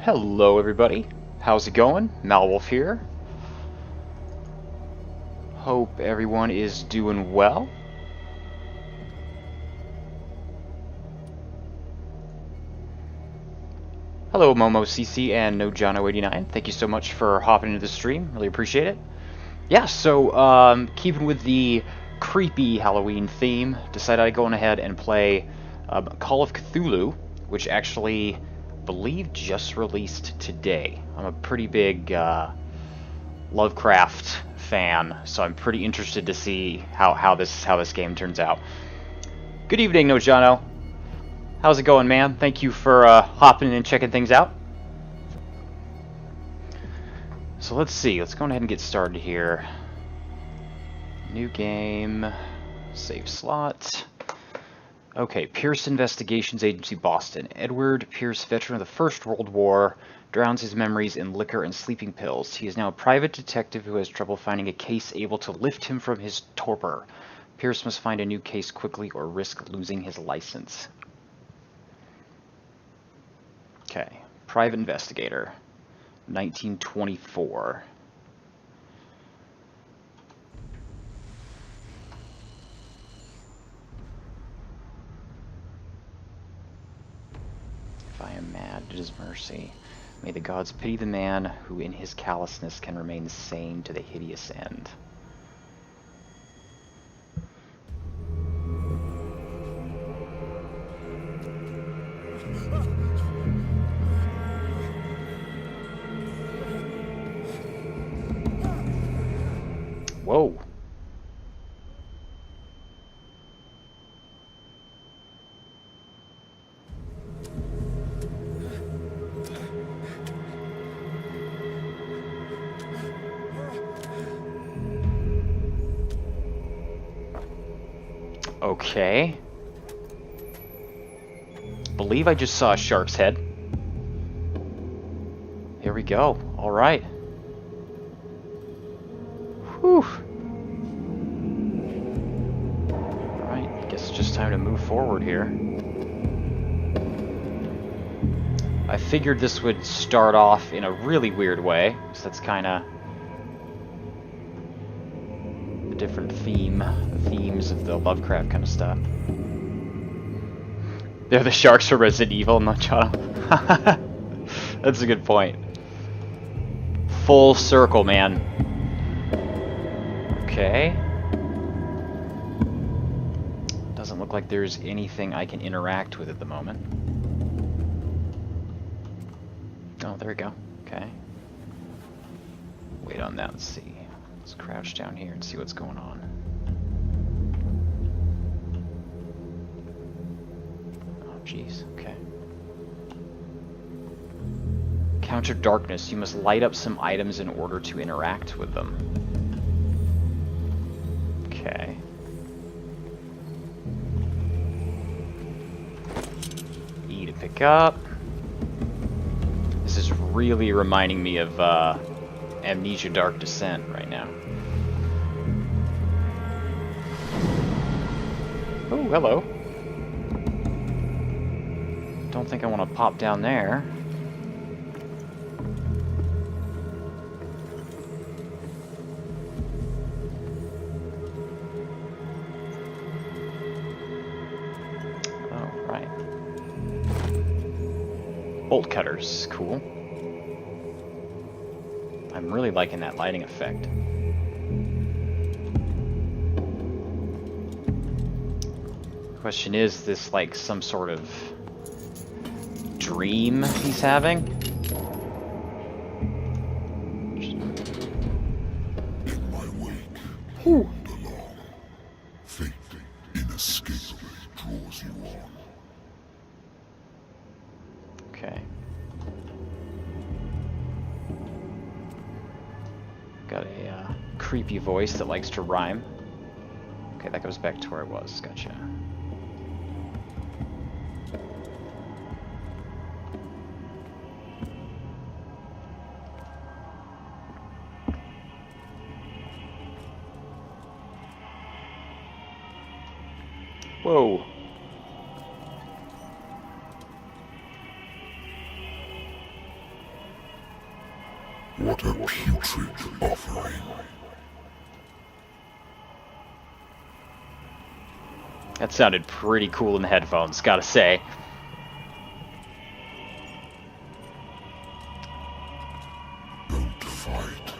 Hello everybody, how's it going? Malwolf here. Hope everyone is doing well. Hello MomoCC and NoJono89, thank you so much for hopping into the stream, really appreciate it. Yeah, so keeping with the creepy Halloween theme, decided I'd go on ahead and play Call of Cthulhu, which actually I believe just released today. I'm a pretty big Lovecraft fan, so I'm pretty interested to see how this game turns out. Good evening, Nojano. How's it going, man? Thank you for hopping in and checking things out. So let's see. Let's go ahead and get started here. New game. Save slot. Okay, Pierce Investigations Agency, Boston. Edward Pierce, veteran of the First World War, drowns his memories in liquor and sleeping pills. He is now a private detective who has trouble finding a case able to lift him from his torpor. Pierce must find a new case quickly or risk losing his license. Okay, private investigator, 1924. If I am mad at his mercy, may the gods pity the man who in his callousness can remain sane to the hideous end. Whoa. Okay. Believe I just saw a shark's head. Here we go. All right. Whew. All right. Guess it's just time to move forward here. I figured this would start off in a really weird way, so that's kind of the different themes of the Lovecraft kind of stuff. They're the sharks for Resident Evil, not John. That's a good point. Full circle, man. Okay. Doesn't look like there's anything I can interact with at the moment. Oh, there we go. Okay. Wait on that, let's see. Let's crouch down here and see what's going on. Oh, jeez. Okay. Counter darkness. You must light up some items in order to interact with them. Okay. E to pick up. This is really reminding me of Amnesia Dark Descent right now. Oh, hello. Don't think I want to pop down there. Oh, right. Bolt cutters, cool. I'm really liking that lighting effect. Question is this like some sort of dream he's having? In my wake, Ooh. along. Fate inescapably draws you on. Okay. Got a creepy voice that likes to rhyme. Okay, that goes back to where I was. Gotcha. Whoa. putrid offering. That sounded pretty cool in the headphones, gotta say. Don't fight.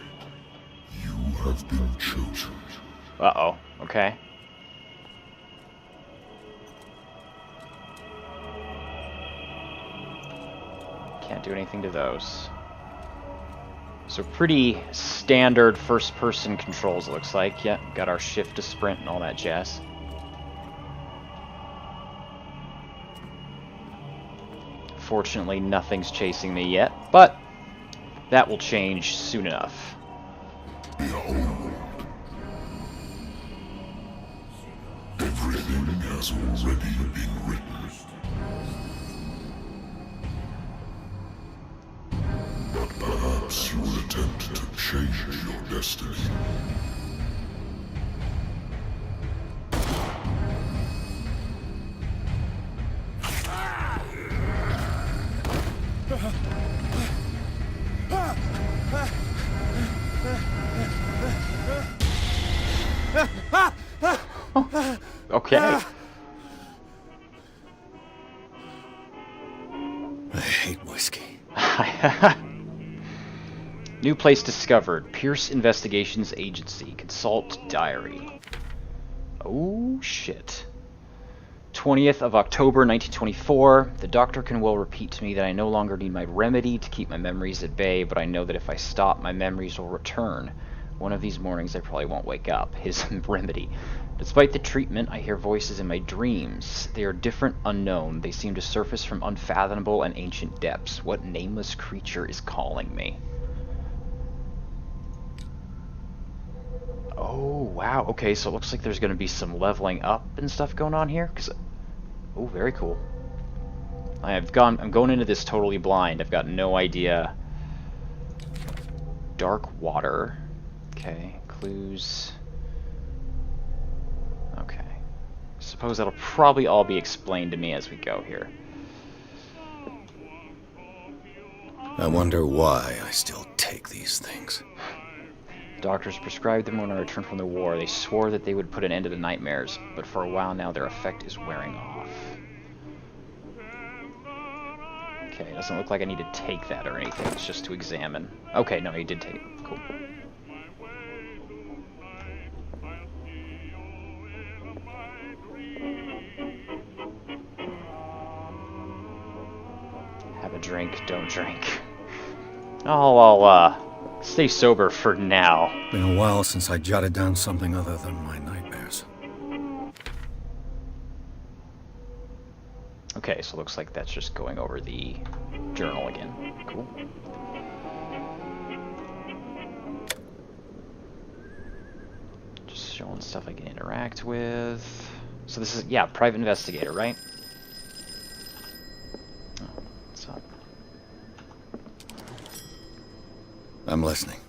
You have been chosen. Uh-oh, okay. Can't do anything to those. So pretty standard first-person controls, it looks like. Yeah, got our shift to sprint and all that jazz. Fortunately, nothing's chasing me yet, but that will change soon enough. Behold. Everything has already been written. But perhaps you will attempt to change your destiny. Okay. I hate whiskey. New place discovered. Pierce Investigations Agency. Consult diary. Oh, shit. 20th of October, 1924. The doctor can well repeat to me that I no longer need my remedy to keep my memories at bay, but I know that if I stop, my memories will return. One of these mornings, I probably won't wake up. His remedy. Despite the treatment, I hear voices in my dreams. They are different, unknown. They seem to surface from unfathomable and ancient depths. What nameless creature is calling me? Oh, wow. Okay, so it looks like there's going to be some leveling up and stuff going on here. Oh, very cool. I'm going into this totally blind. I've got no idea. Dark water. Okay, clues. Okay. Suppose that'll probably all be explained to me as we go here. I wonder why I still take these things. Doctors prescribed them when I returned from the war. They swore that they would put an end to the nightmares, but for a while now their effect is wearing off. Okay, it doesn't look like I need to take that or anything. It's just to examine. Okay, no, he did take it. Cool. Have a drink, don't drink. I'll stay sober for now. Been a while since I jotted down something other than my nightmares. Okay, so it looks like that's just going over the journal again. Cool. Just showing stuff I can interact with. So this is, yeah, private investigator, right? Oh, what's up? I'm listening.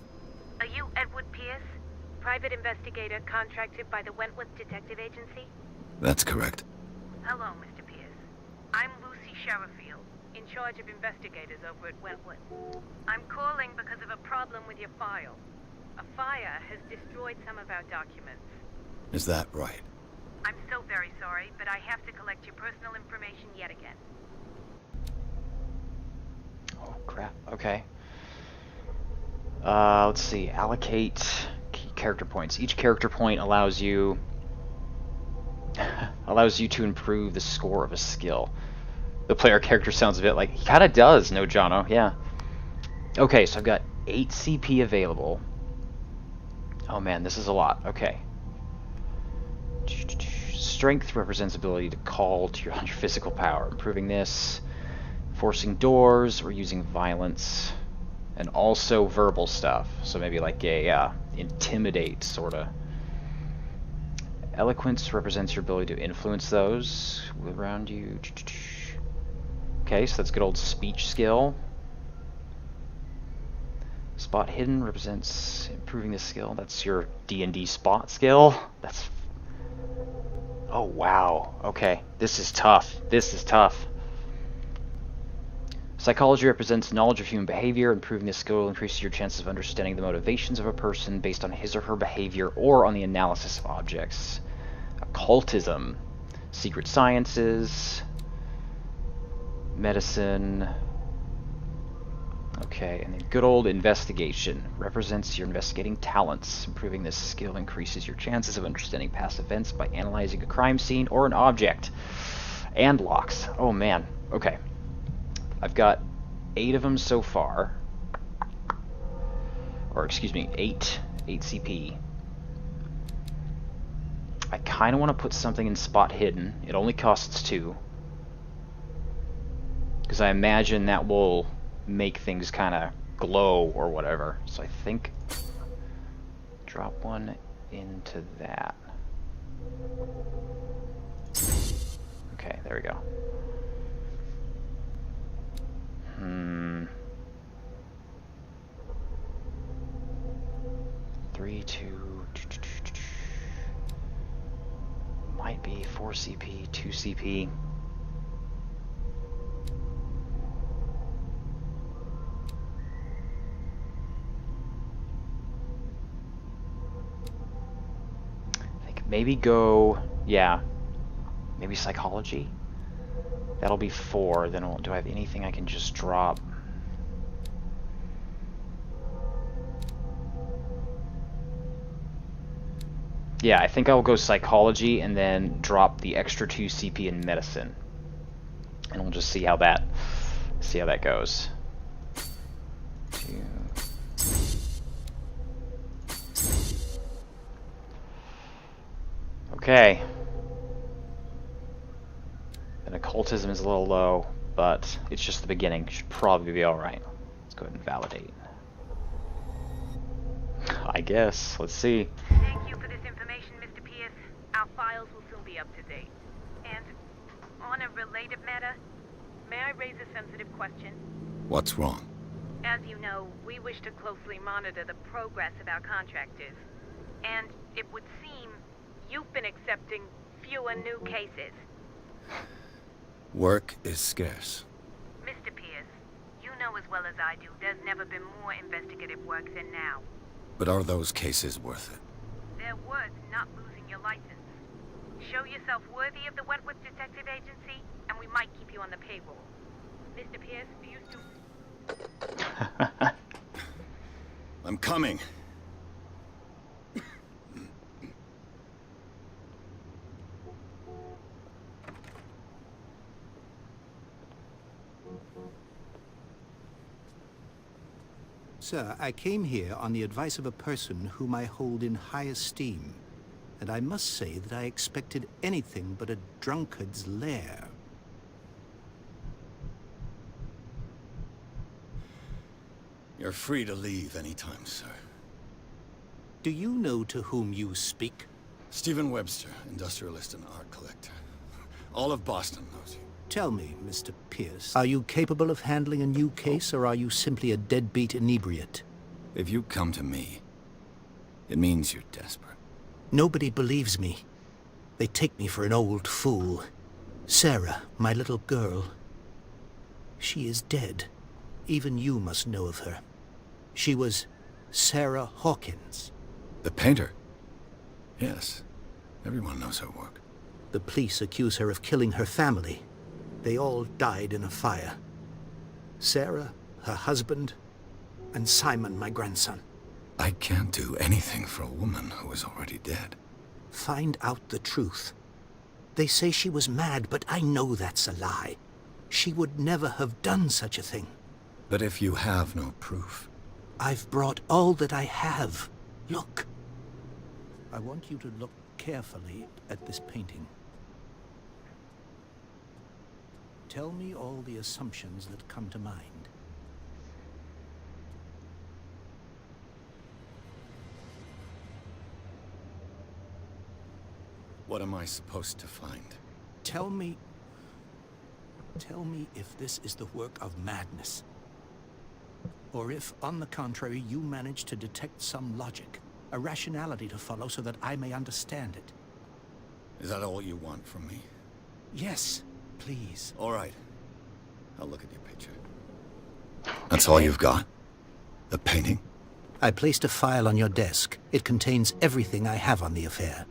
Are you Edward Pierce, private investigator contracted by the Wentworth Detective Agency? That's correct. Hello, Mr. Pierce. I'm Lucy Sherrifield, in charge of investigators over at Wentworth. I'm calling because of a problem with your file. A fire has destroyed some of our documents. Is that right? I'm so very sorry, but I have to collect your personal information yet again. Oh, crap. Okay. Let's see. Allocate key character points. Each character point allows you to improve the score of a skill. The player character sounds a bit like he kind of does. No, Jono. Yeah. Okay, so I've got 8 CP available. Oh man, this is a lot. Okay. Strength represents ability to call to your physical power. Improving this, forcing doors, or using violence. And also verbal stuff, so maybe like a intimidate sorta. Eloquence represents your ability to influence those around you. Okay, so that's good old speech skill. Spot hidden represents improving the skill. That's your D&D spot skill. That's... Oh wow. Okay, this is tough. This is tough. Psychology represents knowledge of human behavior. Improving this skill increases your chances of understanding the motivations of a person based on his or her behavior or on the analysis of objects. Occultism, secret sciences, medicine. Okay, and then good old investigation represents your investigating talents. Improving this skill increases your chances of understanding past events by analyzing a crime scene or an object. And locks. Oh man. Okay. I've got 8 of them so far. Or excuse me, 8 CP. I kind of want to put something in spot hidden. It only costs 2. Because I imagine that will make things kind of glow or whatever. So I think drop one into that. Okay, there we go. 3, 2, might be 4 CP, 2 CP. I think maybe go, yeah, maybe psychology. That'll be 4. Then do I have anything I can just drop? Yeah, I think I'll go psychology and then drop the extra 2 CP in medicine. And we'll just see how that goes. 2. Okay. And occultism is a little low, but it's just the beginning. Should probably be alright. Let's go ahead and validate. I guess. Let's see. Thank you for this information, Mr. Pierce. Our files will soon be up to date. And on a related matter, may I raise a sensitive question? What's wrong? As you know, we wish to closely monitor the progress of our contractors. And it would seem you've been accepting fewer new cases. Work is scarce. Mr. Pierce, you know as well as I do, there's never been more investigative work than now. But are those cases worth it? They're worth not losing your license. Show yourself worthy of the Wentworth Detective Agency, and we might keep you on the payroll. Mr. Pierce, do you still... I'm coming. Sir, I came here on the advice of a person whom I hold in high esteem, and I must say that I expected anything but a drunkard's lair. You're free to leave anytime, sir. Do you know to whom you speak? Stephen Webster, industrialist and art collector. All of Boston knows you. Tell me, Mr. Pierce, are you capable of handling a new case, or are you simply a deadbeat inebriate? If you come to me, it means you're desperate. Nobody believes me. They take me for an old fool. Sarah, my little girl, she is dead. Even you must know of her. She was Sarah Hawkins. The painter? Yes. Everyone knows her work. The police accuse her of killing her family. They all died in a fire. Sarah, her husband, and Simon, my grandson. I can't do anything for a woman who is already dead. Find out the truth. They say she was mad, but I know that's a lie. She would never have done such a thing. But if you have no proof... I've brought all that I have. Look. I want you to look carefully at this painting. Tell me all the assumptions that come to mind. What am I supposed to find? Tell me if this is the work of madness. Or if, on the contrary, you manage to detect some logic, a rationality to follow so that I may understand it. Is that all you want from me? Yes, please. All right. I'll look at your picture. That's all you've got? The painting? I placed a file on your desk. It contains everything I have on the affair.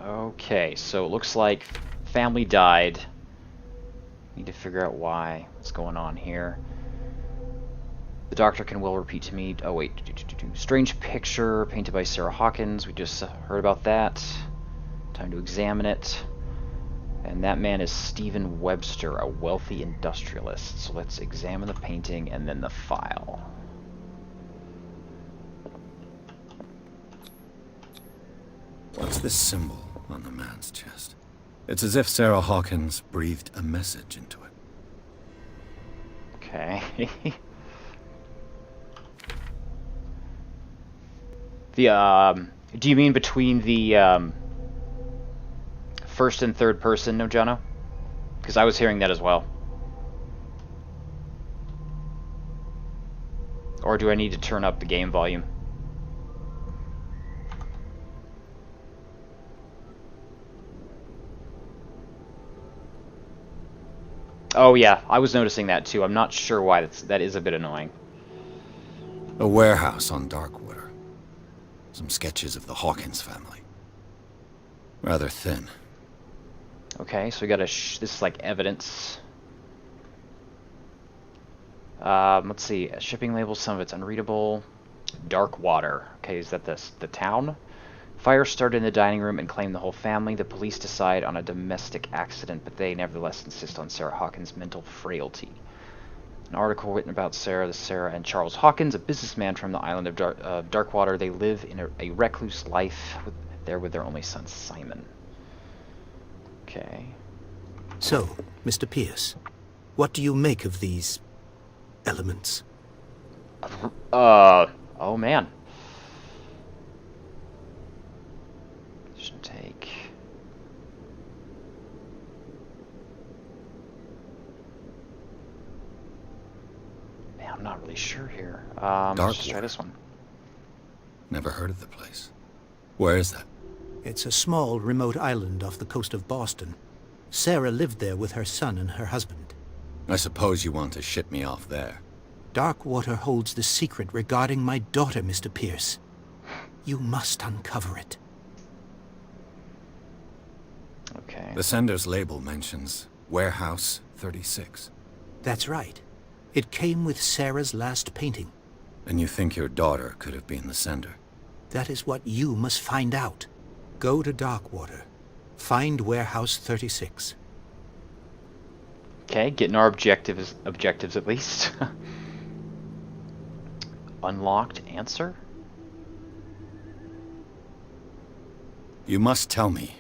Okay, so it looks like family died. Need to figure out why. What's going on here? The doctor can well repeat to me. Oh wait, strange picture painted by Sarah Hawkins. We just heard about that. Time to examine it. And that man is Stephen Webster, a wealthy industrialist. So let's examine the painting and then the file. What's this symbol on the man's chest? It's as if Sarah Hawkins breathed a message into it. Okay. Do you mean between the first and third person, no, Jono? Because I was hearing that as well. Or do I need to turn up the game volume? Oh yeah, I was noticing that too. I'm not sure why. That is a bit annoying. A warehouse on Darkwater. Some sketches of the Hawkins family. Rather thin. Okay, so we got this is like evidence. Let's see. Shipping labels, some of it's unreadable. Darkwater. Okay, is that the town? Fire started in the dining room and claimed the whole family. The police decide on a domestic accident, but they nevertheless insist on Sarah Hawkins' mental frailty. An article written about Sarah and Charles Hawkins, a businessman from the island of Darkwater. They live in a recluse life there with their only son, Simon. Okay. So, Mr. Pierce, what do you make of these elements? Oh man. Should take. Man, I'm not really sure here. Let's just try this one. Never heard of the place. Where is that? It's a small, remote island off the coast of Boston. Sarah lived there with her son and her husband. I suppose you want to ship me off there. Darkwater holds the secret regarding my daughter, Mr. Pierce. You must uncover it. Okay. The sender's label mentions Warehouse 36. That's right. It came with Sarah's last painting. And you think your daughter could have been the sender? That is what you must find out. Go to Darkwater. Find Warehouse 36. Okay, getting our objectives at least. Unlocked answer? You must tell me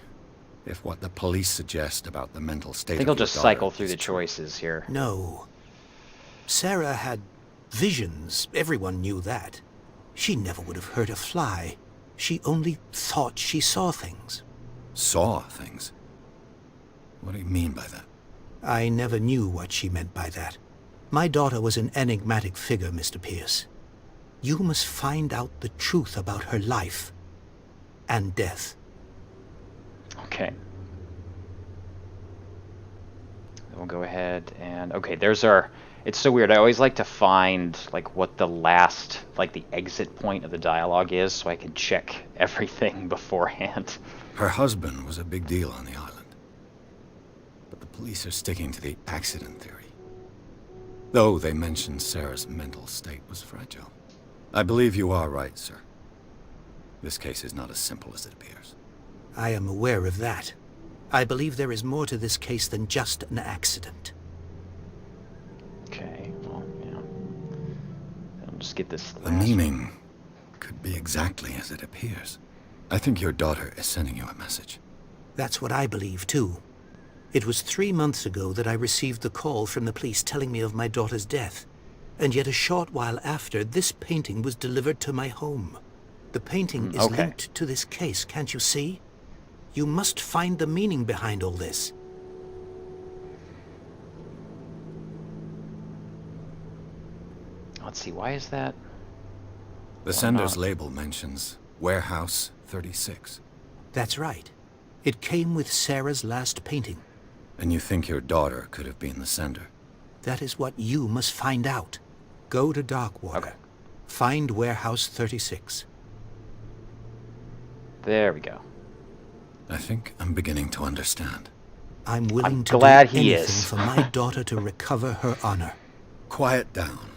if what the police suggest about the mental state I think of I'll your just daughter cycle through is the true. choices here. No. Sarah had visions. Everyone knew that. She never would have hurt a fly. She only thought she saw things. Saw things? What do you mean by that? I never knew what she meant by that. My daughter was an enigmatic figure, Mr. Pierce. You must find out the truth about her life and death. Okay. Then we'll go ahead and... Okay, there's our... It's so weird. I always like to find like what the last, like the exit point of the dialogue is so I can check everything beforehand. Her husband was a big deal on the island. But the police are sticking to the accident theory. Though they mentioned Sarah's mental state was fragile. I believe you are right, sir. This case is not as simple as it appears. I am aware of that. I believe there is more to this case than just an accident. Okay, well, yeah. I'll just get this The last meaning could be exactly as it appears. I think your daughter is sending you a message. That's what I believe, too. It was 3 months ago that I received the call from the police telling me of my daughter's death. And yet a short while after, this painting was delivered to my home. The painting is okay. linked to this case, can't you see? You must find the meaning behind all this. Let's see, why is that? The sender's label mentions Warehouse 36. That's right. It came with Sarah's last painting. And you think your daughter could have been the sender? That is what you must find out. Go to Darkwater. Okay. Find Warehouse 36. There we go. I think I'm beginning to understand. I'm willing I'm to glad do he anything is. for my daughter to recover her honor. Quiet down.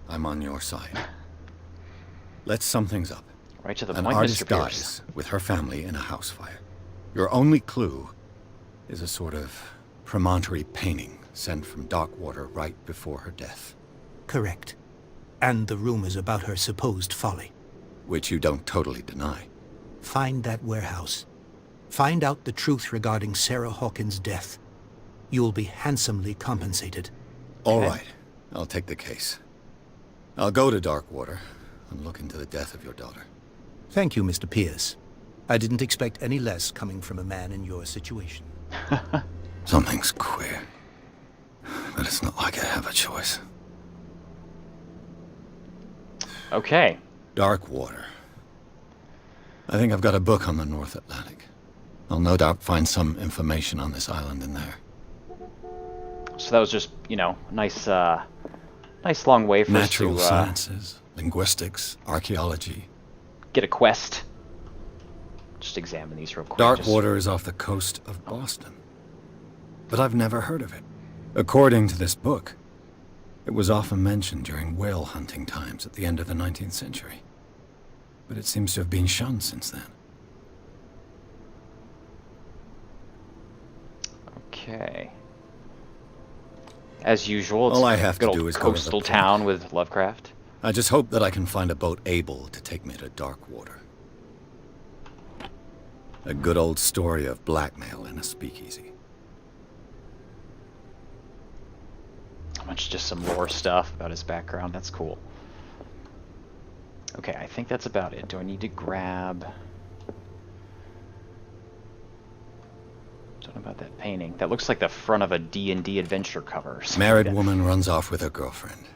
I'm on your side. Let's sum things up. Right to the An point, artist Mr. Pierce. dies with her family in a house fire. Your only clue is a sort of promontory painting sent from Darkwater right before her death. Correct. And the rumors about her supposed folly. Which you don't totally deny. Find that warehouse. Find out the truth regarding Sarah Hawkins' death. You'll be handsomely compensated. All right. I'll take the case. I'll go to Darkwater and look into the death of your daughter. Thank you, Mr. Pierce. I didn't expect any less coming from a man in your situation. Something's queer. But it's not like I have a choice. Okay. Darkwater. I think I've got a book on the North Atlantic. I'll no doubt find some information on this island in there. So that was just, you know, nice long way for Natural us to sciences, linguistics, archaeology. get a quest. Just examine these real quick. Darkwater is off the coast of Boston. But I've never heard of it. According to this book, it was often mentioned during whale hunting times at the end of the 19th century. But it seems to have been shunned since then. Okay. As usual, it's All I have good to old do is go to the coastal port. town with Lovecraft. I just hope that I can find a boat able to take me to Darkwater. A good old story of blackmail in a speakeasy. How much just some lore stuff about his background. That's cool. Okay, I think that's about it. Do I need to grab... Don't know about that painting. That looks like the front of a D&D adventure cover. Or something Married like that. woman runs off with her girlfriend.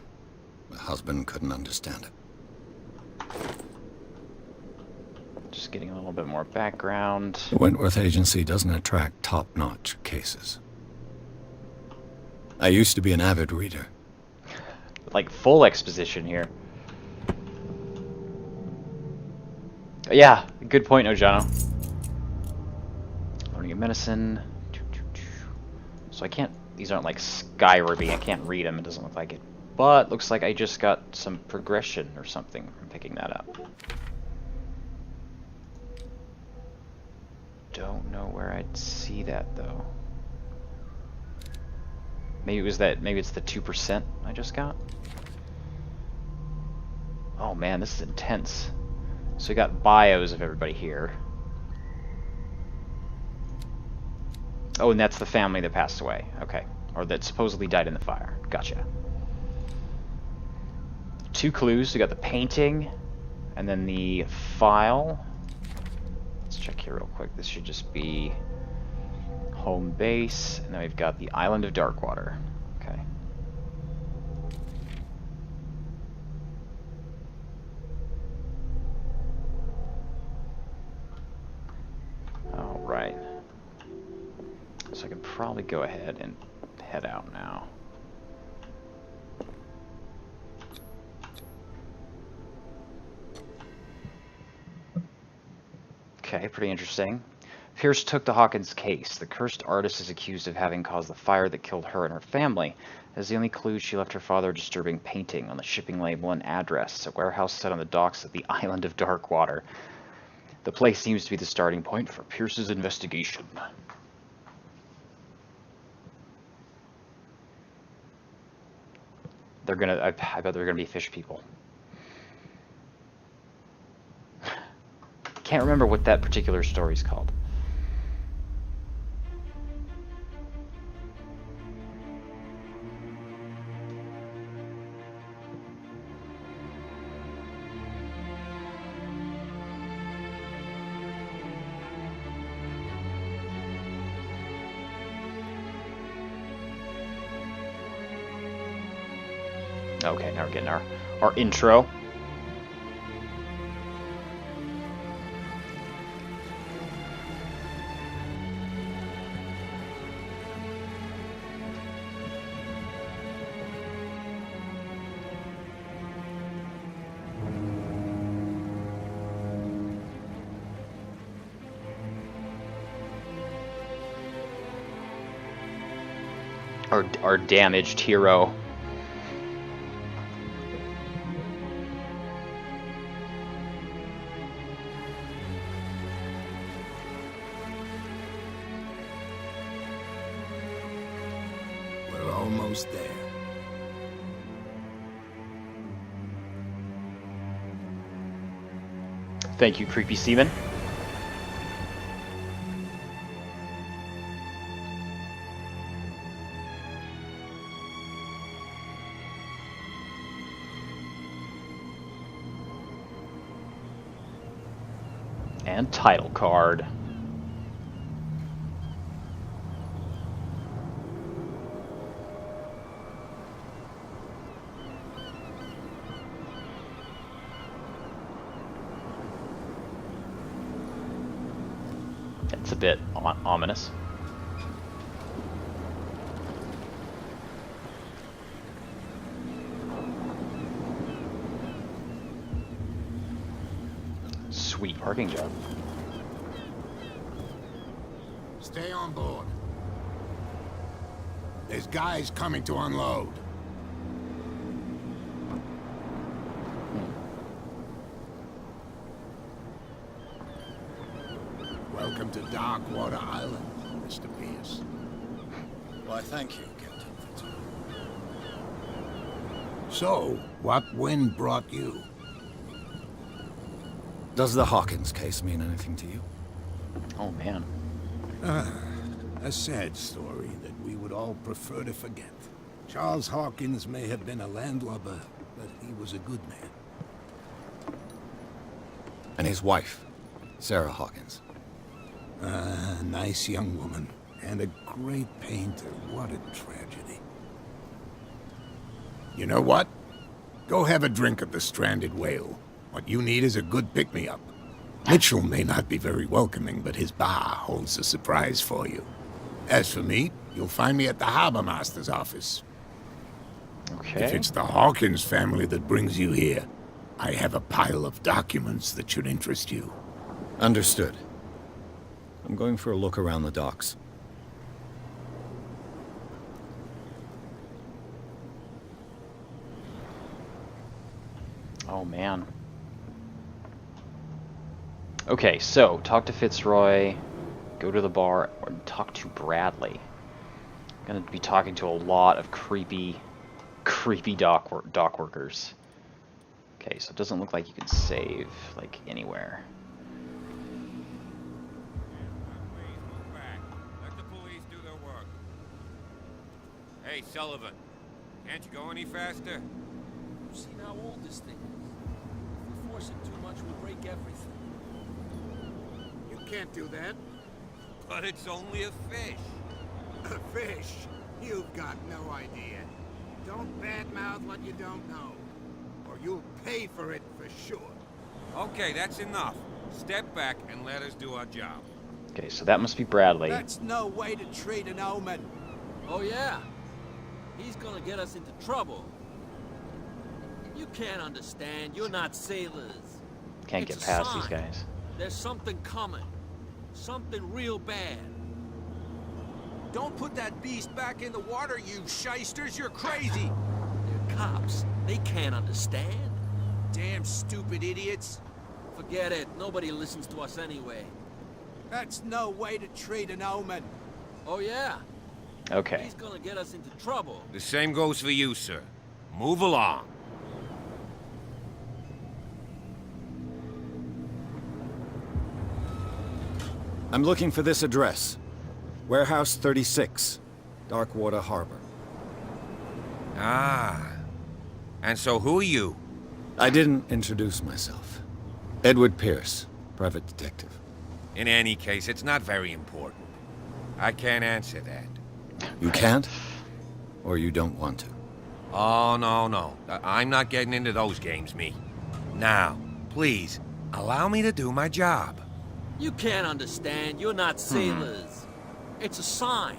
The husband couldn't understand it. Just getting a little bit more background. The Wentworth Agency doesn't attract top-notch cases. I used to be an avid reader. Like full exposition here. Yeah, good point, Ojano. Learning a medicine. So I can't, these aren't like Skyriming, I can't read them, it doesn't look like it. But looks like I just got some progression or something from picking that up. Don't know where I'd see that though. Maybe it was that, maybe it's the 2% I just got. Oh man, this is intense. So we got bios of everybody here. Oh, and that's the family that passed away. Okay. Or that supposedly died in the fire. Gotcha. 2 clues. We got the painting, and then the file. Let's check here real quick. This should just be home base, and then we've got the island of Darkwater. Okay. All right. So I can probably go ahead and head out now. Okay, pretty interesting. Pierce took the Hawkins case. The cursed artist is accused of having caused the fire that killed her and her family. As the only clue, she left her father a disturbing painting on the shipping label and address, a warehouse set on the docks at the island of Darkwater. The place seems to be the starting point for Pierce's investigation. They're gonna, I bet they're gonna be fish people. Can't remember what that particular story's called. Okay, now we're getting our intro. Our damaged hero. We're almost there. Thank you, creepy seaman. And title card. It's a bit ominous. Sweet parking job. Stay on board. There's guys coming to unload. Welcome to Darkwater Island, Mr. Pierce. Why, thank you, Captain Fitzroy. So, what wind brought you? Does the Hawkins case mean anything to you? Oh man. A sad story that we would all prefer to forget. Charles Hawkins may have been a landlubber, but he was a good man. And his wife, Sarah Hawkins. A nice young woman, and a great painter. What a tragedy. You know what? Go have a drink at the Stranded Whale. What you need is a good pick-me-up. Mitchell may not be very welcoming, but his bar holds a surprise for you. As for me, you'll find me at the Harbor Master's office. Okay. If it's the Hawkins family that brings you here, I have a pile of documents that should interest you. Understood. I'm going for a look around the docks. Oh man. Okay, so talk to Fitzroy, go to the bar, or talk to Bradley. I'm gonna be talking to a lot of creepy dock workers. Okay, so it doesn't look like you can save like anywhere. Let the police do their work. Hey, Sullivan, can't you go any faster? You've seen how old this thing is. If we force it too much, we'll break everything. You can't do that. But it's only a fish. A fish? You've got no idea. Don't badmouth what you don't know, or you'll pay for it for sure. Okay, that's enough. Step back and let us do our job. Okay, so that must be Bradley. That's no way to treat an omen. Oh yeah? He's gonna get us into trouble. You can't understand. You're not sailors. Can't It's get a past these sign. guys. There's something coming. Something real bad. Don't put that beast back in the water, you shysters! You're crazy! They're cops. They can't understand. Damn stupid idiots! Forget it. Nobody listens to us anyway. That's no way to treat an omen. Oh yeah? Okay. He's gonna get us into trouble. The same goes for you, sir. Move along. I'm looking for this address. Warehouse 36, Darkwater Harbor. Ah. And so who are you? I didn't introduce myself. Edward Pierce, private detective. In any case, it's not very important. I can't answer that. You can't? Or you don't want to? Oh, no. I'm not getting into those games, me. Now, please, allow me to do my job. You can't understand. You're not sailors. It's a sign.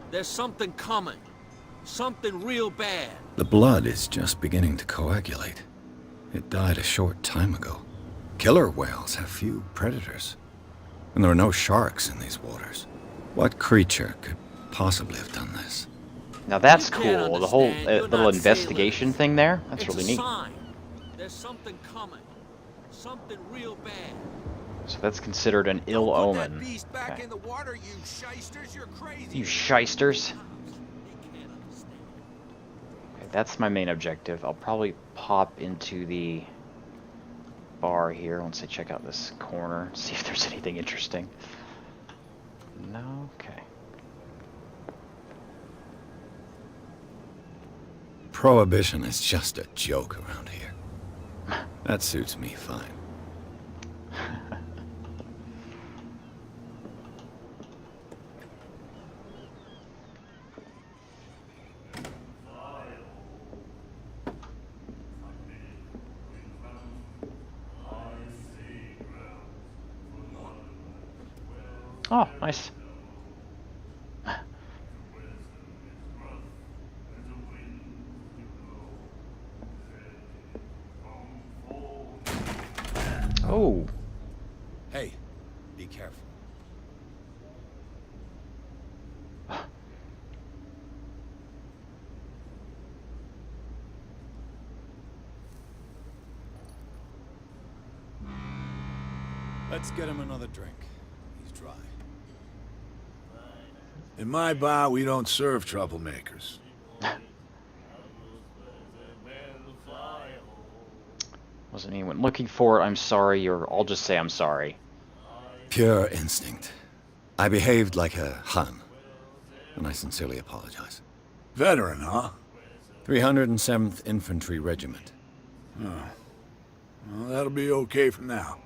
There's something coming. Something real bad. The blood is just beginning to coagulate. It died a short time ago. Killer whales have few predators. And there are no sharks in these waters. What creature could possibly have done this? Now that's You can't cool. The whole understand, you're little not investigation sailors. thing there. That's It's really a neat. sign. There's something coming. Something real bad. So that's considered an Don't ill put omen. that beast back Okay. in the water, you shysters. You're crazy. You shysters. They can't understand. Okay, that's my main objective. I'll probably pop into the bar here once I check out this corner, see if there's anything interesting. No? Okay. Prohibition is just a joke around here. That suits me fine. Oh, nice. Oh. Hey, be careful. Let's get him another drink. He's dry. In my bar, we don't serve troublemakers. Wasn't anyone looking for it? I'm sorry, or I'll just say I'm sorry. Pure instinct. I behaved like a Hun, and I sincerely apologize. Veteran, huh? 307th Infantry Regiment. Well, that'll be okay for now.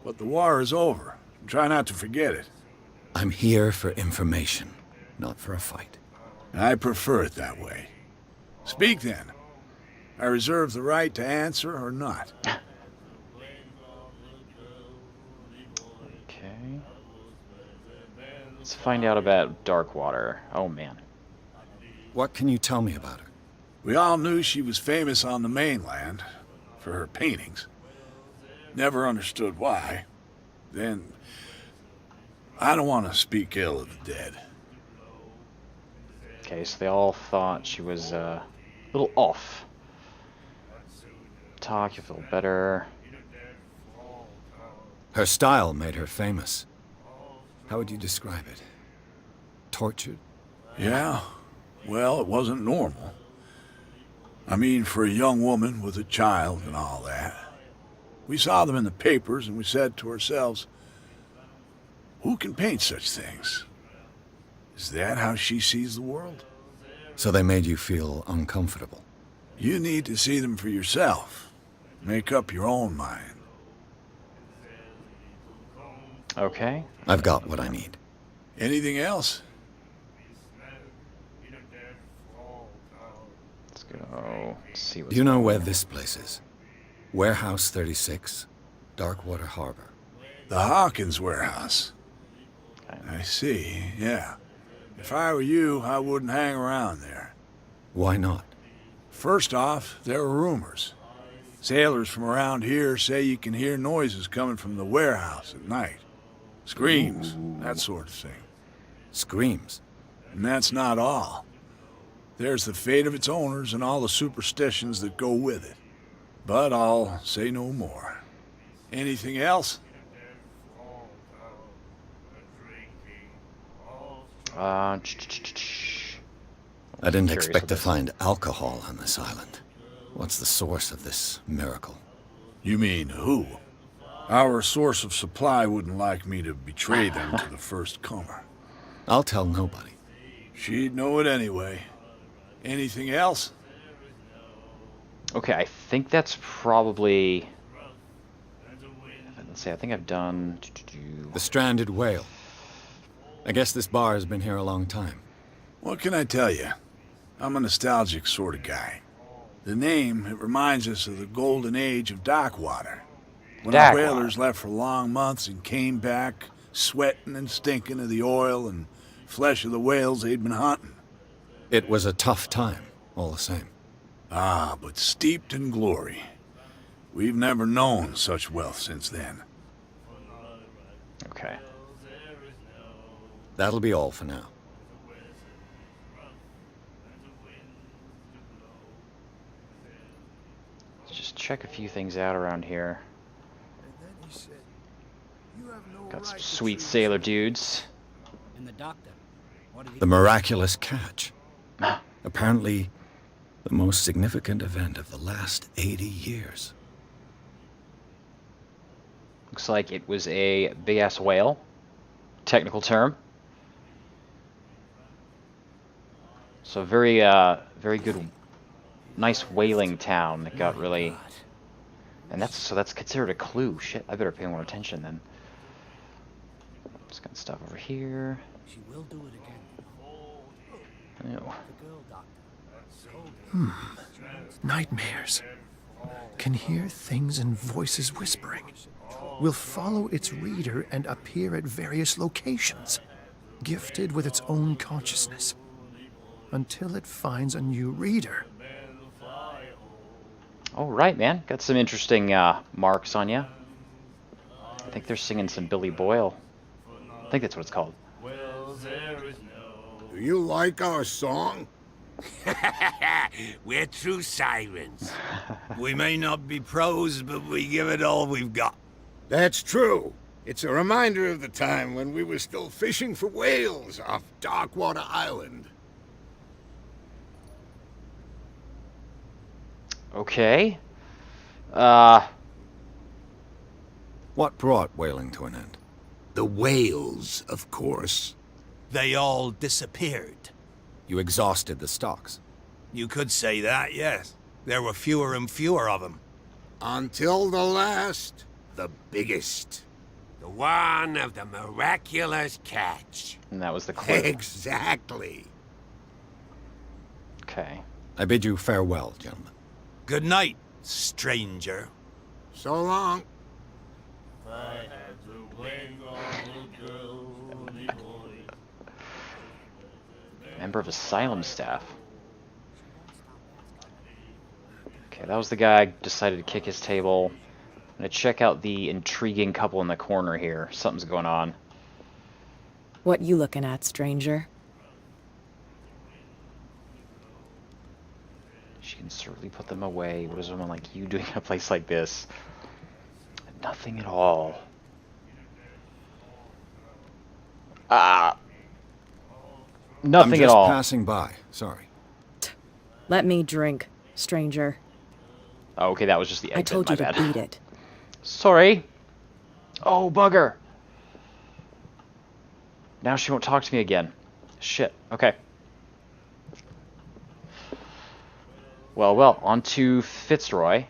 But the war is over. Try not to forget it. I'm here for information, not for a fight. I prefer it that way. Speak then. I reserve the right to answer or not. Okay. Let's find out about Darkwater. Oh, man. What can you tell me about her? We all knew she was famous on the mainland for her paintings. Never understood why. Then, I don't want to speak ill of the dead. Okay, so they all thought she was a little off. Talk, you feel better. Her style made her famous. How would you describe it? Tortured? Yeah, well, it wasn't normal. I mean, for a young woman with a child and all that. We saw them in the papers and we said to ourselves, who can paint such things? Is that how she sees the world? So they made you feel uncomfortable. You need to see them for yourself. Make up your own mind. Okay. I've got what I need. Anything else? Let's go. Let's see what's Do you know where this place is? Warehouse 36, Darkwater Harbor. The Hawkins warehouse. Okay. I see, yeah. If I were you, I wouldn't hang around there. Why not? First off, there are rumors. Sailors from around here say you can hear noises coming from the warehouse at night. Screams, that sort of thing. Screams. And that's not all. There's the fate of its owners and all the superstitions that go with it. But I'll say no more. Anything else? Uh, I didn't Curious expect to what this- find alcohol on this island. What's the source of this miracle? You mean who? Our source of supply wouldn't like me to betray them to the first comer. I'll tell nobody. She'd know it anyway. Anything else? Okay, I think that's probably... Let's see, I think I've done... The stranded whale. I guess this bar has been here a long time. What can I tell you? I'm a nostalgic sort of guy. The name, it reminds us of the golden age of Darkwater. When our whalers left for long months and came back, sweating and stinking of the oil and flesh of the whales they'd been hunting. It was a tough time, all the same. Ah, but steeped in glory. We've never known such wealth since then. Okay. That'll be all for now. Just check a few things out around here. Got some sweet sailor dudes. And the doctor. What did he The miraculous catch. Apparently, the most significant event of the last 80 years. Looks like it was a big-ass whale. Technical term. So very, very good, nice whaling town that got really... And that's considered a clue. Shit, I better pay more attention then. Just got stuff over here. She will do it again. Ew. The girl doctor. Nightmares. Can hear things and voices whispering. Will follow its reader and appear at various locations, gifted with its own consciousness, until it finds a new reader. All right, man. Got some interesting marks on you. I think they're singing some Billy Boyle. I think that's what it's called. Do you like our song? We're true sirens. We may not be pros, but we give it all we've got. That's true. It's a reminder of the time when we were still fishing for whales off Darkwater Island. Okay. What brought whaling to an end? The whales, of course. They all disappeared. You exhausted the stocks. You could say that, yes. There were fewer and fewer of them. Until the last, the biggest. The one of the miraculous catch. And that was the clue. Exactly. Okay. I bid you farewell, gentlemen. Good night, stranger. So long. Member of Asylum staff. Okay, that was the guy who decided to kick his table. I'm gonna check out the intriguing couple in the corner here. Something's going on. What you looking at, stranger? She can certainly put them away. What is someone like you doing in a place like this? Nothing at all. Nothing I'm at just all. passing by. Sorry. Let me drink, stranger. Oh, okay, that was just the exit. I told you My to bad. beat it. Sorry. Oh, bugger. Now she won't talk to me again. Shit. Okay. Well, on to Fitzroy.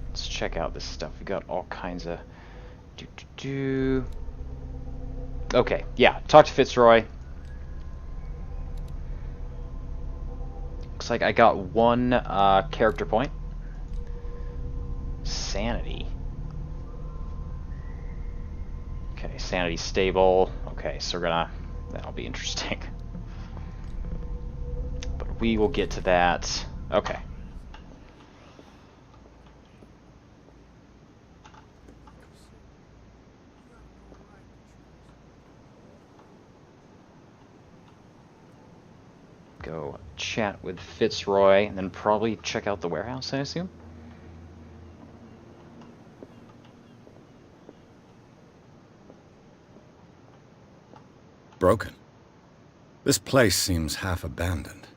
Let's check out this stuff. We got all kinds of... Okay, yeah. Talk to Fitzroy. Looks like I got one character point. Sanity. Okay, sanity stable. Okay, so we're gonna... That'll be interesting. But we will get to that. Okay. Go chat with Fitzroy, and then probably check out the warehouse, I assume? Broken. This place seems half abandoned.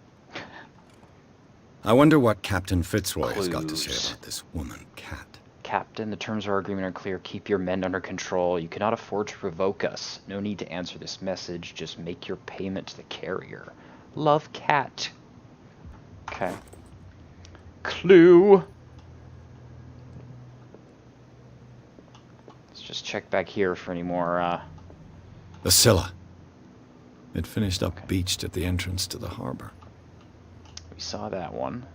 I wonder what Captain Fitzroy has got to say about this woman, Cat. Captain, the terms of our agreement are clear. Keep your men under control. You cannot afford to provoke us. No need to answer this message. Just make your payment to the carrier. Love, Cat. Okay. Clue. Let's just check back here for any more, The Scylla. It finished up beached at the entrance to the harbor. We saw that one.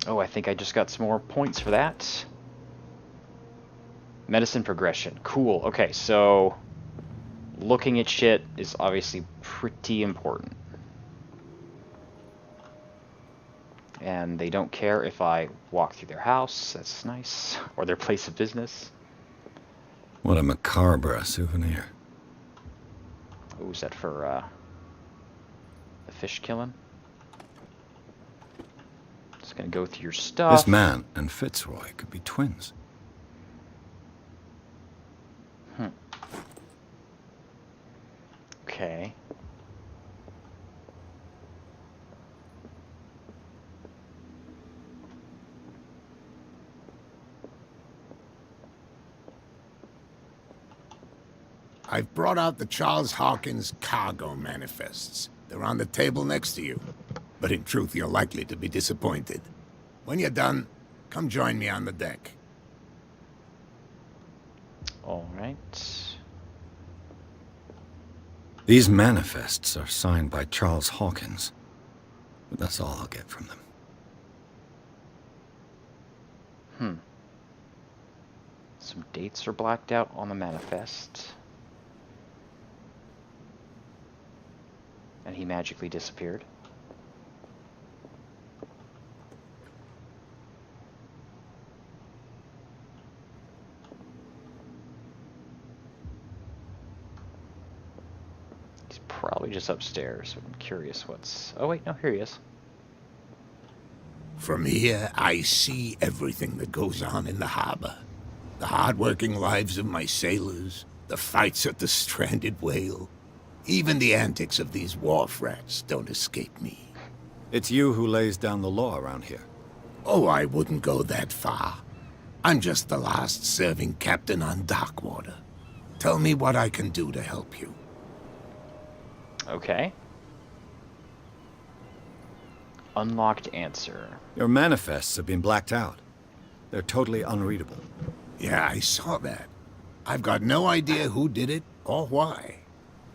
Oh, I think I just got some more points for that. Medicine progression. Cool. Okay, so looking at shit is obviously pretty important. And they don't care if I walk through their house. That's nice. Or their place of business. What a macabre souvenir. Oh, is that for the fish killing? Just gonna go through your stuff. This man and Fitzroy could be twins. Okay. I've brought out the Charles Hawkins cargo manifests. They're on the table next to you. But in truth, you're likely to be disappointed. When you're done, come join me on the deck. All right. These manifests are signed by Charles Hawkins. But that's all I'll get from them. Some dates are blacked out on the manifest. And he magically disappeared. He's probably just upstairs, but I'm curious what's... Oh wait, no, here he is. From here, I see everything that goes on in the harbor. The hard-working lives of my sailors, the fights at the stranded whale. Even the antics of these wharf rats don't escape me. It's you who lays down the law around here. Oh, I wouldn't go that far. I'm just the last serving captain on Darkwater. Tell me what I can do to help you. Okay. Unlocked answer. Your manifests have been blacked out. They're totally unreadable. Yeah, I saw that. I've got no idea who did it or why.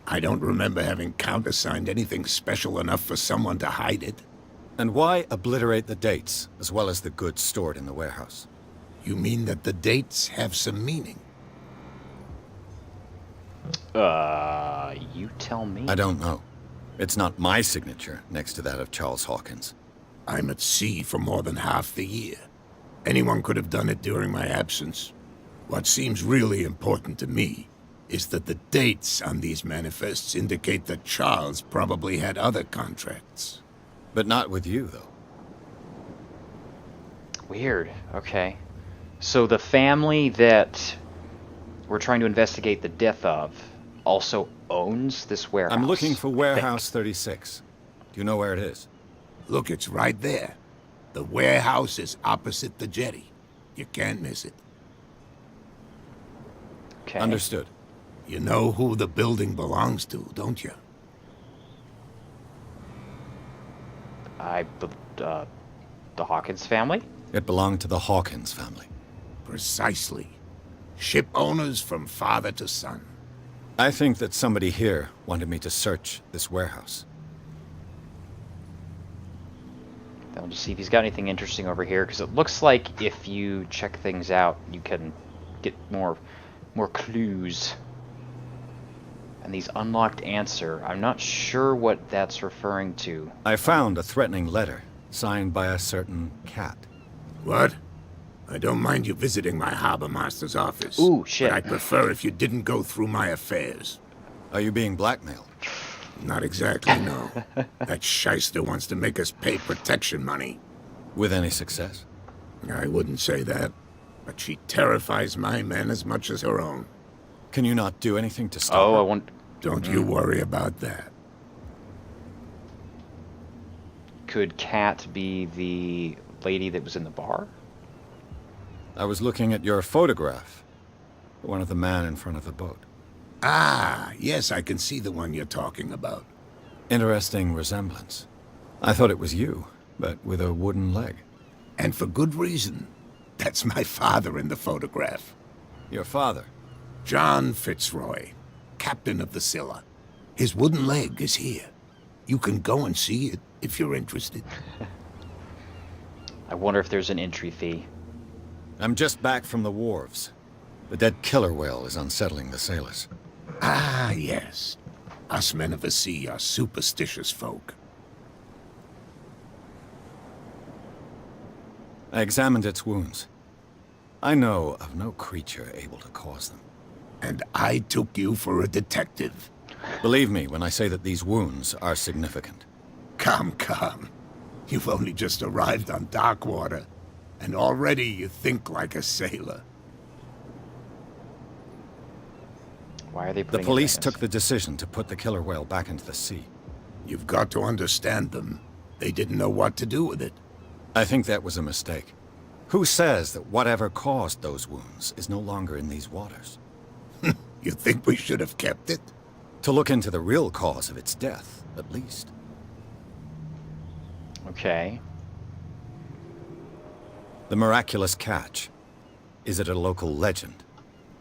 I don't remember having countersigned anything special enough for someone to hide it. And why obliterate the dates, as well as the goods stored in the warehouse? You mean that the dates have some meaning? You tell me. I don't know. It's not my signature next to that of Charles Hawkins. I'm at sea for more than half the year. Anyone could have done it during my absence. What seems really important to me is that the dates on these manifests indicate that Charles probably had other contracts. But not with you, though. Weird. Okay. So the family that we're trying to investigate the death of also owns this warehouse. I'm looking for Warehouse 36. Do you know where it is? Look, it's right there. The warehouse is opposite the jetty. You can't miss it. Okay. Understood. You know who the building belongs to, don't you? The Hawkins family? It belonged to the Hawkins family. Precisely. Ship owners from father to son. I think that somebody here wanted me to search this warehouse. I'll just see if he's got anything interesting over here, because it looks like if you check things out, you can get more clues. And these unlocked answer, I'm not sure what that's referring to. I found a threatening letter signed by a certain cat. What? I don't mind you visiting my harbor master's office. Ooh, shit. But I'd prefer if you didn't go through my affairs. Are you being blackmailed? Not exactly, no. That shyster wants to make us pay protection money. With any success? I wouldn't say that, but she terrifies my men as much as her own. Can you not do anything to stop her? I want... Don't you worry about that. Could Kat be the lady that was in the bar? I was looking at your photograph. The one of the man in front of the boat. Ah, yes, I can see the one you're talking about. Interesting resemblance. I thought it was you, but with a wooden leg. And for good reason. That's my father in the photograph. Your father? John Fitzroy, captain of the Scylla. His wooden leg is here. You can go and see it if you're interested. I wonder if there's an entry fee. I'm just back from the wharves. The dead killer whale is unsettling the sailors. Ah, yes. Us men of the sea are superstitious folk. I examined its wounds. I know of no creature able to cause them. And I took you for a detective. Believe me when I say that these wounds are significant. Come, come. You've only just arrived on Darkwater, and already you think like a sailor. Why are they The putting police it took the decision to put the killer whale back into the sea. You've got to understand them. They didn't know what to do with it. I think that was a mistake. Who says that whatever caused those wounds is no longer in these waters? You think we should have kept it? To look into the real cause of its death, at least. Okay. The miraculous catch. Is it a local legend?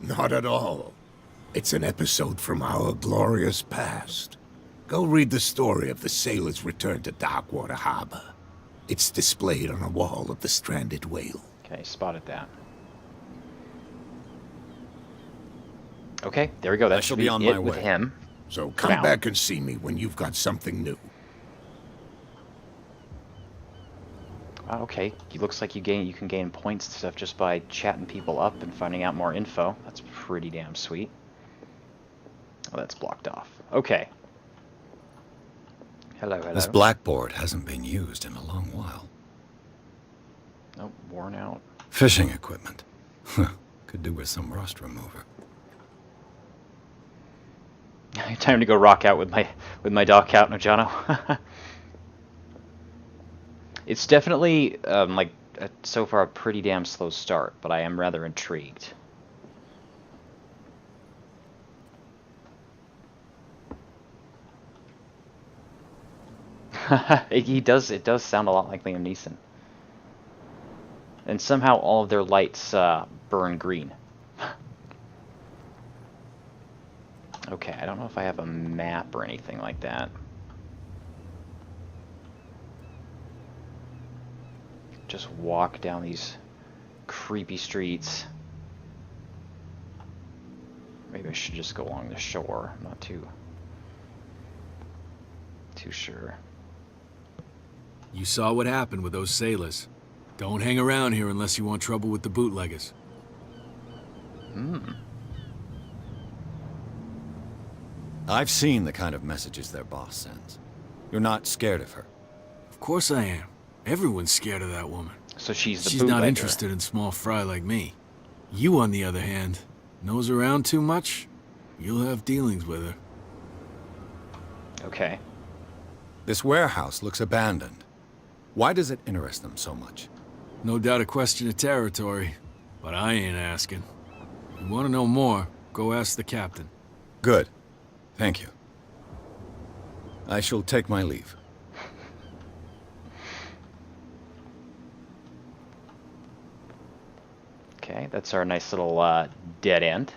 Not at all. It's an episode from our glorious past. Go read the story of the sailor's return to Darkwater Harbor. It's displayed on a wall of the stranded whale. Okay, spotted that. Okay, there we go. That should be on it my with way. him. So come back and see me when you've got something new. Okay, it looks like you can gain points and stuff just by chatting people up and finding out more info. That's pretty damn sweet. Oh, that's blocked off. Okay. Hello, hello. This blackboard hasn't been used in a long while. Oh, worn out. Fishing equipment. Could do with some rust remover. Time to go rock out with my dock out, Nojano. It's definitely so far a pretty damn slow start, but I am rather intrigued. It does sound a lot like Liam Neeson. And somehow all of their lights burn green. Okay, I don't know if I have a map or anything like that. Just walk down these creepy streets. Maybe I should just go along the shore. I'm not too sure. You saw what happened with those sailors. Don't hang around here unless you want trouble with the bootleggers. I've seen the kind of messages their boss sends. You're not scared of her. Of course I am. Everyone's scared of that woman. So she's the She's bootlegger. not interested in small fry like me. You, on the other hand, nose around too much, you'll have dealings with her. Okay. This warehouse looks abandoned. Why does it interest them so much? No doubt a question of territory, but I ain't asking. If you want to know more, go ask the captain. Good. Thank you. I shall take my leave. Okay, that's our nice little dead end.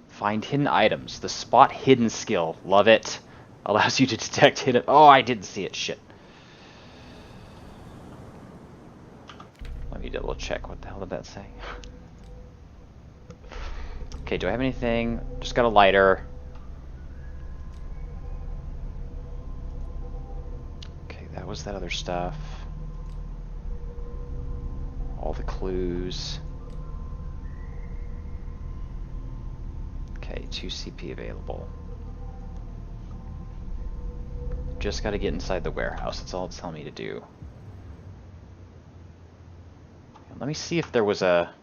Find hidden items. The spot hidden skill. Love it. Allows you to detect hidden... Oh, I didn't see it. Shit. Let me double check. What the hell did that say? Okay, do I have anything? Just got a lighter. Okay, that was that other stuff. All the clues. Okay, 2 CP available. Just gotta get inside the warehouse. That's all it's telling me to do. Let me see if there was a...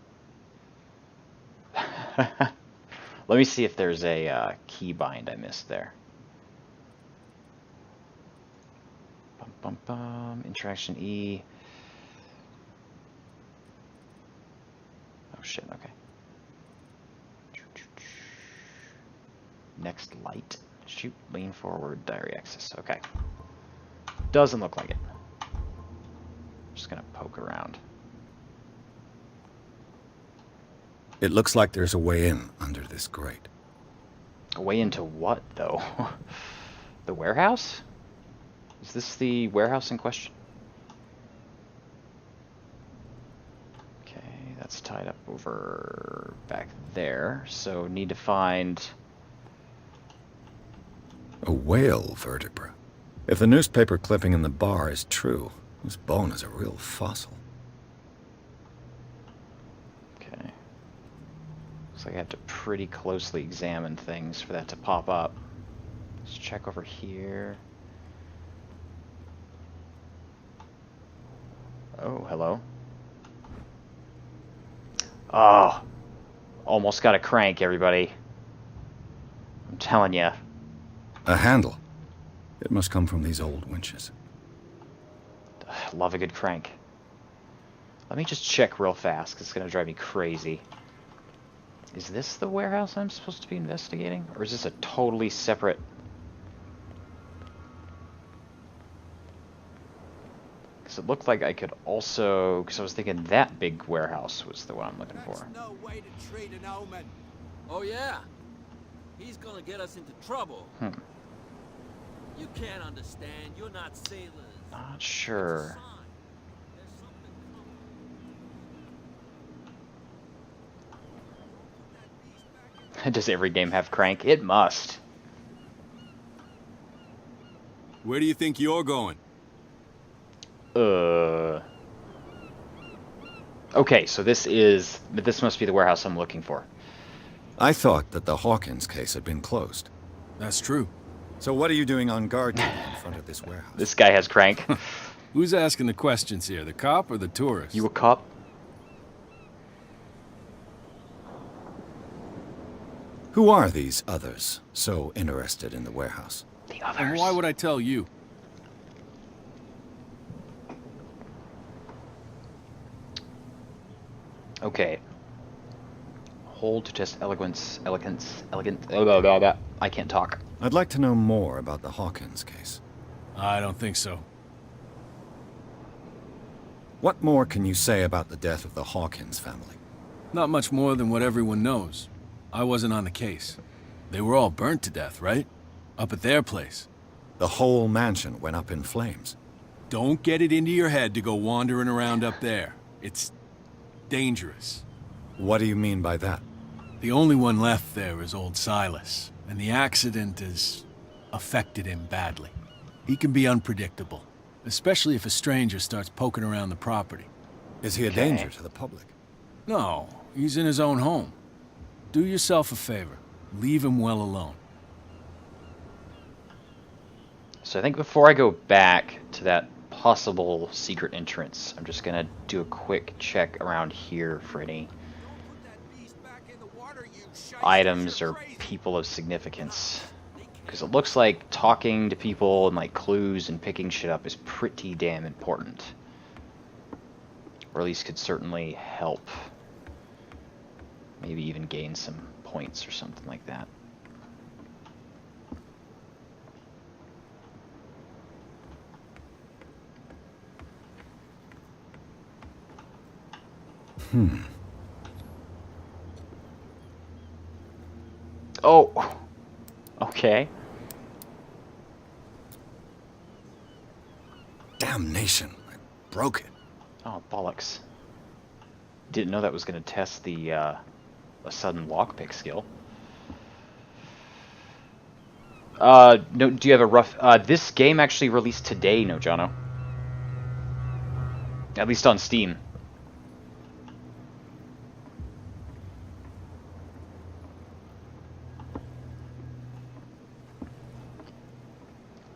Let me see if there's a key bind I missed there. Bum, bum, bum. Interaction E. Oh shit, okay. Next light. Shoot, lean forward, diary access. Okay. Doesn't look like it. Just gonna poke around. It looks like there's a way in under this grate. A way into what, though? The warehouse? Is this the warehouse in question? Okay, that's tied up over back there. So need to find... A whale vertebra. If the newspaper clipping in the bar is true, this bone is a real fossil. Okay. Looks like I have to pretty closely examine things for that to pop up. Let's check over here. Oh, hello. Oh, almost got a crank, everybody. I'm telling you. A handle. It must come from these old winches. Love a good crank. Let me just check real fast, because it's going to drive me crazy. Is this the warehouse I'm supposed to be investigating? Or is this a totally separate... Because it looked like I could also... Because I was thinking that big warehouse was the one I'm looking for. That's no way to treat an omen. Oh, yeah? He's gonna get us into trouble. You can't understand. You're not sailors. Not sure. Does every game have crank? It must. Where do you think you're going? Okay, so this must be the warehouse I'm looking for. I thought that the Hawkins case had been closed. That's true. So what are you doing on guard duty in front of this warehouse? This guy has crank. Who's asking the questions here, the cop or the tourist? You a cop? Who are these others so interested in the warehouse? The others. And why would I tell you? Okay. Hold to test elegant. Blah, blah, blah. I can't talk. I'd like to know more about the Hawkins case. I don't think so. What more can you say about the death of the Hawkins family? Not much more than what everyone knows. I wasn't on the case. They were all burnt to death, right? Up at their place. The whole mansion went up in flames. Don't get it into your head to go wandering around up there. It's dangerous. What do you mean by that? The only one left there is old Silas, and the accident has affected him badly. He can be unpredictable, especially if a stranger starts poking around the property. Is he a danger to the public? No, he's in his own home. Do yourself a favor. Leave him well alone. So I think before I go back to that possible secret entrance, I'm just gonna do a quick check around here for any items or people of significance. Because it looks like talking to people and like clues and picking shit up is pretty damn important. Or at least could certainly help. Maybe even gain some points or something like that. Oh! Okay. Damnation! I broke it. Oh, bollocks. Didn't know that was going to test the, a sudden lockpick skill. No, do you have a rough... this game actually released today, no, Jono? At least on Steam.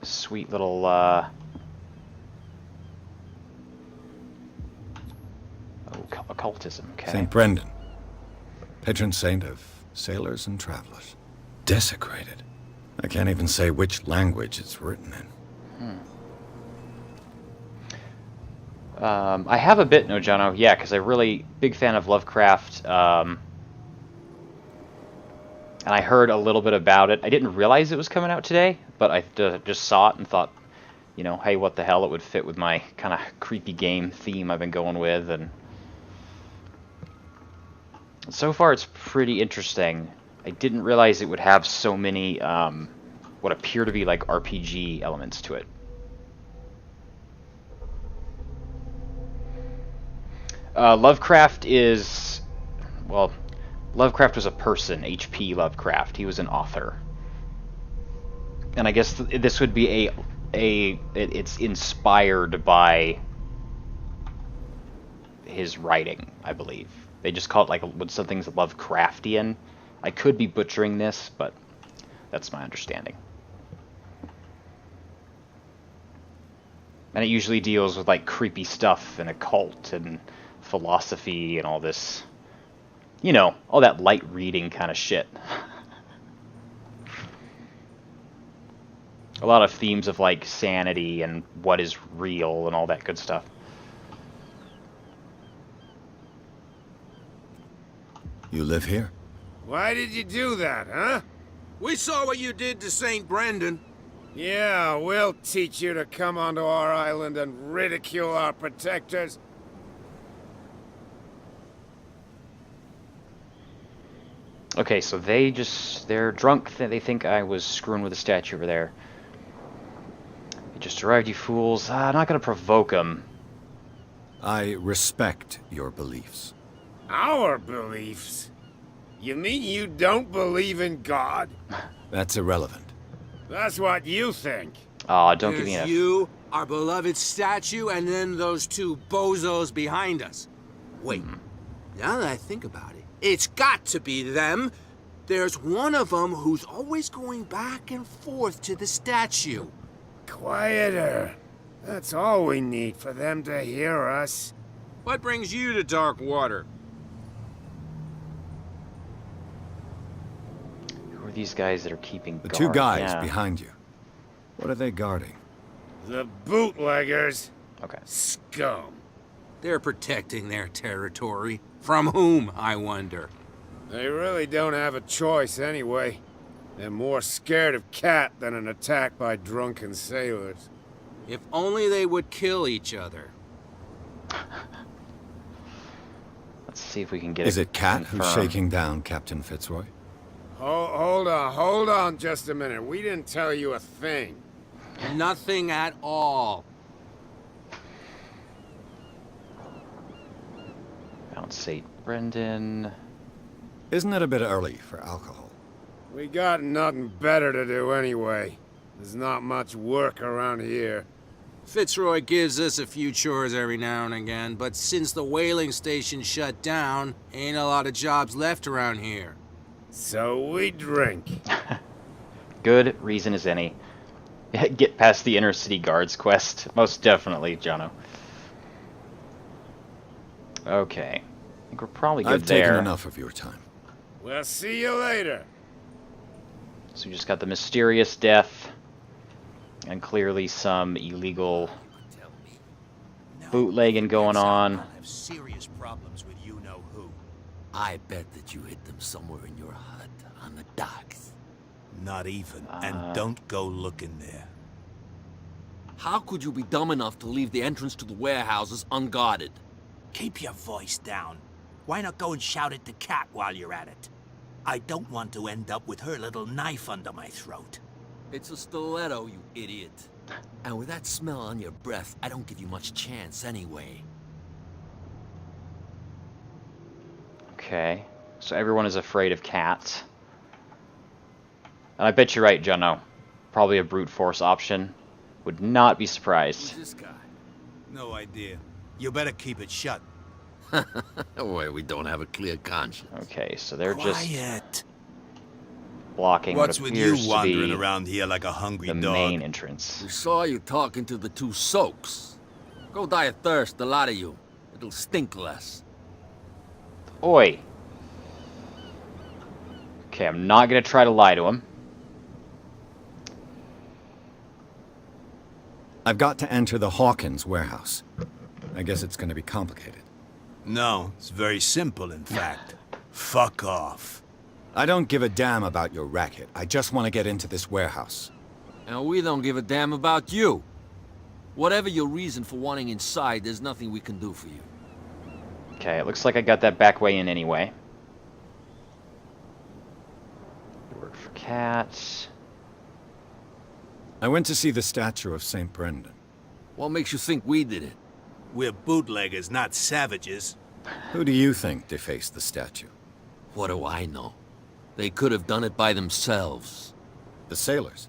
Sweet little, Oh, occultism, okay. St. Brendan. Patron saint of sailors and travelers. Desecrated. I can't even say which language it's written in. I have a bit, no, Jono. Yeah, because I'm really big fan of Lovecraft. And I heard a little bit about it. I didn't realize it was coming out today, but I just saw it and thought, you know, hey, what the hell? It would fit with my kind of creepy game theme I've been going with, and so far it's pretty interesting. I didn't realize it would have so many what appear to be like RPG elements to it. Lovecraft is, well, Lovecraft was a person, H.P. Lovecraft. He was an author. And I guess this would be it's inspired by his writing, I believe. They just call it like something's Lovecraftian. I could be butchering this, but that's my understanding. And it usually deals with like creepy stuff and occult and philosophy and all this, you know, all that light reading kind of shit. A lot of themes of like sanity and what is real and all that good stuff. You live here? Why did you do that, huh? We saw what you did to St. Brendan. Yeah, we'll teach you to come onto our island and ridicule our protectors. Okay, so they're drunk. They think I was screwing with the statue over there. You just arrived, you fools. I'm not going to provoke them. I respect your beliefs. Our beliefs? You mean you don't believe in God? That's irrelevant. That's what you think. Aw, don't give me There's a... you, our beloved statue, and then those two bozos behind us. Wait, now that I think about it, it's got to be them. There's one of them who's always going back and forth to the statue. Quieter. That's all we need for them to hear us. What brings you to dark water? Who are these guys that are keeping The guard? two guys Yeah. behind you. What are they guarding? The bootleggers. Okay. Scum. They're protecting their territory. From whom, I wonder? They really don't have a choice anyway. They're more scared of Cat than an attack by drunken sailors. If only they would kill each other. Let's see if we can get Is it Cat who's confirmed. shaking down Captain Fitzroy? Hold on just a minute. We didn't tell you a thing. Nothing at all. Found St. Brendan. Isn't it a bit early for alcohol? We got nothing better to do anyway. There's not much work around here. Fitzroy gives us a few chores every now and again, but since the whaling station shut down, ain't a lot of jobs left around here. So we drink. Good reason as any. Get past the inner city guards quest. Most definitely, Jono. Okay. I think we're probably good I've there. taken enough of your time. We'll see you later. So we just got the mysterious death. And clearly some illegal bootlegging going on. I'll have serious problems with you know who. I bet that you hid them somewhere in your hut on the docks. Not even, and don't go looking there. How could you be dumb enough to leave the entrance to the warehouses unguarded? Keep your voice down. Why not go and shout at the cat while you're at it? I don't want to end up with her little knife under my throat. It's a stiletto, you idiot. And with that smell on your breath, I don't give you much chance anyway. Okay. So everyone is afraid of cats. And I bet you're right, Jono. Probably a brute force option. Would not be surprised. Who's this guy? No idea. You better keep it shut. Why, we don't have a clear conscience. Okay, so they're just Quiet. blocking What's what with you appears to wandering be around here like a hungry the dog? main entrance. We saw you talking to the two soaks. Go die of thirst, the lot of you. It'll stink less. Oi! Okay, I'm not gonna try to lie to him. I've got to enter the Hawkins warehouse. I guess it's going to be complicated. No, it's very simple, in fact. Fuck off. I don't give a damn about your racket. I just want to get into this warehouse. And we don't give a damn about you. Whatever your reason for wanting inside, there's nothing we can do for you. Okay, it looks like I got that back way in anyway. You work for cats. I went to see the statue of St. Brendan. What makes you think we did it? We're bootleggers, not savages. Who do you think defaced the statue? What do I know? They could have done it by themselves. The sailors?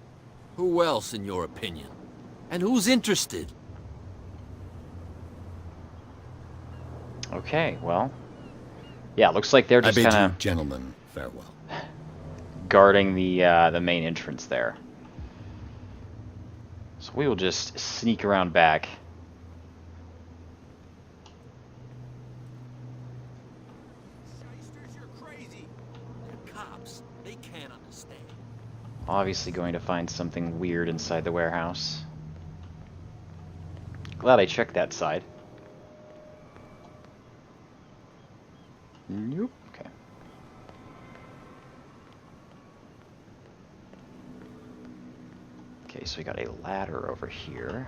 Who else, in your opinion? And who's interested? Okay, well. Yeah, it looks like they're just I bid kind you of gentlemen farewell. guarding the main entrance there. So we will just sneak around back. Cops, they can't understand. Obviously going to find something weird inside the warehouse. Glad I checked that side. Nope. Okay. Okay, so we got a ladder over here.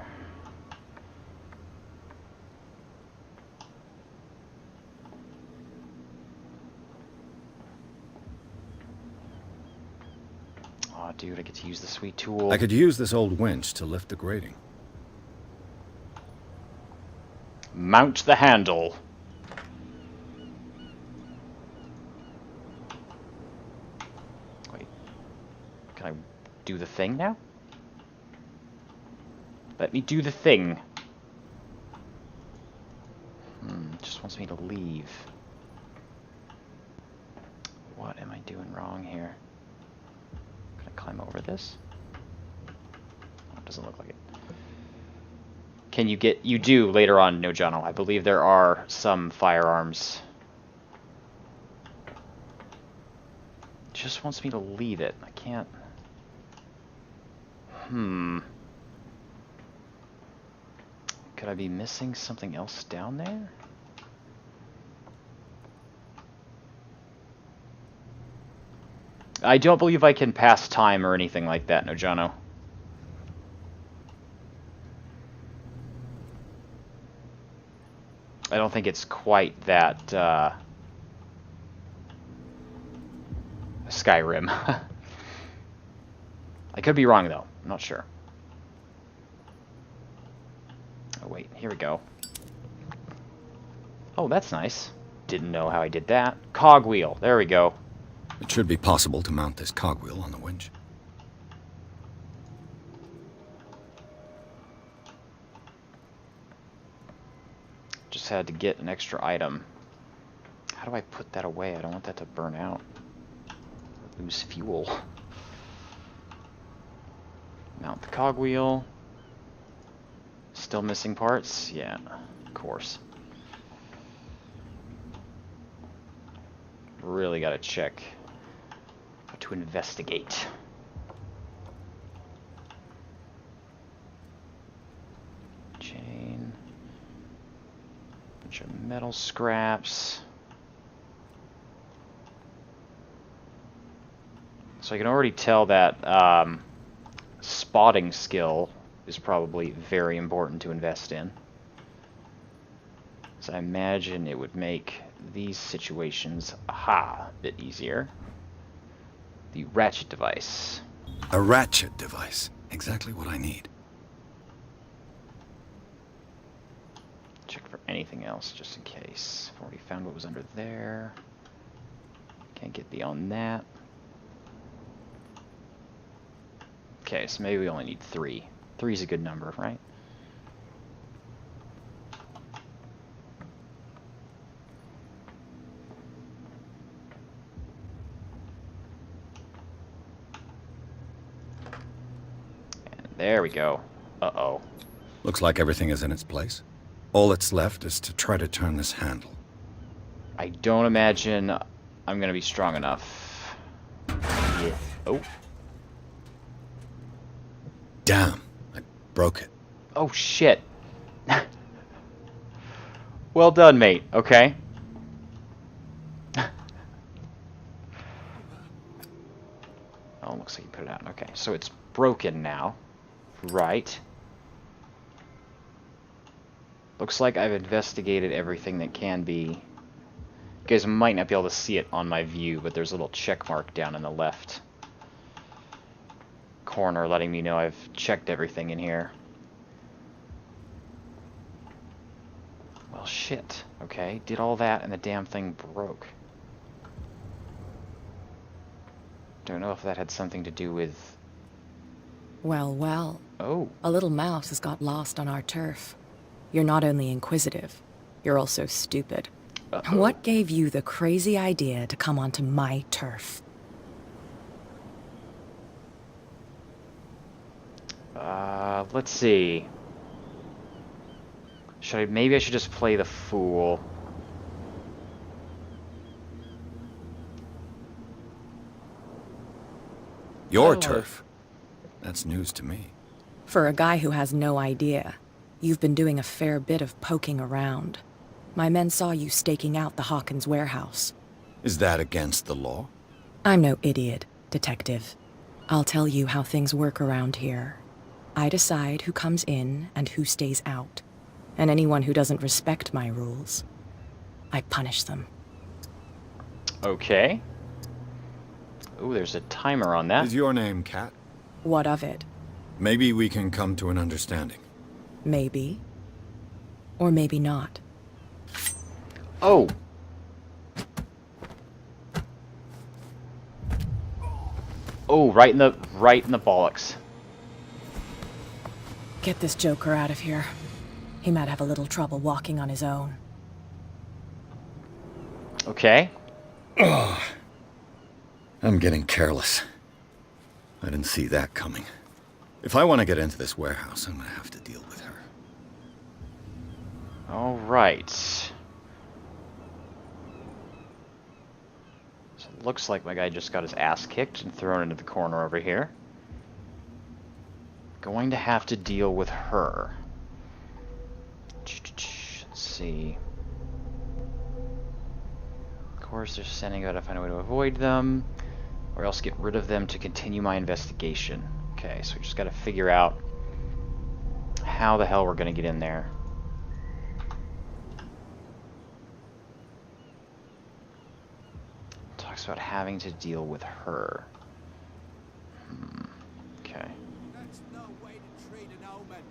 Aw, dude, I get to use the sweet tool. I could use this old winch to lift the grating. Mount the handle. Wait. Can I do the thing now? Let me do the thing. Just wants me to leave. What am I doing wrong here? Can I climb over this? Oh, it doesn't look like it. Can you get... You do later on, No Jono. I believe there are some firearms. Just wants me to leave it. I can't... Could I be missing something else down there? I don't believe I can pass time or anything like that, No Jono. I don't think it's quite that, Skyrim. I could be wrong, though. I'm not sure. Oh, wait. Here we go. Oh, that's nice. Didn't know how I did that. Cogwheel. There we go. It should be possible to mount this cogwheel on the winch. Just had to get an extra item. How do I put that away? I don't want that to burn out. Lose fuel. Mount the cogwheel. Still missing parts? Yeah, of course. Really gotta check how to investigate. Chain. Bunch of metal scraps. So I can already tell that spotting skill is probably very important to invest in. So I imagine it would make these situations, a bit easier. The ratchet device. A ratchet device. Exactly what I need. Check for anything else, just in case. I've already found what was under there. Can't get beyond that. Okay, so maybe we only need 3. 3 is a good number, right? And there we go. Uh-oh. Looks like everything is in its place. All that's left is to try to turn this handle. I don't imagine I'm gonna be strong enough. Yeah. Oh. Damn, I broke it. Oh, shit. Well done, mate. Okay. Oh, looks like you put it out. Okay, so it's broken now. Right. Looks like I've investigated everything that can be. You guys might not be able to see it on my view, but there's a little check mark down in the left corner letting me know I've checked everything in here. Well, shit. Okay, did all that and the damn thing broke. Don't know if that had something to do with... Well, well. Oh. A little mouse has got lost on our turf. You're not only inquisitive, you're also stupid. Uh-oh. What gave you the crazy idea to come onto my turf? Let's see. Maybe I should just play the fool. Your turf? That's news to me. For a guy who has no idea, you've been doing a fair bit of poking around. My men saw you staking out the Hawkins warehouse. Is that against the law? I'm no idiot, Detective. I'll tell you how things work around here. I decide who comes in and who stays out. And anyone who doesn't respect my rules, I punish them. Okay. Ooh, there's a timer on that. Is your name Kat? What of it? Maybe we can come to an understanding. Maybe. Or maybe not. Oh! Oh, right in the bollocks. Get this joker out of here. He might have a little trouble walking on his own. Okay. Ugh. I'm getting careless. I didn't see that coming. If I want to get into this warehouse, I'm going to have to deal with her. All right. So it looks like my guy just got his ass kicked and thrown into the corner over here. Going to have to deal with her. Let's see. Of course, they're sending out to find a way to avoid them, or else get rid of them to continue my investigation. Okay, so we just got to figure out how the hell we're going to get in there. Talks about having to deal with her. Okay. That's no way to treat an omen.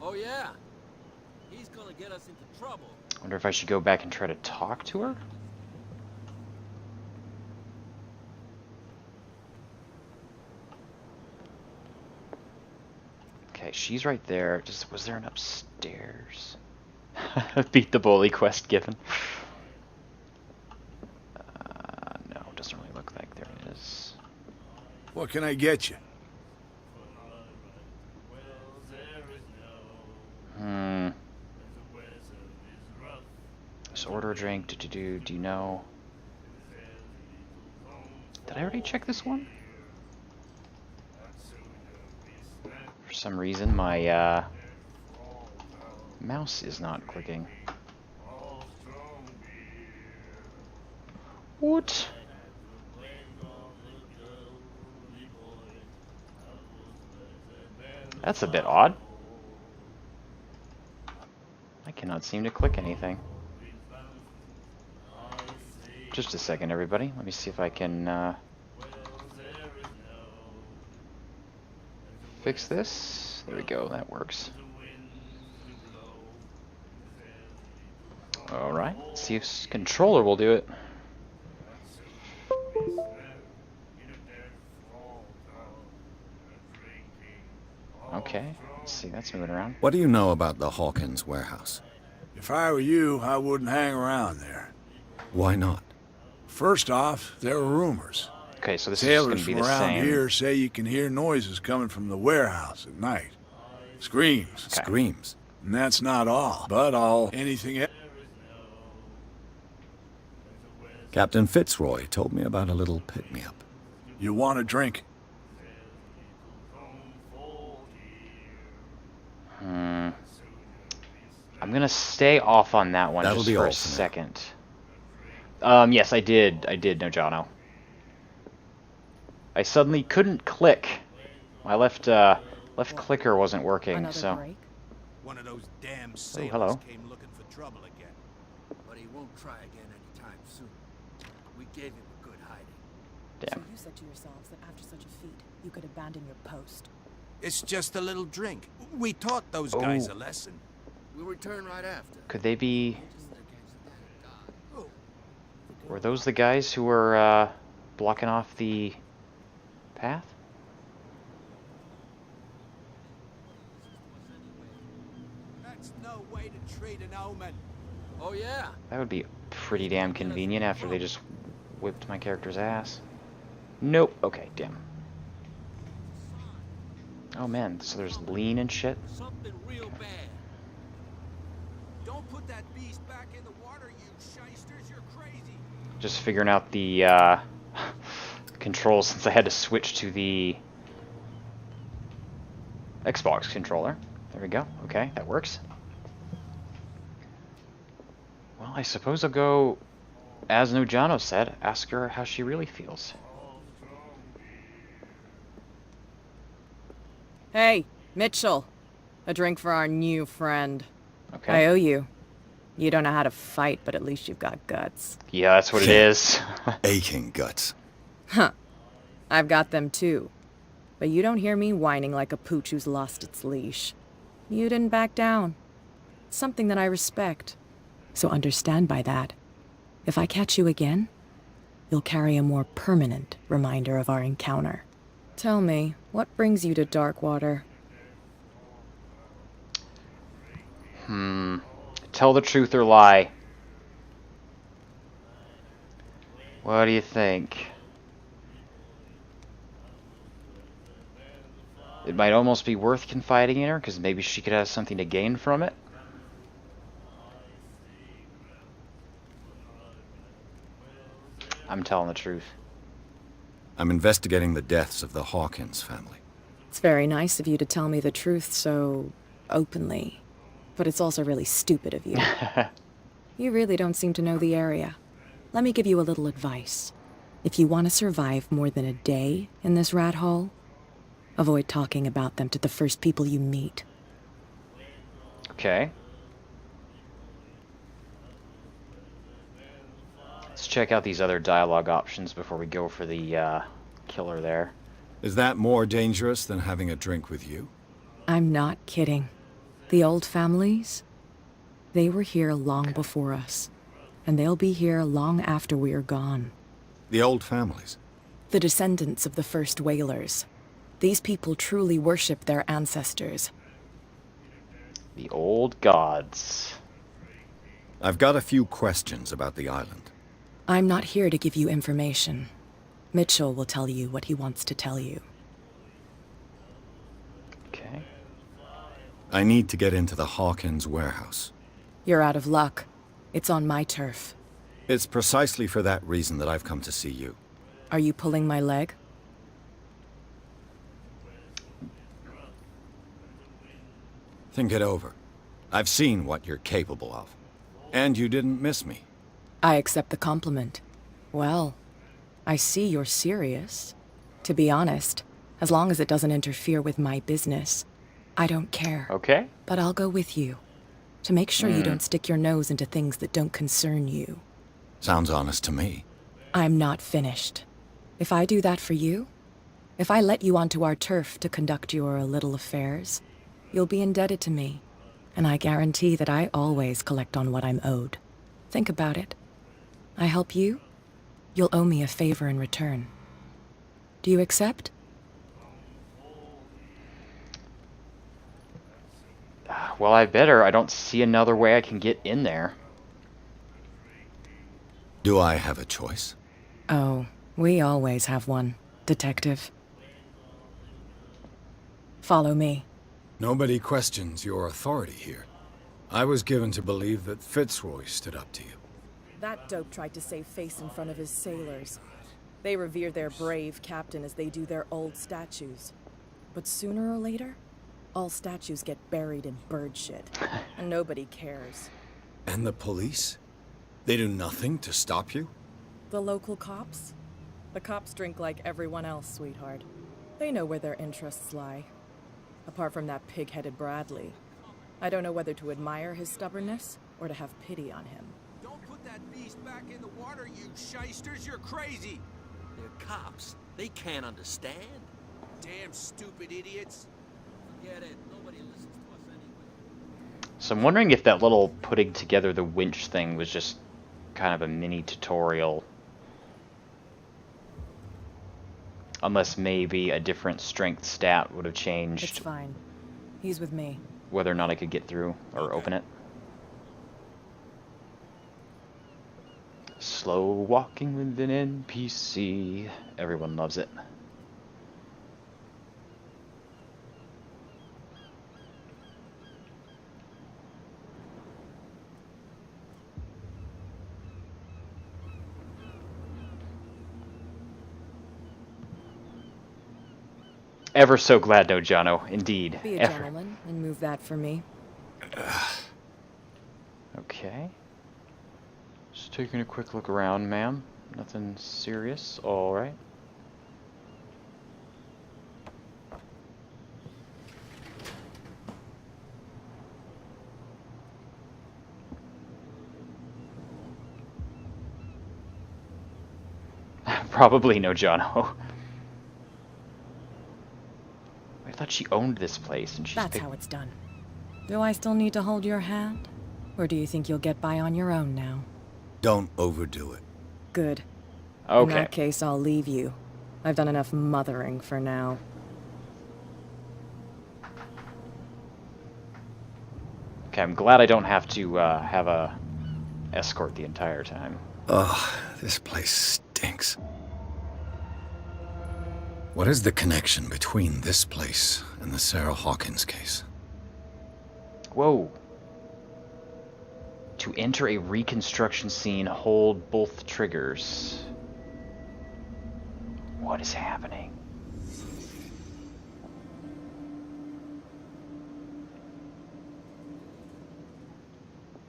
Oh yeah? He's gonna get us into trouble. I wonder if I should go back and try to talk to her? Okay, she's right there. Was there an upstairs? Beat the bully quest given. No, doesn't really look like there is. What can I get you? Just order a drink. Do you know? Did I already check this one? For some reason, my mouse is not clicking. What? That's a bit odd. I cannot seem to click anything. Just a second, everybody. Let me see if I can fix this. There we go. That works. Alright. See if controller will do it. Okay. Let's see. That's moving around. What do you know about the Hawkins warehouse? If I were you, I wouldn't hang around there. Why not? First off, there are rumors. Okay, so this is going Sailors to be from the around same. here say you can hear noises coming from the warehouse at night. Screams. Okay. Screams. And that's not all, but anything else. Captain Fitzroy told me about a little pick-me-up. You want a drink? I'm gonna stay off on that one That'll just be for a alternate. second. Yes, I did, no Jono. I suddenly couldn't click. My left clicker wasn't working, Another so. break? One of those damn sailors hello. came looking for trouble again. But he won't try again anytime soon. We gave him a good hiding. Damn. So you said to yourselves that after such a feat, you could abandon your post. It's just a little drink. We taught those guys a lesson. We'll return right after. Could they be? Were those the guys who were blocking off the path? That's no way to treat an omen. Oh yeah? That would be pretty damn convenient after they just whipped my character's ass. Nope. Okay, damn. Oh man, so there's lean and shit. Something real bad. Don't put that beast back in the water, you shysters. You're crazy. Just figuring out the controls since I had to switch to the Xbox controller. There we go. Okay, that works. Well, I suppose I'll go, as Nojano said, ask her how she really feels. Hey, Mitchell. A drink for our new friend. Okay. I owe you. You don't know how to fight, but at least you've got guts. Yeah, that's what it is. Aching guts. Huh. I've got them too. But you don't hear me whining like a pooch who's lost its leash. You didn't back down. Something that I respect. So understand by that. If I catch you again, you'll carry a more permanent reminder of our encounter. Tell me, what brings you to Darkwater? Tell the truth or lie. What do you think? It might almost be worth confiding in her, because maybe she could have something to gain from it. I'm telling the truth. I'm investigating the deaths of the Hawkins family. It's very nice of you to tell me the truth so openly. But it's also really stupid of you. You really don't seem to know the area. Let me give you a little advice. If you want to survive more than a day in this rat hole, avoid talking about them to the first people you meet. Okay. Let's check out these other dialogue options before we go for the killer there. Is that more dangerous than having a drink with you? I'm not kidding. The old families, they were here long before us, and they'll be here long after we are gone. The old families? The descendants of the first whalers. These people truly worship their ancestors. The old gods. I've got a few questions about the island. I'm not here to give you information. Mitchell will tell you what he wants to tell you. Okay. I need to get into the Hawkins warehouse. You're out of luck. It's on my turf. It's precisely for that reason that I've come to see you. Are you pulling my leg? Think it over. I've seen what you're capable of. And you didn't miss me. I accept the compliment. Well, I see you're serious. To be honest, as long as it doesn't interfere with my business, I don't care. Okay. But I'll go with you. To make sure you don't stick your nose into things that don't concern you. Sounds honest to me. I'm not finished. If I do that for you, if I let you onto our turf to conduct your little affairs, you'll be indebted to me. And I guarantee that I always collect on what I'm owed. Think about it. I help you, you'll owe me a favor in return. Do you accept? Well, I better. I don't see another way I can get in there. Do I have a choice? Oh, we always have one, Detective. Follow me. Nobody questions your authority here. I was given to believe that Fitzroy stood up to you. That dope tried to save face in front of his sailors. They revere their brave captain as they do their old statues. But sooner or later, all statues get buried in bird shit, and nobody cares. And the police? They do nothing to stop you? The local cops? The cops drink like everyone else, sweetheart. They know where their interests lie. Apart from that pig-headed Bradley. I don't know whether to admire his stubbornness or to have pity on him. Don't put that beast back in the water, you shysters. You're crazy. They're cops. They can't understand. Damn stupid idiots. Forget it. Nobody listens to us anyway. So I'm wondering if that little putting together the winch thing was just kind of a mini tutorial. Unless maybe a different strength stat would have changed. It's fine. He's with me. Whether or not I could get through or open it. Slow walking with an NPC. Everyone loves it. ever so glad, no, Jono. Indeed. Be a gentleman and move that for me. Okay. Just taking a quick look around, ma'am. Nothing serious. All right. Probably no, Jono. I thought she owned this place, and she's. That's how it's done. Do I still need to hold your hand? Or do you think you'll get by on your own now? Don't overdo it. Good. Okay. In that case, I'll leave you. I've done enough mothering for now. Okay, I'm glad I don't have to have a escort the entire time. Ugh, this place stinks. What is the connection between this place and the Sarah Hawkins case? Whoa. To enter a reconstruction scene, hold both triggers. What is happening?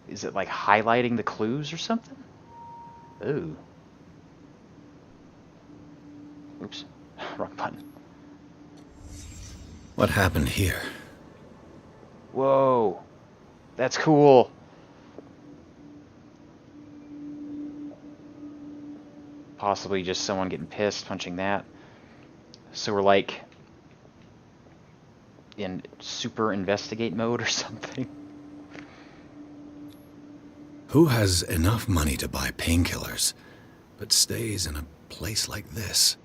Is it like highlighting the clues or something? Ooh. Oops. Wrong button. What happened here? Whoa. That's cool. Possibly just someone getting pissed, punching that. So we're like in super investigate mode or something. Who has enough money to buy painkillers, but stays in a place like this?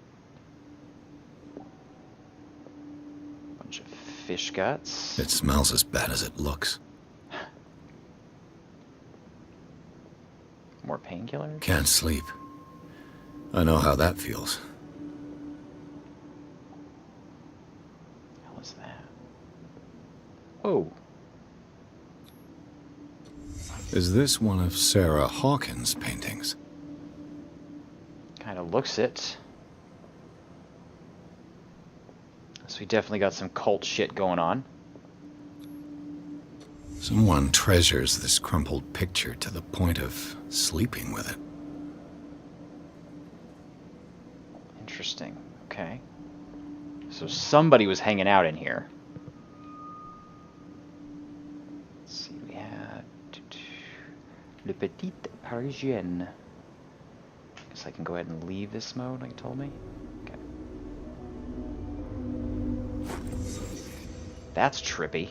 Bunch of fish guts. It smells as bad as it looks. More painkillers? Can't sleep. I know how that feels. What was that? Whoa. Is this one of Sarah Hawkins' paintings? Kind of looks it. So we definitely got some cult shit going on. Someone treasures this crumpled picture to the point of sleeping with it. Interesting. Okay. So somebody was hanging out in here. Let's see, we had Le Petit Parisien. Guess I can go ahead and leave this mode, like it told me. Okay. That's trippy.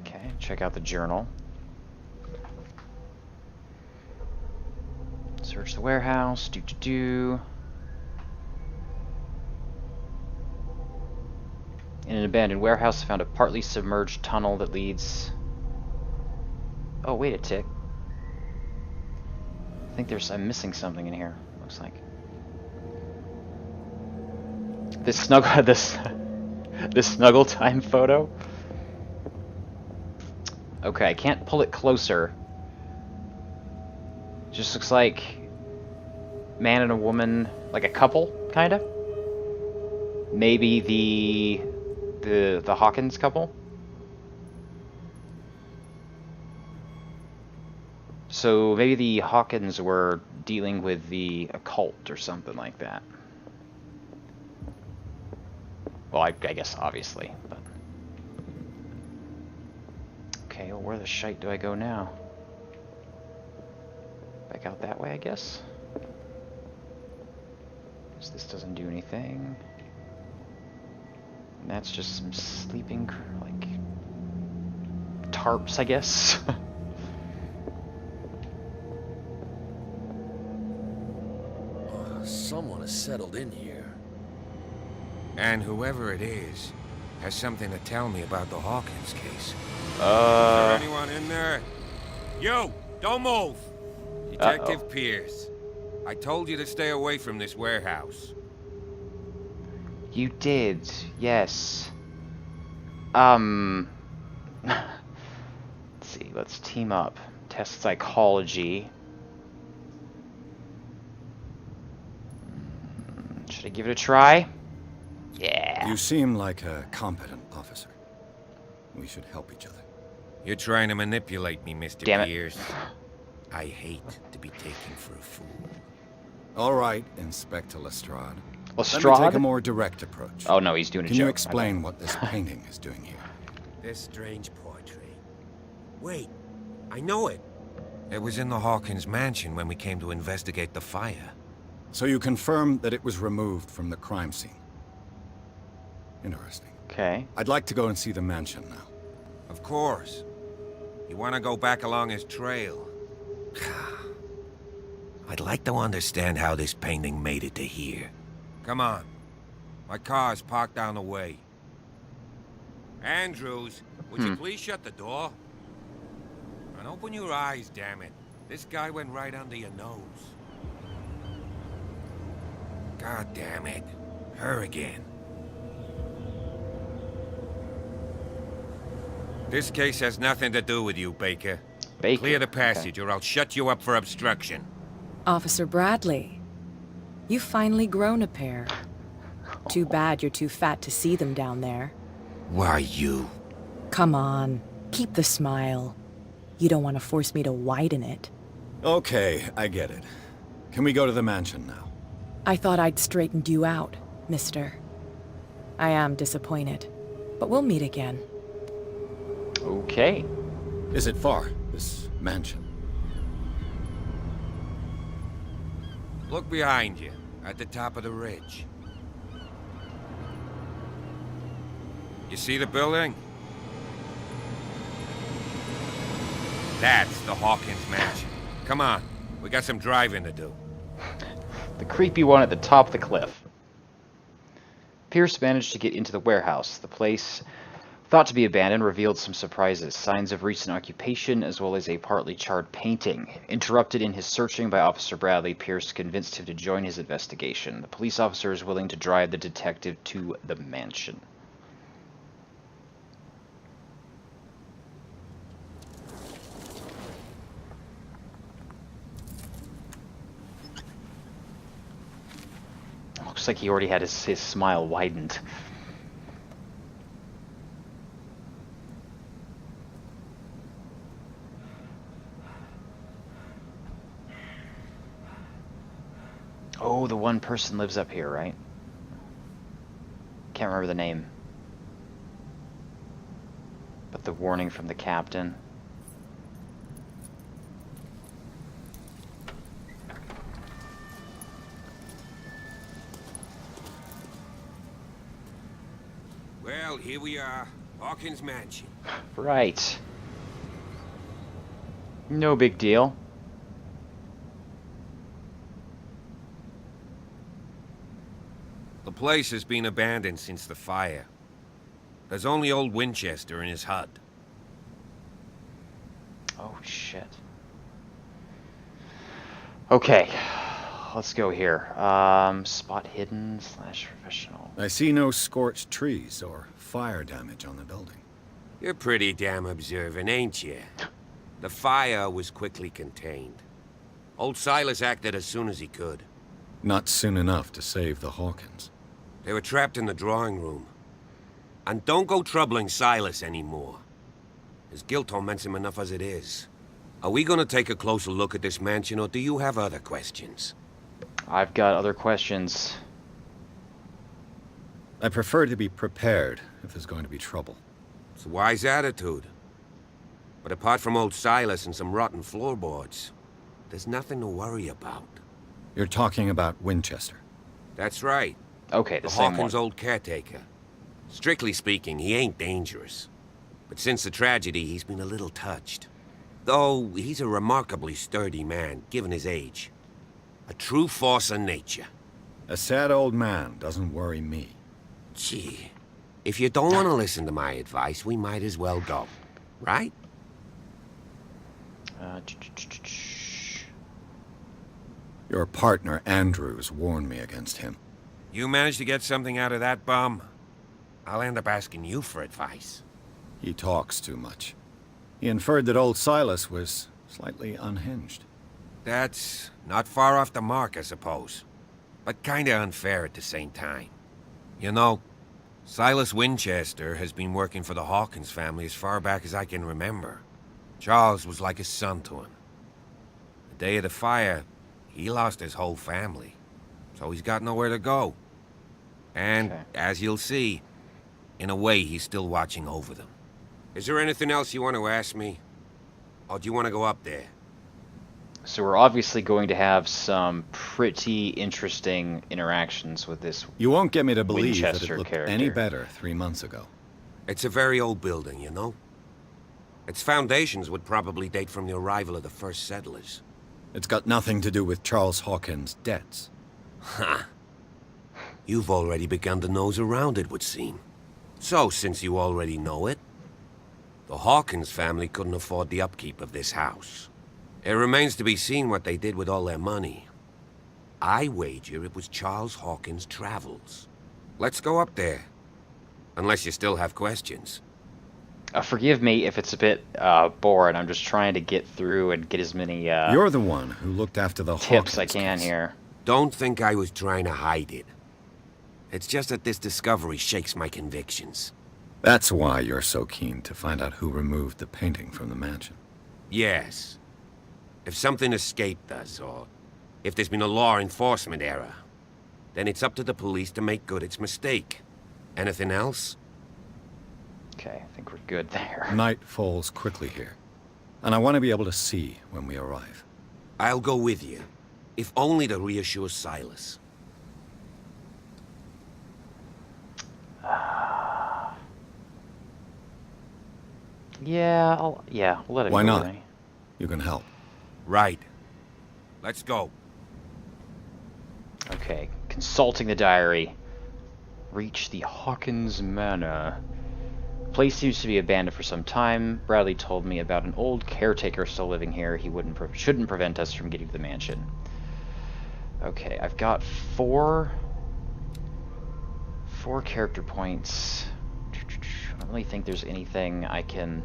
Okay, check out the journal. Search the warehouse. In an abandoned warehouse, I found a partly submerged tunnel that leads... Oh, wait a tick. I think I'm missing something in here, looks like. This this snuggle time photo? Okay, I can't pull it closer. Just looks like man and a woman, like a couple, kind of. Maybe the Hawkins couple. So maybe the Hawkins were dealing with the occult or something like that. Well, I guess obviously, but okay. Well, where the shite do I go now? Back out that way, I guess. Guess this doesn't do anything. And that's just some sleeping, like, tarps, I guess. Someone has settled in here. And whoever it is has something to tell me about the Hawkins case. Is there anyone in there? You! Don't move! Detective Pierce. I told you to stay away from this warehouse. You did, yes. Let's see, let's team up. Test psychology. Should I give it a try? Yeah. You seem like a competent officer. We should help each other. You're trying to manipulate me, Mr. Damn it. Pierce. I hate to be taken for a fool. All right, Inspector Lestrade. Lestrade? Let me take a more direct approach. Oh no, he's doing a joke. Can you explain what this painting is doing here? This strange portrait. Wait, I know it. It was in the Hawkins mansion when we came to investigate the fire. So you confirm that it was removed from the crime scene? Interesting. Okay. I'd like to go and see the mansion now. Of course. You want to go back along his trail? I'd like to understand how this painting made it to here. Come on. My car's parked down the way. Andrews, would you please shut the door? And open your eyes, damn it. This guy went right under your nose. God damn it. Her again. This case has nothing to do with you, Baker. Baker? Clear the passage, or I'll shut you up for obstruction. Officer Bradley, you've finally grown a pair. Too bad you're too fat to see them down there. Why, you? Come on, keep the smile. You don't want to force me to widen it. Okay, I get it. Can we go to the mansion now? I thought I'd straightened you out, mister. I am disappointed, but we'll meet again. Okay. Is it far, this mansion? Look behind you, at the top of the ridge. You see the building? That's the Hawkins mansion. Come on, we got some driving to do. The creepy one at the top of the cliff. Pierce managed to get into the warehouse. The place, thought to be abandoned, revealed some surprises. Signs of recent occupation, as well as a partly charred painting. Interrupted in his searching by Officer Bradley, Pierce convinced him to join his investigation. The police officer is willing to drive the detective to the mansion. Looks like he already had his smile widened. Oh, the one person lives up here, right? Can't remember the name. But the warning from the captain. Well, here we are. Hawkins mansion. Right. No big deal. The place has been abandoned since the fire. There's only old Winchester in his hut. Oh, shit. Okay. Let's go here. Spot hidden / professional. I see no scorched trees or fire damage on the building. You're pretty damn observant, ain't you? The fire was quickly contained. Old Silas acted as soon as he could. Not soon enough to save the Hawkins. They were trapped in the drawing room. And don't go troubling Silas anymore. His guilt torments him enough as it is. Are we gonna take a closer look at this mansion, or do you have other questions? I've got other questions. I prefer to be prepared if there's going to be trouble. It's a wise attitude. But apart from old Silas and some rotten floorboards, there's nothing to worry about. You're talking about Winchester? That's right. Okay, the same Hawkins' one. old caretaker. Strictly speaking, he ain't dangerous. But since the tragedy, he's been a little touched. Though, he's a remarkably sturdy man, given his age. A true force of nature. A sad old man doesn't worry me. Gee, if you don't want to listen to my advice, we might as well go. Right? Your partner, Andrews, warned me against him. You managed to get something out of that bum? I'll end up asking you for advice. He talks too much. He inferred that old Silas was slightly unhinged. That's not far off the mark, I suppose. but kinda unfair at the same time. You know, Silas Winchester has been working for the Hawkins family as far back as I can remember. Charles was like a son to him. The day of the fire, he lost his whole family, so he's got nowhere to go. And, as you'll see, in a way, he's still watching over them. Is there anything else you want to ask me? Or do you want to go up there? So we're obviously going to have some pretty interesting interactions with this You won't get me to believe Winchester that it looked character. any better 3 months ago. It's a very old building, you know? Its foundations would probably date from the arrival of the first settlers. It's got nothing to do with Charles Hawkins' debts. Ha! You've already begun to nose around, it would seem. So, since you already know it, the Hawkins family couldn't afford the upkeep of this house. It remains to be seen what they did with all their money. I wager it was Charles Hawkins' travels. Let's go up there. Unless you still have questions. Forgive me if it's a bit boring. I'm just trying to get through and get as many You're the one who looked after the tips Hawkins I can case. here. Don't think I was trying to hide it. It's just that this discovery shakes my convictions. That's why you're so keen to find out who removed the painting from the mansion. Yes. If something escaped us, or if there's been a law enforcement error, then it's up to the police to make good its mistake. Anything else? Okay, I think we're good there. Night falls quickly here, and I want to be able to see when we arrive. I'll go with you, if only to reassure Silas. Yeah, we'll let it Why go not? with me. You can help. Right. Let's go. Okay, consulting the diary. Reach the Hawkins Manor. Place seems to be abandoned for some time. Bradley told me about an old caretaker still living here. He shouldn't prevent us from getting to the mansion. Okay, I've got four character points. I don't really think there's anything I can...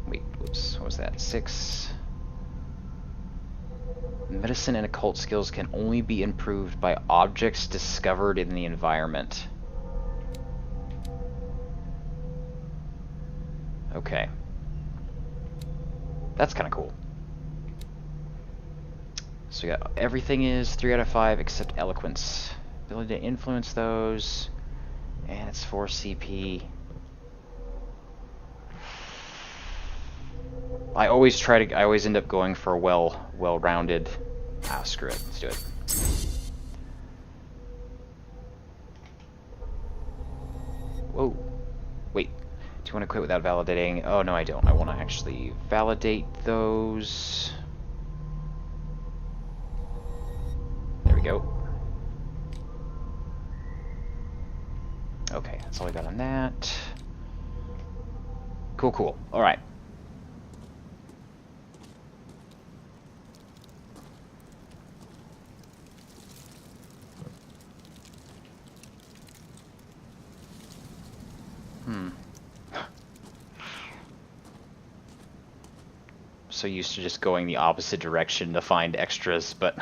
Wait, whoops, what was that? 6. Medicine and occult skills can only be improved by objects discovered in the environment. Okay. That's kind of cool. So we got everything is 3 out of 5 except eloquence. Ability to influence those. And it's 4 CP. I always end up going for a well-rounded. Screw it. Let's do it. Whoa. Wait. Do you want to quit without validating? Oh, no, I don't. I want to actually validate those. There we go. Okay, that's all I got on that. Cool, cool. Alright. So used to just going the opposite direction to find extras, but...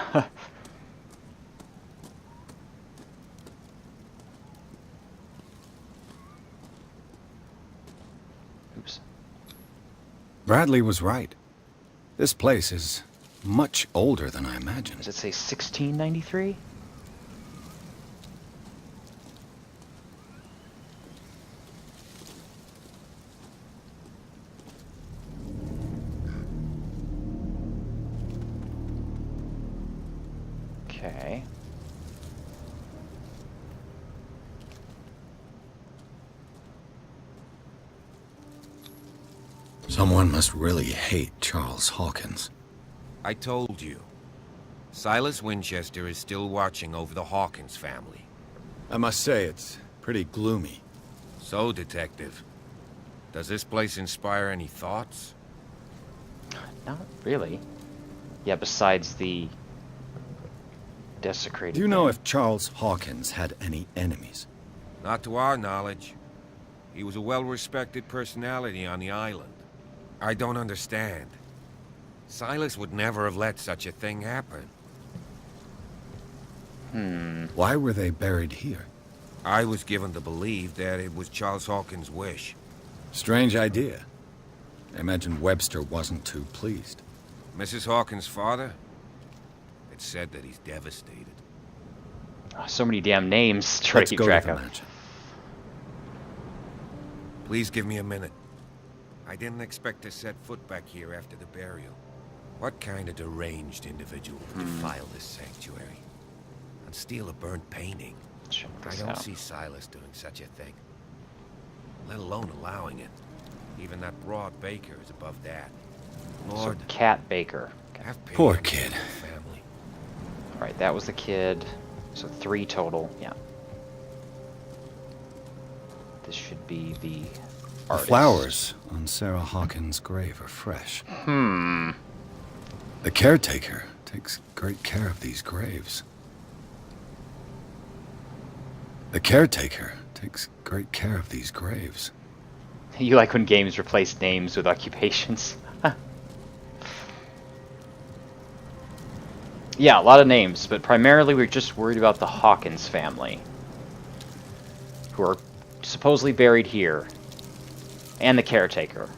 Oops. Bradley was right. This place is much older than I imagined. Does it say 1693? Okay. Someone must really hate Charles Hawkins. I told you. Silas Winchester is still watching over the Hawkins family. I must say, it's pretty gloomy. So, Detective, does this place inspire any thoughts? Not really. Yeah, besides the desecrated. Do you know if Charles Hawkins had any enemies? Not to our knowledge. He was a well-respected personality on the island. I don't understand. Silas would never have let such a thing happen. Why were they buried here? I was given to believe that it was Charles Hawkins' wish. Strange idea. I imagine Webster wasn't too pleased. Mrs. Hawkins' father? It's said that he's devastated. Oh, so many damn names to try to keep track of. Please give me a minute. I didn't expect to set foot back here after the burial. What kind of deranged individual would defile this sanctuary? And steal a burnt painting? I don't see Silas doing such a thing. Let alone allowing it. Even that broad Baker is above that. Lord, so Cat Baker. Poor kid. Family. Alright, that was the kid. So 3 total, yeah. This should be the artist. The flowers on Sarah Hawkins' grave are fresh. The caretaker takes great care of these graves. The caretaker takes great care of these graves. You like when games replace names with occupations. Yeah, a lot of names, but primarily we're just worried about the Hawkins family, who are supposedly buried here, and the caretaker.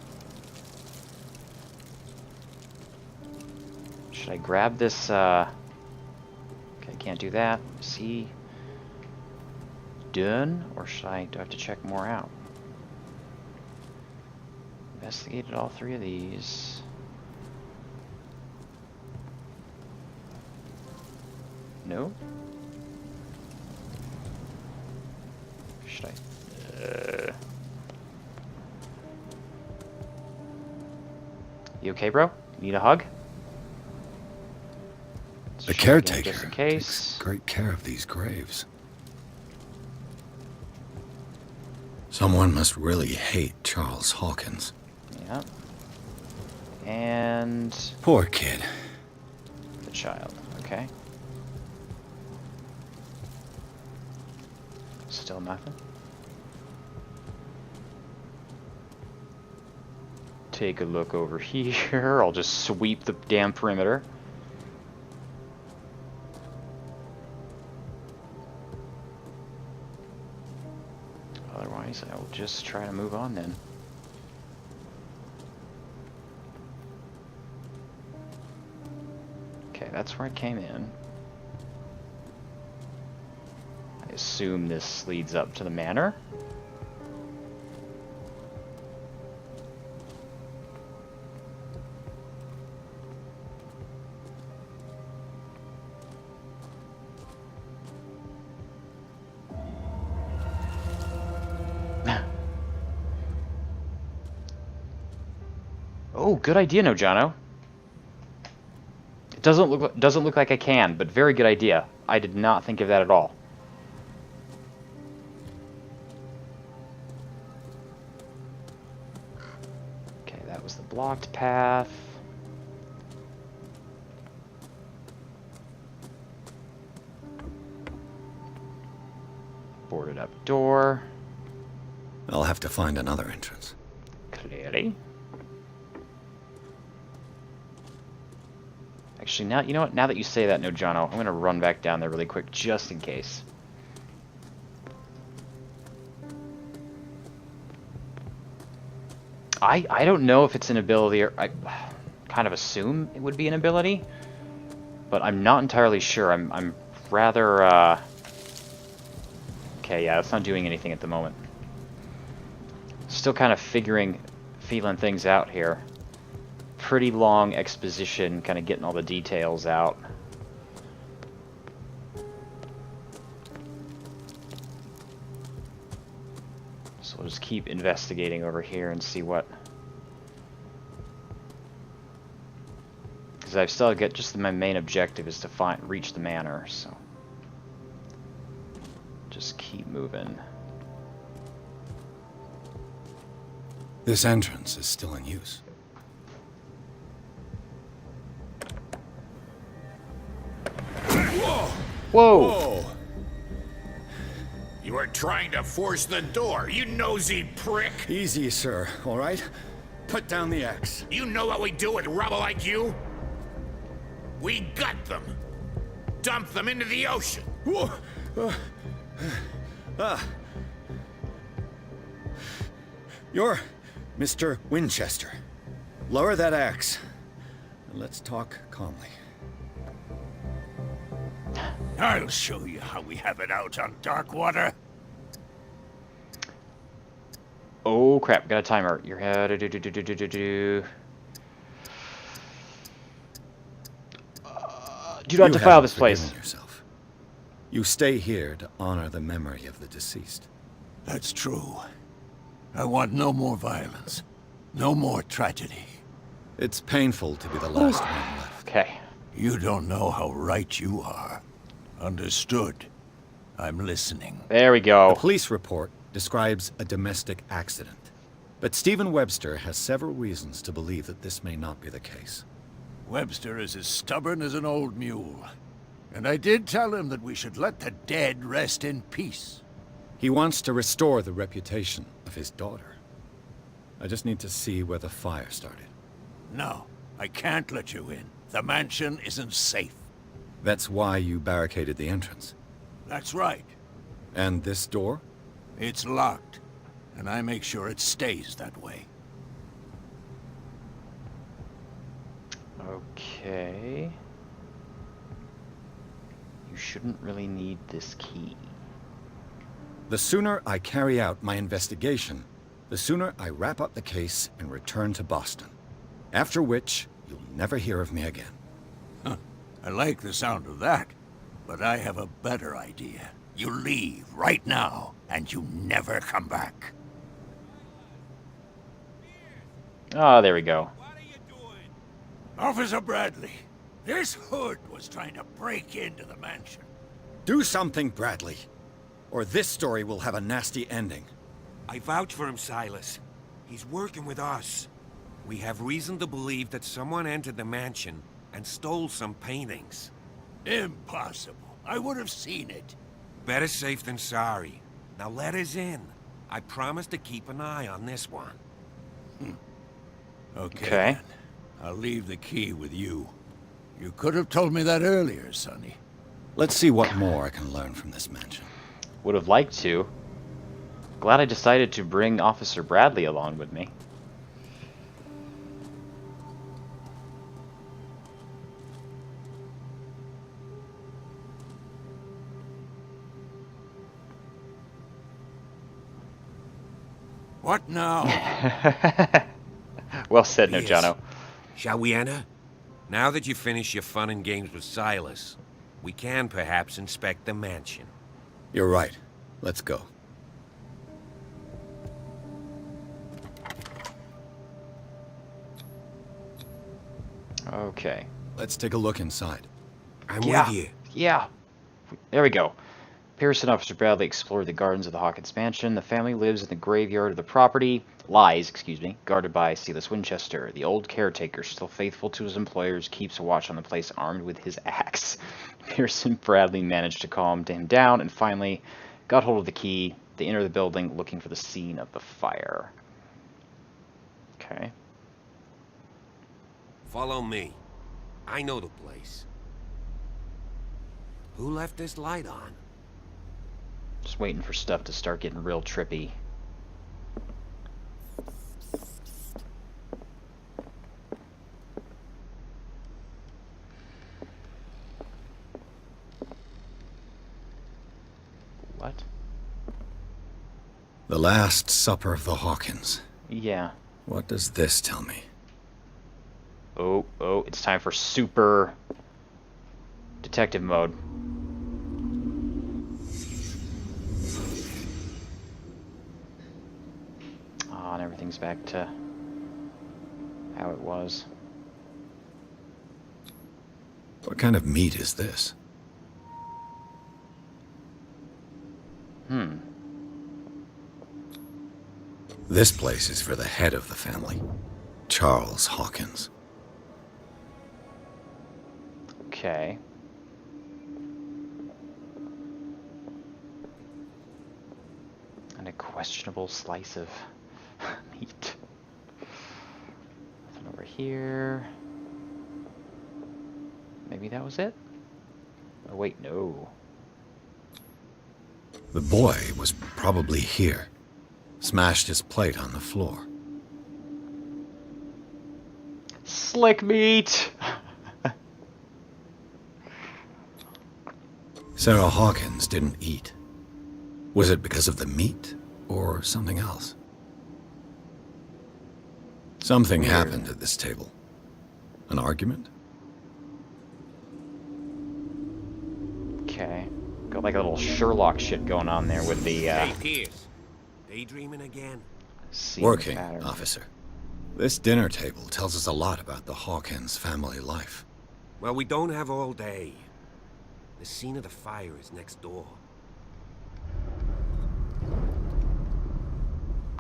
Should I grab this, okay, can't do that. See, done, or do I have to check more out? Investigated all 3 of these. No? Should I? You okay, bro? Need a hug? The caretaker takes great care of these graves. Someone must really hate Charles Hawkins. Yeah. And... Poor kid. The child. Okay. Still nothing. Take a look over here. I'll just sweep the damn perimeter. Otherwise, I will just try to move on then. Okay, that's where I came in. I assume this leads up to the manor. Oh, good idea, Nojano. It doesn't look like I can, but very good idea. I did not think of that at all. Okay, that was the blocked path. Boarded up door. I'll have to find another entrance. Clearly. Actually, now, you know what? Now that you say that, Nojano, I'm going to run back down there really quick, just in case. I don't know if it's an ability, or I kind of assume it would be an ability, but I'm not entirely sure. I'm rather, okay, yeah, it's not doing anything at the moment. Still kind of feeling things out here. Pretty long exposition, kind of getting all the details out. So we'll just keep investigating over here and see what... Because I've still got just my main objective is to reach the manor, so... Just keep moving. This entrance is still in use. Whoa! You are trying to force the door, you nosy prick! Easy, sir, all right? Put down the axe. You know what we do with rubble like you? We gut them. Dump them into the ocean. You're Mr. Winchester. Lower that axe. And let's talk calmly. I'll show you how we have it out on Darkwater. Oh crap! Got a timer. Your head. Do not defile this place. Yourself. You stay here to honor the memory of the deceased. That's true. I want no more violence. No more tragedy. It's painful to be the last one left. Okay. You don't know how right you are. Understood. I'm listening. There we go. The police report describes a domestic accident. But Stephen Webster has several reasons to believe that this may not be the case. Webster is as stubborn as an old mule. And I did tell him that we should let the dead rest in peace. He wants to restore the reputation of his daughter. I just need to see where the fire started. No, I can't let you in. The mansion isn't safe. That's why you barricaded the entrance. That's right. And this door? It's locked, and I make sure it stays that way. Okay. You shouldn't really need this key. The sooner I carry out my investigation, the sooner I wrap up the case and return to Boston. After which, you'll never hear of me again. Huh. I like the sound of that, but I have a better idea. You leave right now, and you never come back. Ah, there we go. Officer Bradley, this hood was trying to break into the mansion. Do something, Bradley, or this story will have a nasty ending. I vouch for him, Silas. He's working with us. We have reason to believe that someone entered the mansion and stole some paintings. Impossible. I would have seen it. Better safe than sorry. Now let us in. I promise to keep an eye on this one. Okay. Okay. I'll leave the key with you. You could have told me that earlier, Sonny. Let's see what more I can learn from this mansion. Would have liked to. Glad I decided to bring Officer Bradley along with me. What now? Well said, Yes. Nojano. Shall we enter? Now that you finish your fun and games with Silas, we can perhaps inspect the mansion. You're right. Let's go. Okay. Let's take a look inside. I'm Yeah. with you. Yeah. There we go. Pierce and Officer Bradley explore the gardens of the Hawkins mansion. The family lives in the graveyard of the property, guarded by Silas Winchester. The old caretaker, still faithful to his employers, keeps watch on the place armed with his axe. Pierce and Bradley managed to calm him down and finally got hold of the key. They enter the building looking for the scene of the fire. Okay. Follow me. I know the place. Who left this light on? Just waiting for stuff to start getting real trippy. What? The Last Supper of the Hawkins. Yeah. What does this tell me? Oh, it's time for super detective mode. And everything's back to how it was. What kind of meat is this? This place is for the head of the family, Charles Hawkins. Okay. And a questionable slice of meat. Nothing over here. Maybe that was it? Oh wait, no. The boy was probably here. Smashed his plate on the floor. Slick meat! Sarah Hawkins didn't eat. Was it because of the meat, or something else? Something happened at this table. An argument? Okay. Got like a little Sherlock shit going on there with the, Hey, Pierce. Daydreaming again? Working, officer. This dinner table tells us a lot about the Hawkins family life. Well, we don't have all day. The scene of the fire is next door.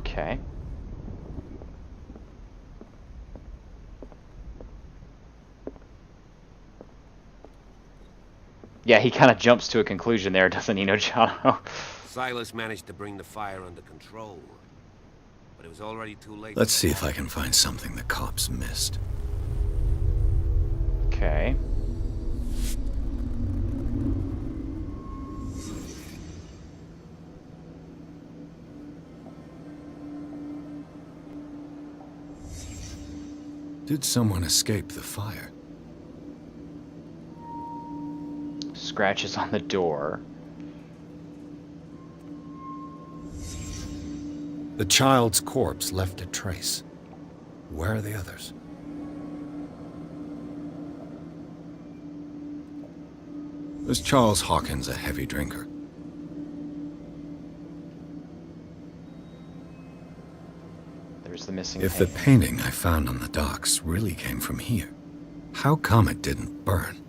Okay. Yeah, he kind of jumps to a conclusion there, doesn't he, no, Jono? Silas managed to bring the fire under control, but it was already too late. Let's see if I can find something the cops missed. Okay. Did someone escape the fire? Scratches on the door. The child's corpse left a trace. Where are the others? Was Charles Hawkins a heavy drinker? There's the missing If the painting I found on the docks really came from here, how come it didn't burn?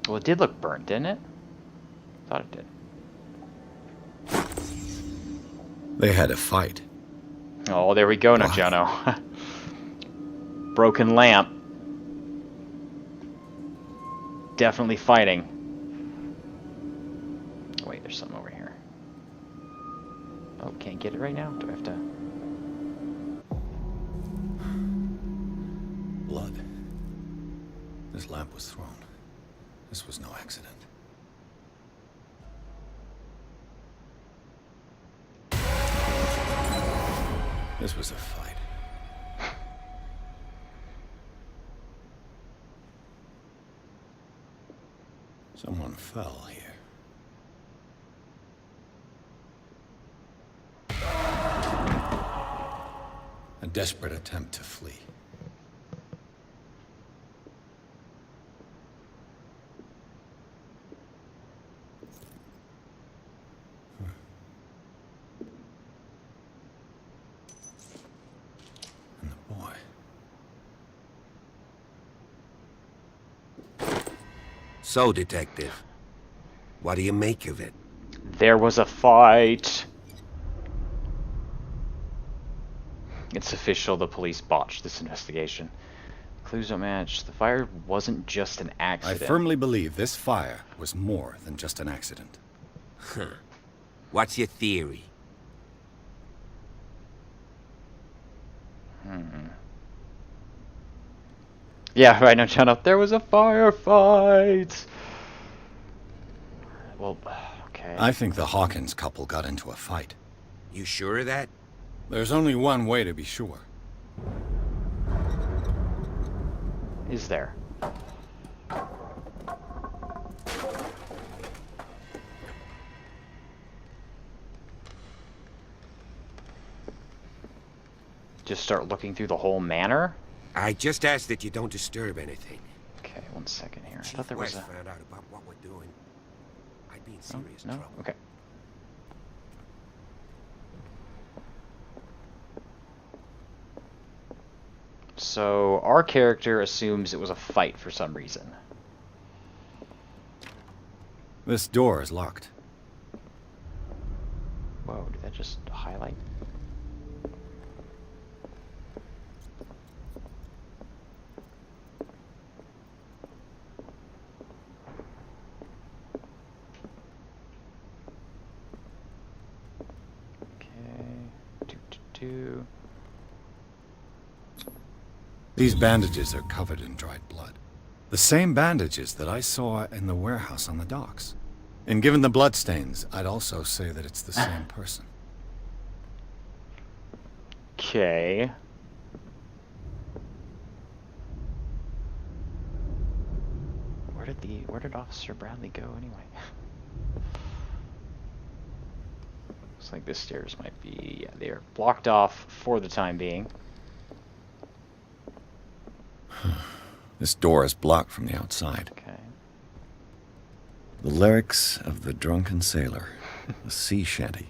Well, it did look burnt, didn't it? Thought it did. They had a fight. Oh, there we go, Why? Jono. Broken lamp. Definitely fighting. Wait, there's something over here. Oh, can't get it right now? Do I have to... Blood. This lamp was thrown. This was no accident. This was a fight. Someone fell here. A desperate attempt to flee. And the boy. So, Detective, what do you make of it? There was a fight. It's official, the police botched this investigation. Clues don't match. The fire wasn't just an I accident. firmly believe this fire was more than just an accident. Huh. What's your theory? Yeah, right now, Jono. There was a firefight. Well, okay. I think the Hawkins couple got into a fight. You sure of that? There's only one way to be sure. Is there? Just start looking through the whole manor? I just asked that you don't disturb anything. Okay, 1 second here. I Chief thought there was West a... found out about what we're doing. I'd be in No? serious No? trouble. Okay. So, our character assumes it was a fight for some reason. This door is locked. Whoa, did that just highlight? Okay. These bandages are covered in dried blood. The same bandages that I saw in the warehouse on the docks. And given the bloodstains, I'd also say that it's the same person. Okay. Where did Officer Bradley go anyway? Looks like this stairs might be, yeah, they are blocked off for the time being. This door is blocked from the outside. Okay. The lyrics of the drunken sailor, a sea shanty.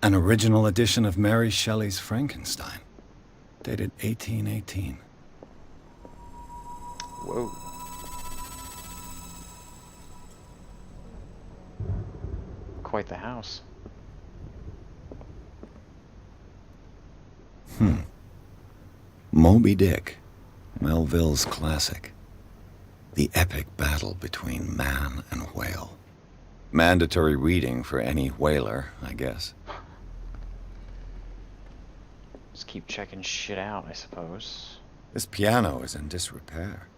An original edition of Mary Shelley's Frankenstein, dated 1818. Whoa. Quite the house. Moby Dick, Melville's classic. The epic battle between man and whale. Mandatory reading for any whaler, I guess. Just keep checking shit out, I suppose. This piano is in disrepair.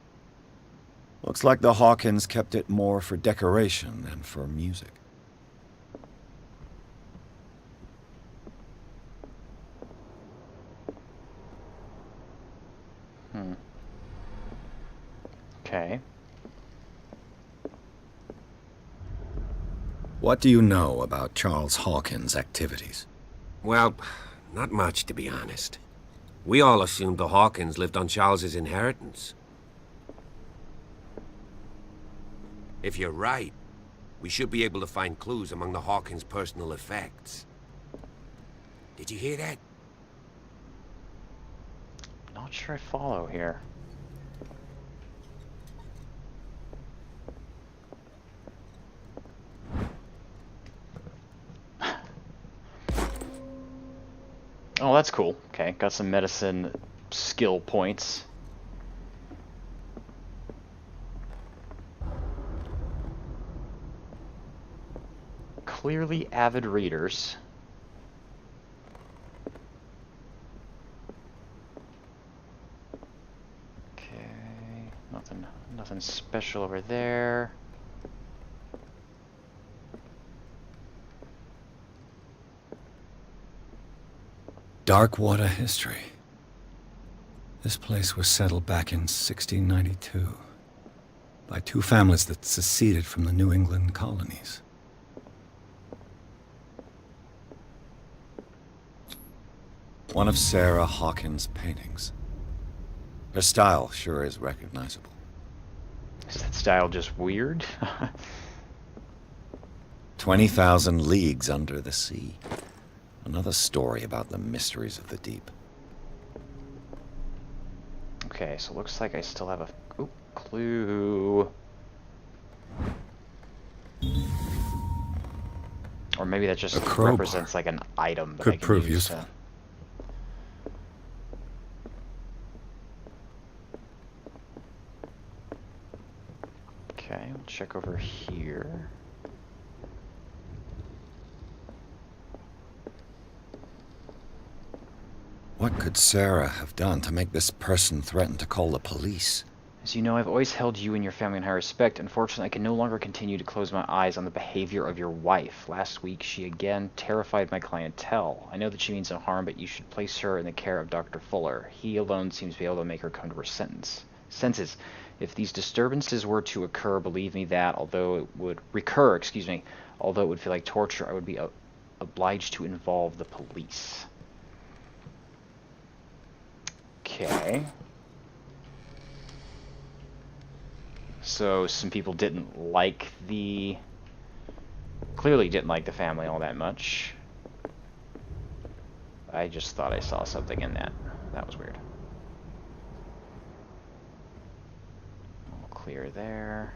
Looks like the Hawkins kept it more for decoration than for music. Okay. What do you know about Charles Hawkins' activities? Well, not much, to be honest. We all assumed the Hawkins lived on Charles's inheritance. If you're right, we should be able to find clues among the Hawkins' personal effects. Did you hear that? Not sure I follow here. Oh, that's cool. Okay, got some medicine skill points. Clearly avid readers. Okay, nothing special over there. Darkwater history. This place was settled back in 1692 by two families that seceded from the New England colonies. One of Sarah Hawkins' paintings. Her style sure is recognizable. Is that style just weird? 20,000 Leagues Under the Sea. Another story about the mysteries of the deep. Okay, so looks like I still have a clue. Or maybe that just represents like an item that I can prove use useful. Okay, we'll check over here. What could Sarah have done to make this person threaten to call the police? As you know, I've always held you and your family in high respect. Unfortunately, I can no longer continue to close my eyes on the behavior of your wife. Last week, she again terrified my clientele. I know that she means no harm, but you should place her in the care of Dr. Fuller. He alone seems to be able to make her come to her senses. If these disturbances were to occur, believe me that, although it would feel like torture, I would be obliged to involve the police. Okay. So some people clearly didn't like the family all that much. I just thought I saw something in that. That was weird. We'll clear there.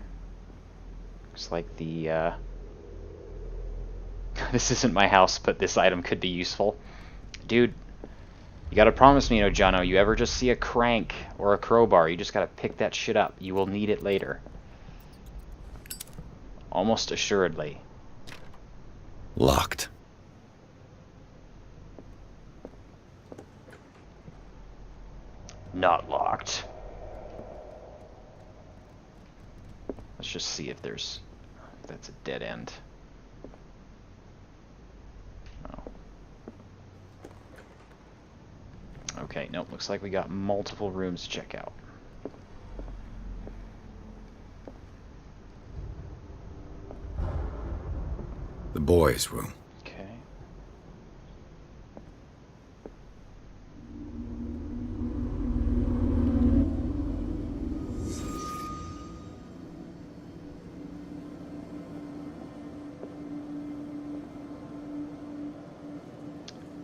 Looks like the, this isn't my house, but this item could be useful. Dude. You gotta promise me, Jono, you ever just see a crank or a crowbar, you just gotta pick that shit up. You will need it later. Almost assuredly. Locked. Not locked. Let's just see if there's... that's a dead end. Oh. Okay, nope, looks like we got multiple rooms to check out. The boys' room. Okay.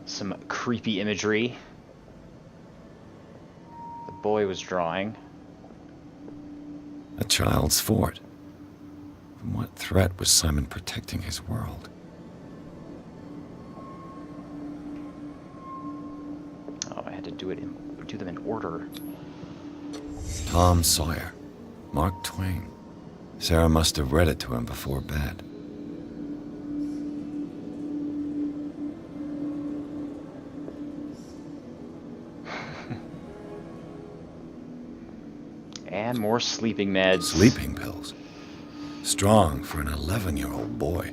Some creepy imagery. The boy was drawing. A child's fort. From what threat was Simon protecting his world? Oh, I had to do them in order. Tom Sawyer. Mark Twain. Sarah must have read it to him before bed. And more sleeping meds. Sleeping pills. Strong for an 11-year-old boy.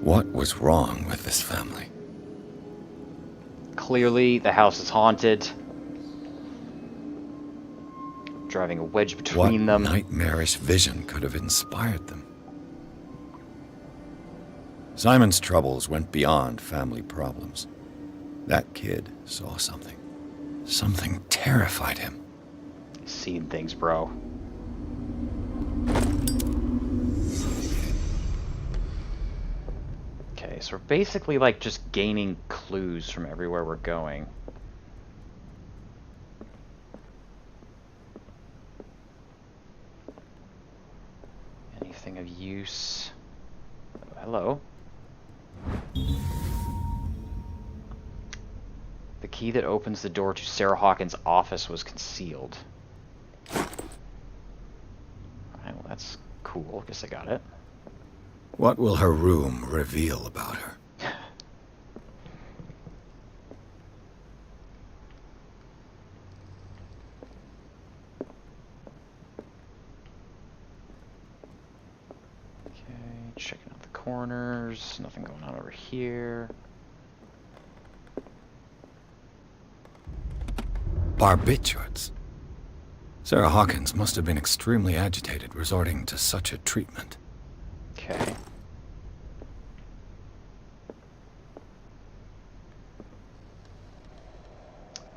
What was wrong with this family? Clearly, the house is haunted. Driving a wedge between them. What nightmarish vision could have inspired them? Simon's troubles went beyond family problems. That kid saw something. Something terrified him. Seen things, bro. Okay, so we're basically like just gaining clues from everywhere we're going. Anything of use? Oh, hello. The key that opens the door to Sarah Hawkins' office was concealed. Alright, well that's cool. Guess I got it. What will her room reveal about her? Okay, checking out the corners. Nothing going on over here. Barbiturates. Sarah Hawkins must have been extremely agitated, resorting to such a treatment. Okay.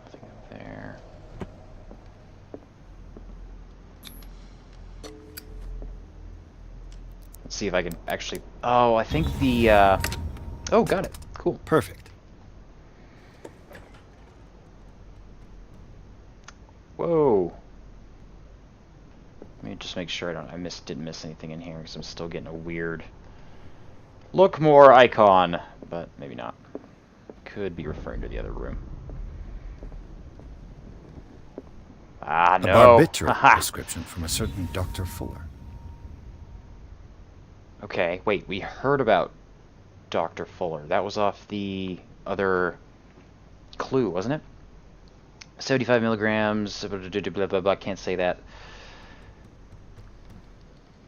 Nothing over there. Let's see if I can actually... Oh, I think the... Oh, got it. Cool. Perfect. Whoa. Let me just make sure I didn't miss anything in here, because I'm still getting a weird look more icon, but maybe not. Could be referring to the other room. Ah, no. A barbiturate description from a certain Dr. Fuller. Okay, wait, we heard about Dr. Fuller. That was off the other clue, wasn't it? 75 milligrams, blah, blah, blah, can't say that.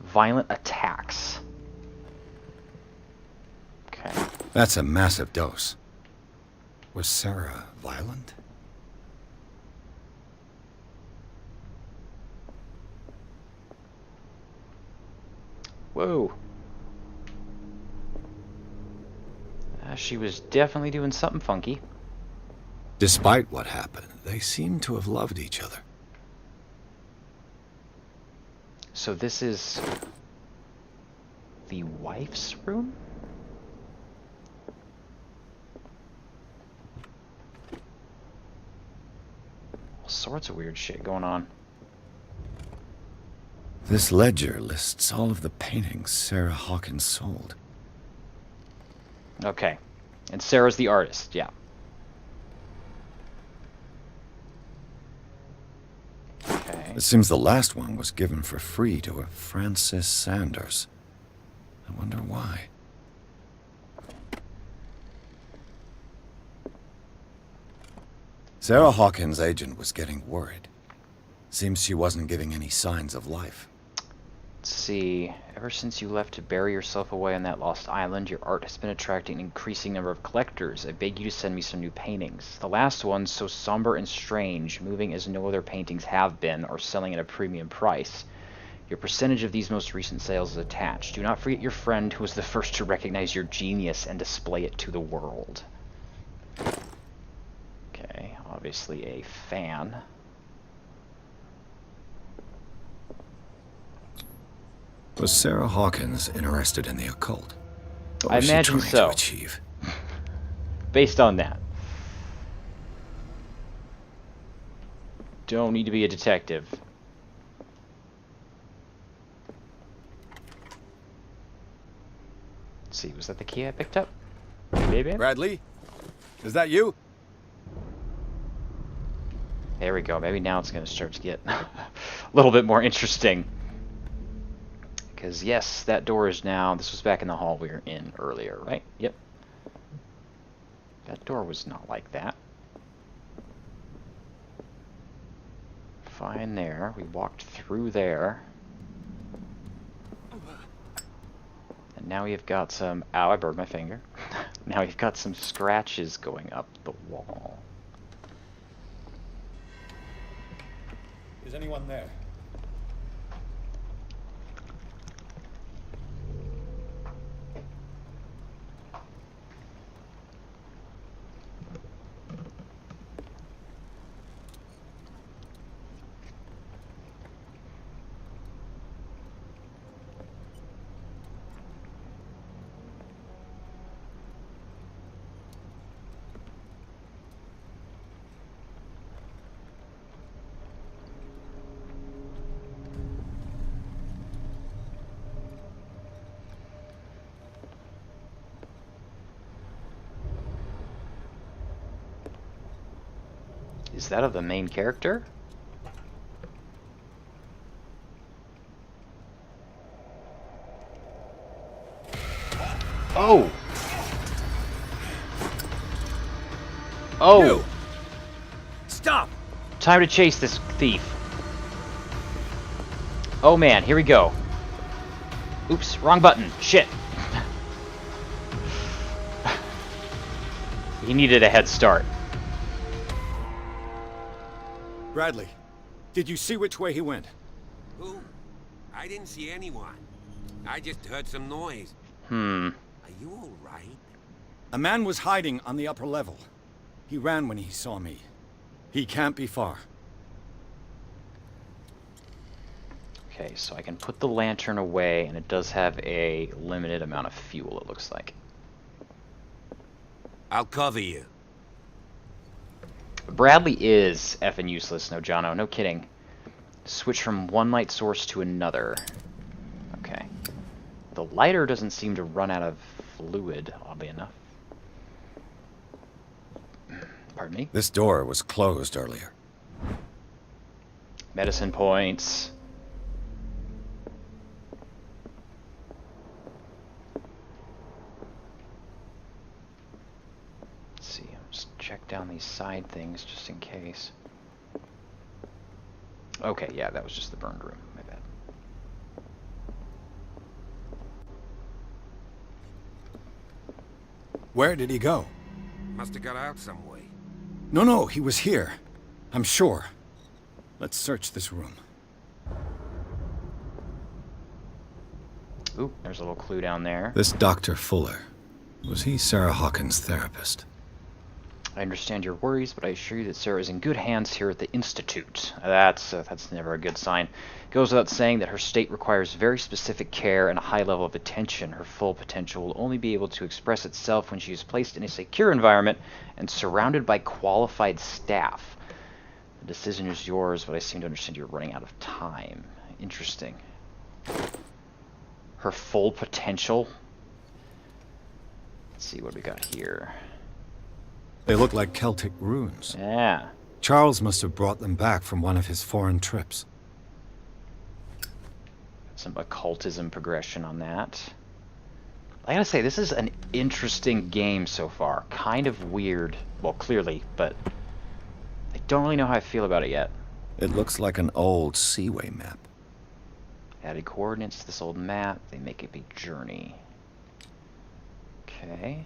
Violent attacks. Okay. That's a massive dose. Was Sarah violent? Whoa. She was definitely doing something funky. Despite what happened, they seem to have loved each other. So this is the wife's room? All sorts of weird shit going on. This ledger lists all of the paintings Sarah Hawkins sold. Okay. And Sarah's the artist, yeah. Okay. It seems the last one was given for free to a Francis Sanders. I wonder why. Sarah Hawkins' agent was getting worried. Seems she wasn't giving any signs of life. Let's see. Ever since you left to bury yourself away on that lost island, your art has been attracting an increasing number of collectors. I beg you to send me some new paintings. The last ones, so somber and strange, moving as no other paintings have been, are selling at a premium price. Your percentage of these most recent sales is attached. Do not forget your friend who was the first to recognize your genius and display it to the world. Okay, obviously a fan. Was Sarah Hawkins interested in the occult? I imagine so. To achieve? Based on that. Don't need to be a detective. Let's see, was that the key I picked up? Maybe? Bradley? Is that you? There we go. Maybe now it's going to start to get a little bit more interesting. Because, yes, that door is now... This was back in the hall we were in earlier, right? Yep. That door was not like that. Fine there. We walked through there. And now we've got some... Ow, I burned my finger. Now we've got some scratches going up the wall. Is anyone there? Is that of the main character? Oh! Oh! You. Stop! Time to chase this thief. Oh man, here we go. Oops, wrong button. Shit. He needed a head start. Bradley, did you see which way he went? Who? I didn't see anyone. I just heard some noise. Hmm. Are you all right? A man was hiding on the upper level. He ran when he saw me. He can't be far. Okay, so I can put the lantern away, and it does have a limited amount of fuel, it looks like. I'll cover you. Bradley is effing useless, no Jono, no kidding. Switch from one light source to another. Okay. The lighter doesn't seem to run out of fluid, oddly enough. Pardon me? This door was closed earlier. Medicine points. Let's see, I'll just check down these side things just in case. Okay, yeah, that was just the burned room. My bad. Where did he go? Must have got out some way. No, he was here. I'm sure. Let's search this room. Ooh, there's a little clue down there. This Dr. Fuller. Was he Sarah Hawkins' therapist? I understand your worries, but I assure you that Sarah is in good hands here at the Institute. That's never a good sign. It goes without saying that her state requires very specific care and a high level of attention. Her full potential will only be able to express itself when she is placed in a secure environment and surrounded by qualified staff. The decision is yours, but I seem to understand you're running out of time. Interesting. Her full potential? Let's see what we got here. They look like Celtic runes. Yeah. Charles must have brought them back from one of his foreign trips. Some occultism progression on that. I gotta say, this is an interesting game so far. Kind of weird. Well, clearly, but I don't really know how I feel about it yet. It looks like an old seaway map. Added coordinates to this old map. They make a big journey. Okay.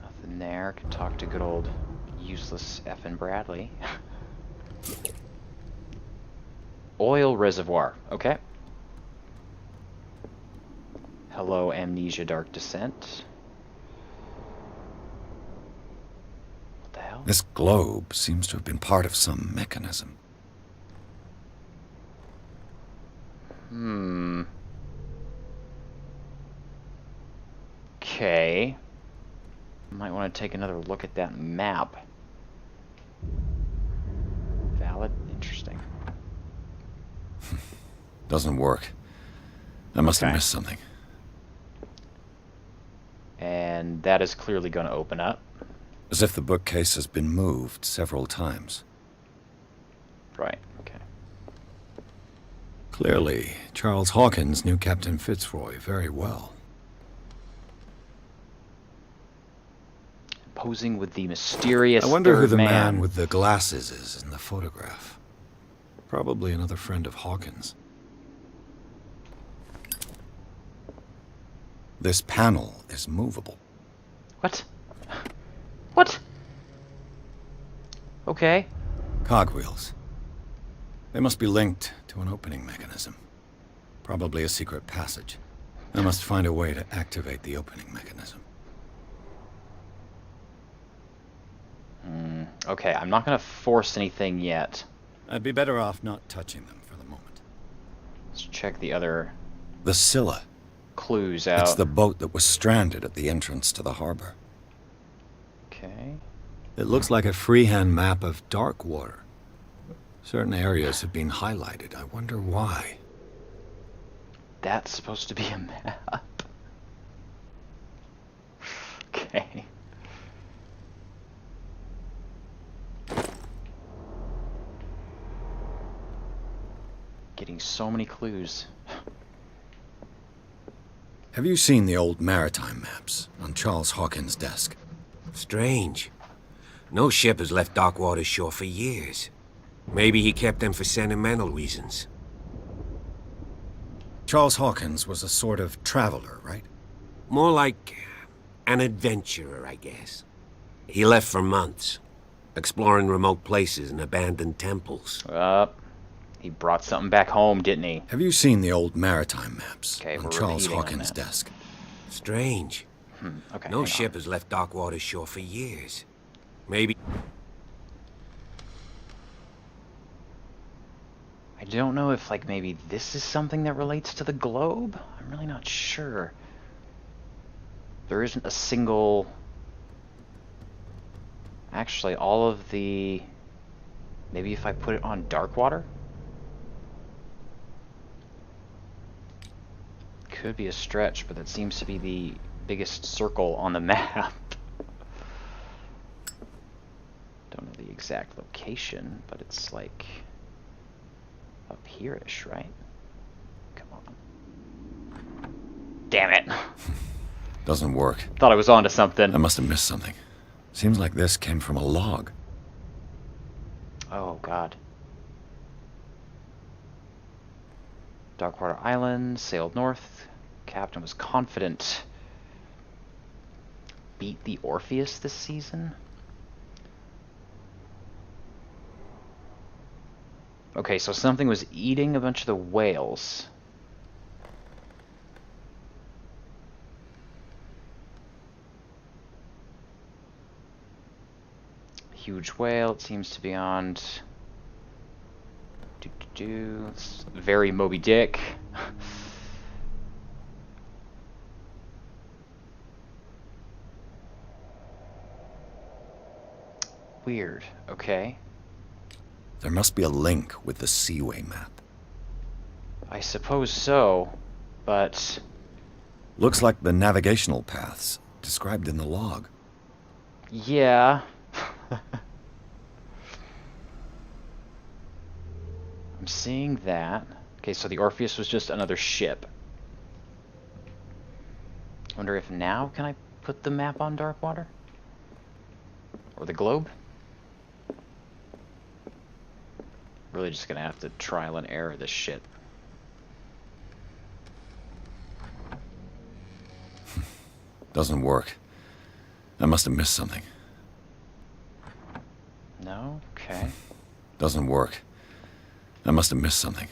Nothing there. Can talk to good old useless effing Bradley. Oil reservoir. Okay. Hello, Amnesia Dark Descent. What the hell? This globe seems to have been part of some mechanism. Okay. Might want to take another look at that map. Valid. Interesting. Doesn't work. I must have missed something. And that is clearly going to open up. As if the bookcase has been moved several times. Right, okay. Clearly, Charles Hawkins knew Captain Fitzroy very well. Posing with the mysterious I wonder who third the man with the glasses is in the photograph. Probably another friend of Hawkins. This panel is movable. What? What? Okay. Cogwheels. They must be linked to an opening mechanism. Probably a secret passage. I must find a way to activate the opening mechanism. Okay, I'm not going to force anything yet. I'd be better off not touching them for the moment. Let's check the other... The Scylla. Clues out. It's the boat that was stranded at the entrance to the harbor. Okay. It looks like a freehand map of dark water. Certain areas have been highlighted. I wonder why. That's supposed to be a map. Okay. Getting so many clues. Have you seen the old maritime maps on Charles Hawkins' desk? Strange. No ship has left Darkwater's shore for years. Maybe he kept them for sentimental reasons. Charles Hawkins was a sort of traveler, right? More like an adventurer, I guess. He left for months, exploring remote places and abandoned temples. He brought something back home, didn't he? Have you seen the old maritime maps Okay, on Charles Hawkins' desk? Strange. Okay, no ship has left Darkwater's shore for years. Maybe... I don't know if, like, maybe this is something that relates to the globe? I'm really not sure. There isn't a single... Actually, all of the... Maybe if I put it on Darkwater? Could be a stretch, but that seems to be the biggest circle on the map. Don't know the exact location, but it's like up here-ish, right? Come on. Damn it. Doesn't work. Thought I was onto something. I must have missed something. Seems like this came from a log. Oh, God. Darkwater Island, sailed north. Captain was confident. Beat the Orpheus this season? Okay, so something was eating a bunch of the whales. Huge whale, it seems to be on... It's very Moby Dick. Weird. Okay. There must be a link with the Seaway map. I suppose so, but... Looks like the navigational paths described in the log. Yeah. I'm seeing that. Okay, so the Orpheus was just another ship. I wonder if now can I put the map on Darkwater? Or the globe? Really just gonna have to trial and error this shit. Doesn't work. I must have missed something. No? Okay. Doesn't work. I must have missed something.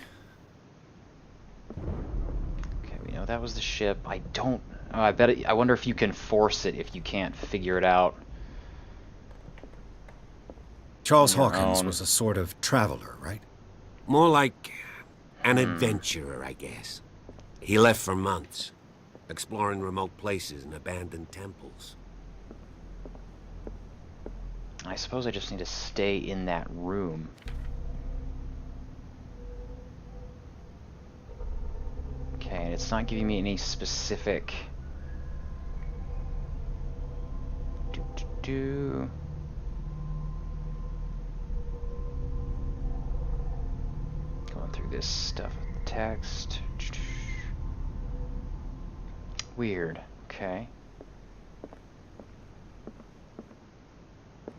Okay, we know that was the ship. I don't... Oh, I bet I wonder if you can force it if you can't figure it out. Charles Hawkins was a sort of traveler, right? More like an adventurer, I guess. He left for months, exploring remote places and abandoned temples. I suppose I just need to stay in that room. Okay, and it's not giving me any specific... Going through this stuff with the text. Weird. Okay.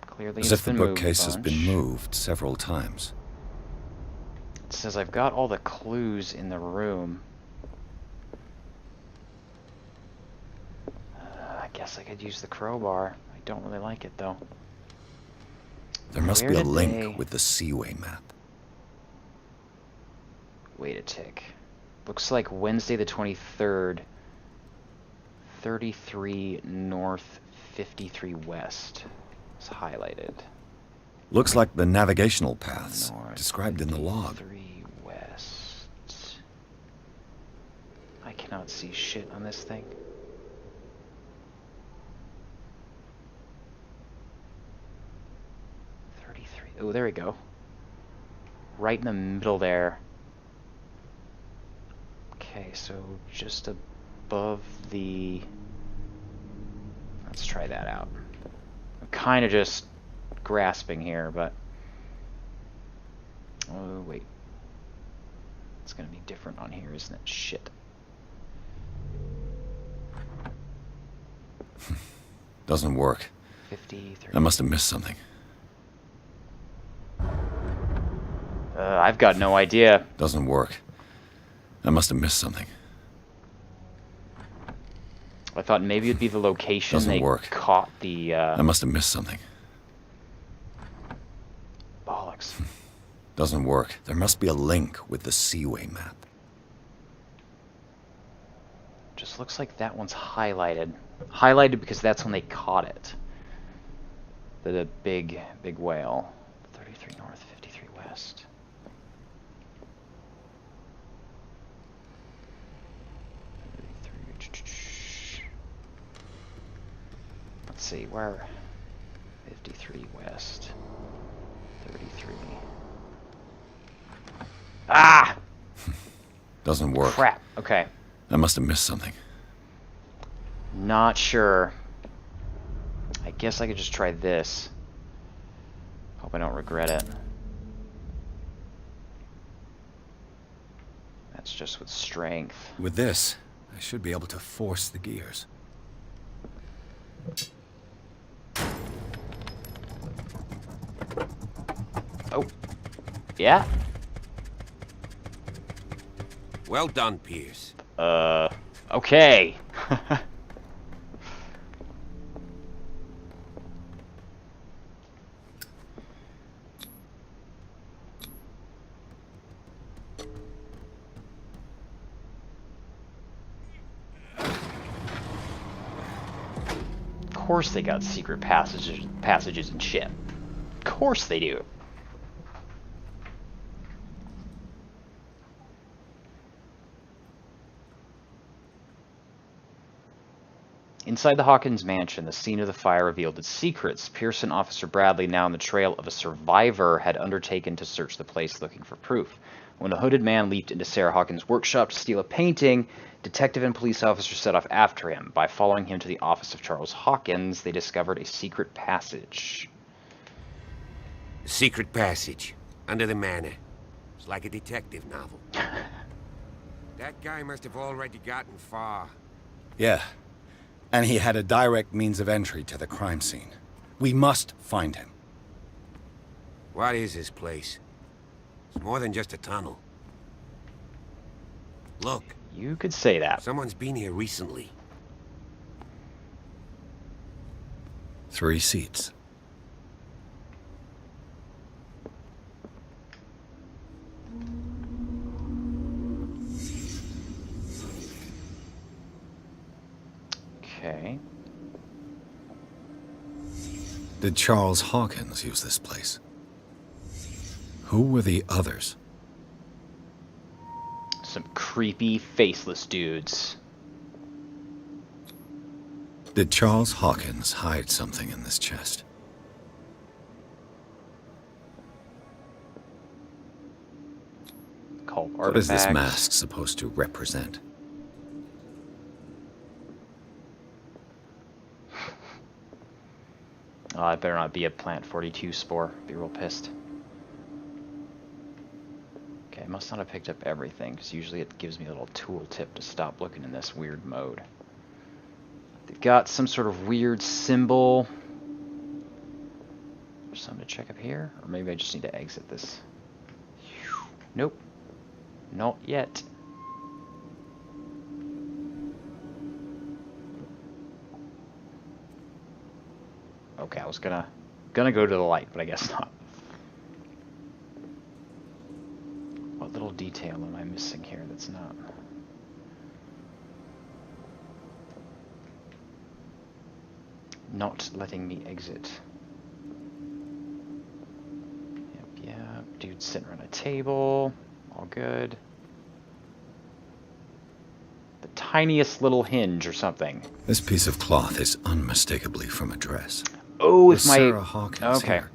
Clearly As it's if the been moved bookcase a has been bunch. moved several times. It says I've got all the clues in the room. I guess I could use the crowbar. I don't really like it though. There must Where be a did link they- with the Seaway map. Wait a tick. Looks like Wednesday the 23rd, 33 North, 53 West. It's highlighted. Looks like the navigational paths North, described in the log. 53 West. I cannot see shit on this thing. Oh, there we go. Right in the middle there. Okay, so just above the... Let's try that out. I'm kind of just grasping here, but... Oh, wait. It's going to be different on here, isn't it? Shit. Doesn't work. 53. I must have missed something. I've got no idea. Doesn't work. I must have missed something. I thought maybe it'd be the location Doesn't they work. caught the... I must have missed something. Bollocks. Doesn't work. There must be a link with the Seaway map. Just looks like that one's highlighted. Highlighted because that's when they caught it. The big whale. 33 North, 53 West. Let's see, where? 53 West. 33. Ah! Doesn't work. Crap. Okay. I must have missed something. Not sure. I guess I could just try this. Hope I don't regret it. That's just with strength. With this, I should be able to force the gears. Oh. Yeah? Well done, Pierce. Okay. Of course they got secret passages and shit. Of course they do. Inside the Hawkins mansion, the scene of the fire revealed its secrets. Pierce and Officer Bradley, now on the trail of a survivor, had undertaken to search the place looking for proof. When a hooded man leaped into Sarah Hawkins' workshop to steal a painting, detective and police officers set off after him. By following him to the office of Charles Hawkins, they discovered a secret passage. Secret passage. Under the manor. It's like a detective novel. That guy must have already gotten far. Yeah. And he had a direct means of entry to the crime scene. We must find him. What is this place? It's more than just a tunnel. Look. You could say that. Someone's been here recently. 3 seats. Okay. Did Charles Hawkins use this place? Who were the others? Some creepy, faceless dudes. Did Charles Hawkins hide something in this chest? Called artifacts. What is this mask supposed to represent? Oh, it better not be a Plant 42 spore. Be real pissed. Okay, I must not have picked up everything, because usually it gives me a little tooltip to stop looking in this weird mode. They've got some sort of weird symbol. There's something to check up here? Or maybe I just need to exit this. Nope. Not yet. Okay, I was gonna go to the light, but I guess not. What little detail am I missing here that's not? Not letting me exit. Yep, dude sitting around a table. All good. The tiniest little hinge or something. This piece of cloth is unmistakably from a dress. Oh, if my... Sarah Hawkins okay. here?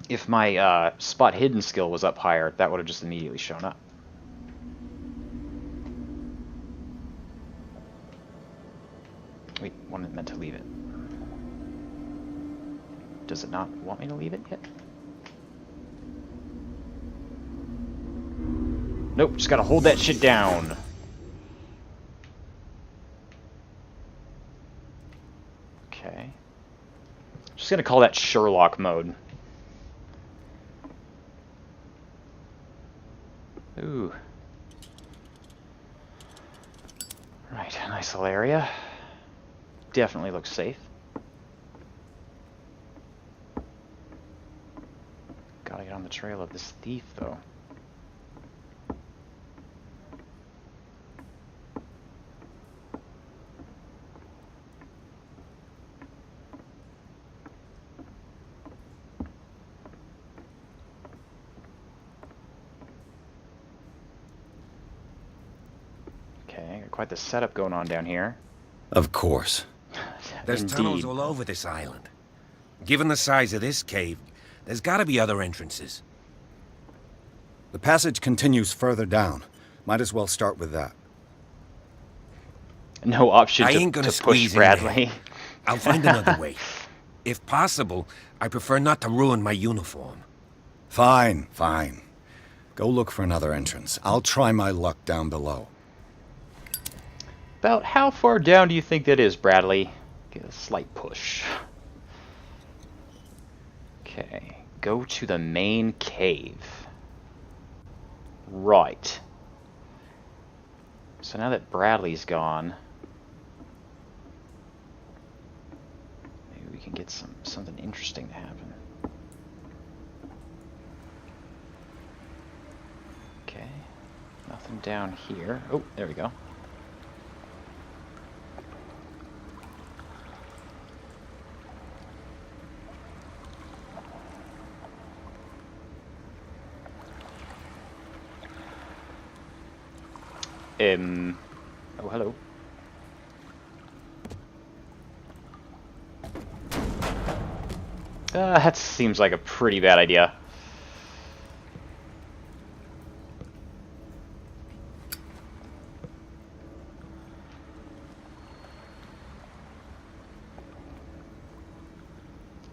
If my spot hidden skill was up higher, that would have just immediately shown up. Wait, wasn't meant to leave it. Does it not want me to leave it yet? Nope, just gotta hold that shit down. Okay. Just gonna call that Sherlock mode. Ooh. Right, nice little area. Definitely looks safe. Gotta get on the trail of this thief, though. Okay, got quite the setup going on down here. Of course. There's tunnels all over this island. Given the size of this cave, there's gotta be other entrances. The passage continues further down. Might as well start with that. No option I ain't gonna to squeeze push Bradley. in there. I'll find another way. If possible, I prefer not to ruin my uniform. Fine, fine. Go look for another entrance. I'll try my luck down below. About how far down do you think that is, Bradley? Get a slight push. Okay, go to the main cave. Right. So now that Bradley's gone, maybe we can get something interesting to happen. Okay, nothing down here. Oh, there we go. Oh, hello. That seems like a pretty bad idea.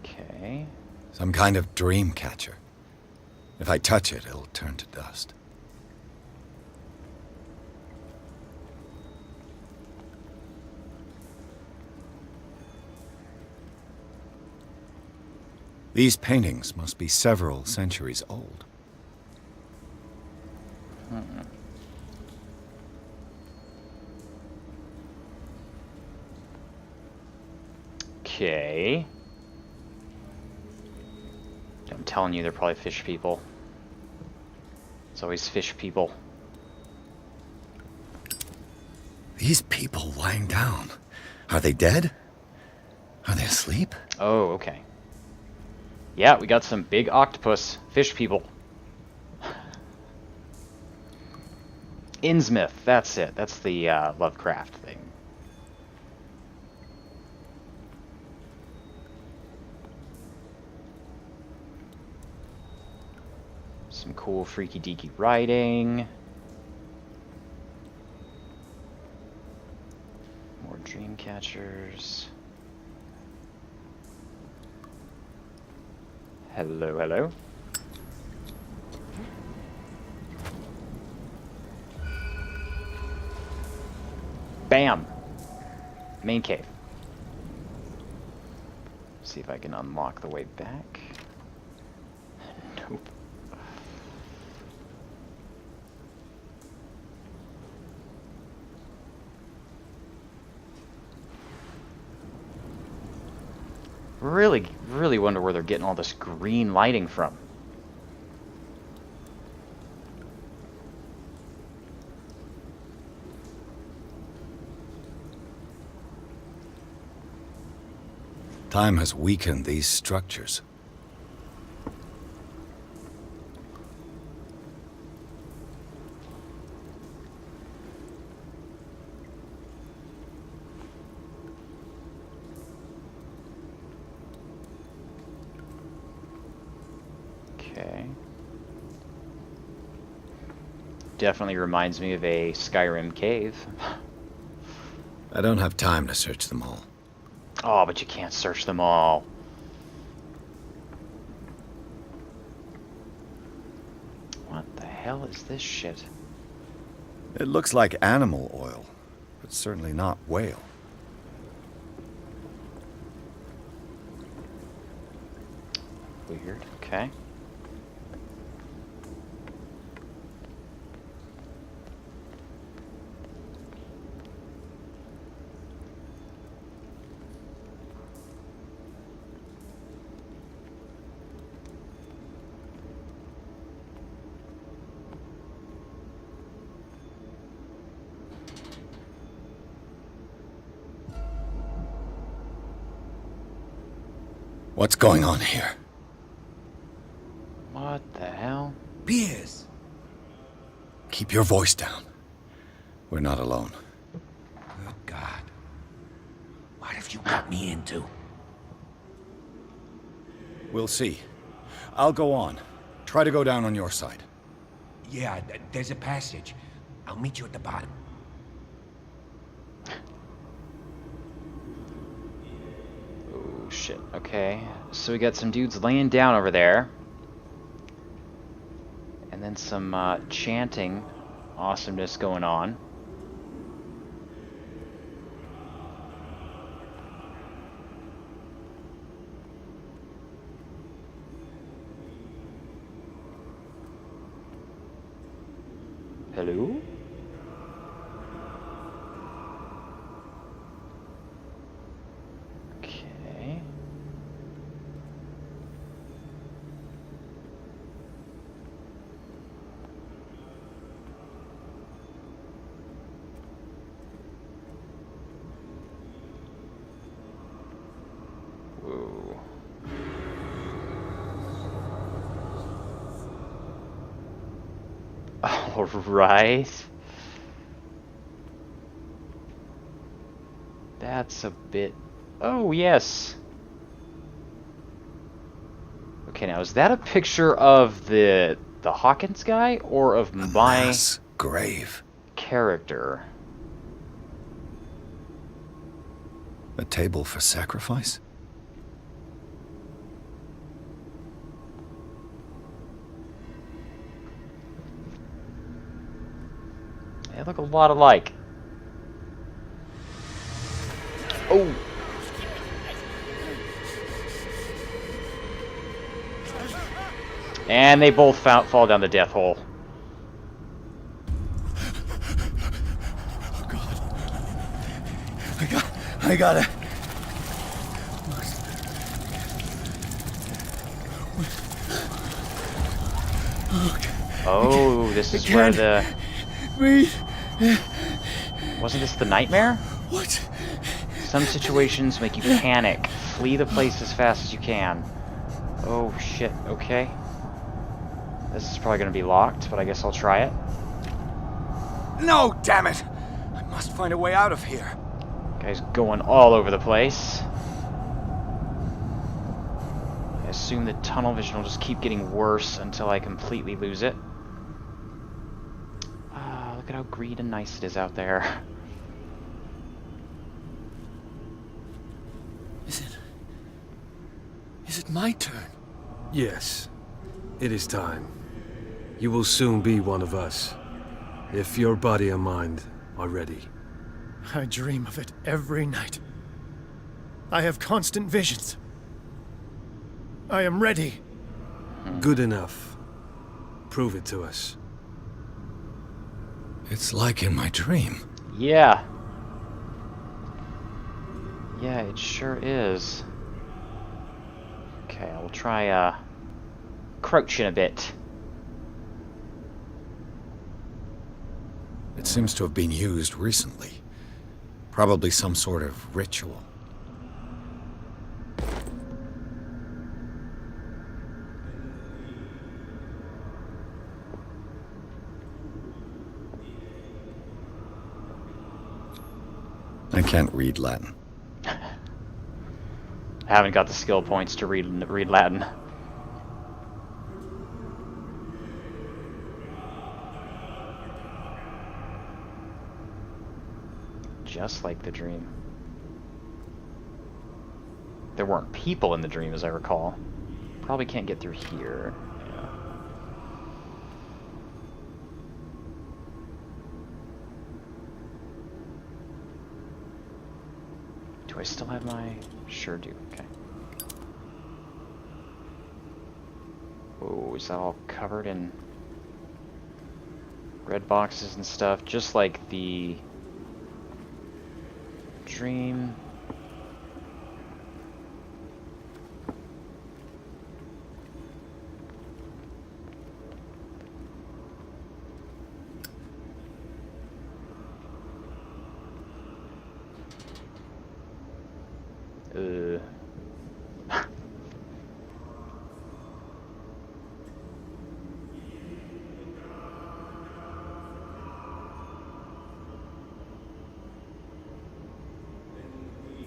Okay. Some kind of dream catcher. If I touch it, it'll turn to dust. These paintings must be several centuries old. Okay. I'm telling you, they're probably fish people. It's always fish people. These people lying down. Are they dead? Are they asleep? Oh, okay. Yeah, we got some big octopus fish people. Innsmouth, that's it. That's the Lovecraft thing. Some cool freaky deaky writing. More dream catchers. Hello, hello. Bam! Main cave. See if I can unlock the way back. Nope. Really wonder where they're getting all this green lighting from. Time has weakened these structures. Okay. Definitely reminds me of a Skyrim cave. I don't have time to search them all. Oh, but you can't search them all. What the hell is this shit? It looks like animal oil, but certainly not whale. Weird, okay. What's going on here? What the hell? Beers! Keep your voice down. We're not alone. Good God. What have you got me into? We'll see. I'll go on. Try to go down on your side. Yeah, there's a passage. I'll meet you at the bottom. Oh, shit. Okay. So we got some dudes laying down over there. And then some chanting awesomeness going on. Hello? Okay. Whoa. All right. That's a bit... Oh, yes. Okay, now, is that a picture of the Hawkins guy, or of my mass grave character? A table for sacrifice? They look a lot alike. Oh! And they both fall down the death hole. I gotta... Oh, this is where the... Breathe. Wasn't this the nightmare? What? Some situations make you panic. Flee the place as fast as you can. Oh shit, okay. This is probably gonna be locked, but I guess I'll try it. No, damn it! I must find a way out of here. Guy's going all over the place. I assume the tunnel vision will just keep getting worse until I completely lose it. Ah, look at how green and nice it is out there. Is it my turn? Yes. It is time. You will soon be one of us. If your body and mind are ready. I dream of it every night. I have constant visions. I am ready. Good enough. Prove it to us. It's like in my dream. Yeah. Yeah, it sure is. Okay, I'll try crouching a bit. It seems to have been used recently. Probably some sort of ritual. I can't read Latin. I haven't got the skill points to read Latin. Just like the dream. There weren't people in the dream, as I recall. Probably can't get through here. Yeah. Do I still have my... Sure do, okay. Oh, is that all covered in red boxes and stuff? Just like the dream.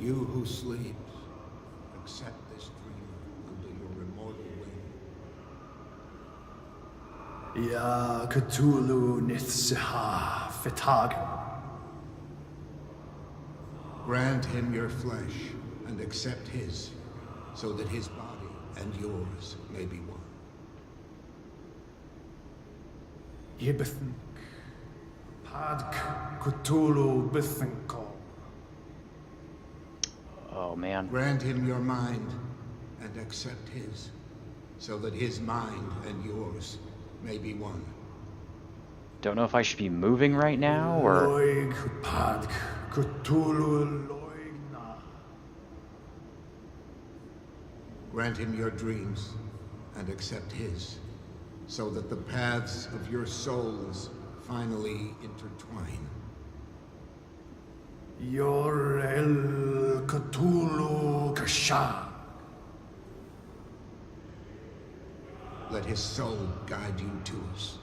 You who sleeps, accept this dream under your immortal wing. Ya Cthulhu Nithsiha Fitagu. Grant him your flesh and accept his, so that his body and yours may be one. Yibithink Padk Cthulhu Bithinko. Oh man. Grant him your mind and accept his, so that his mind and yours may be one. Don't know if I should be moving right now, or... Loig Padk Cthulhu Loigna. Grant him your dreams and accept his, so that the paths of your souls finally intertwine. Yor El Cthulhu Kasha. Let his soul guide you to us,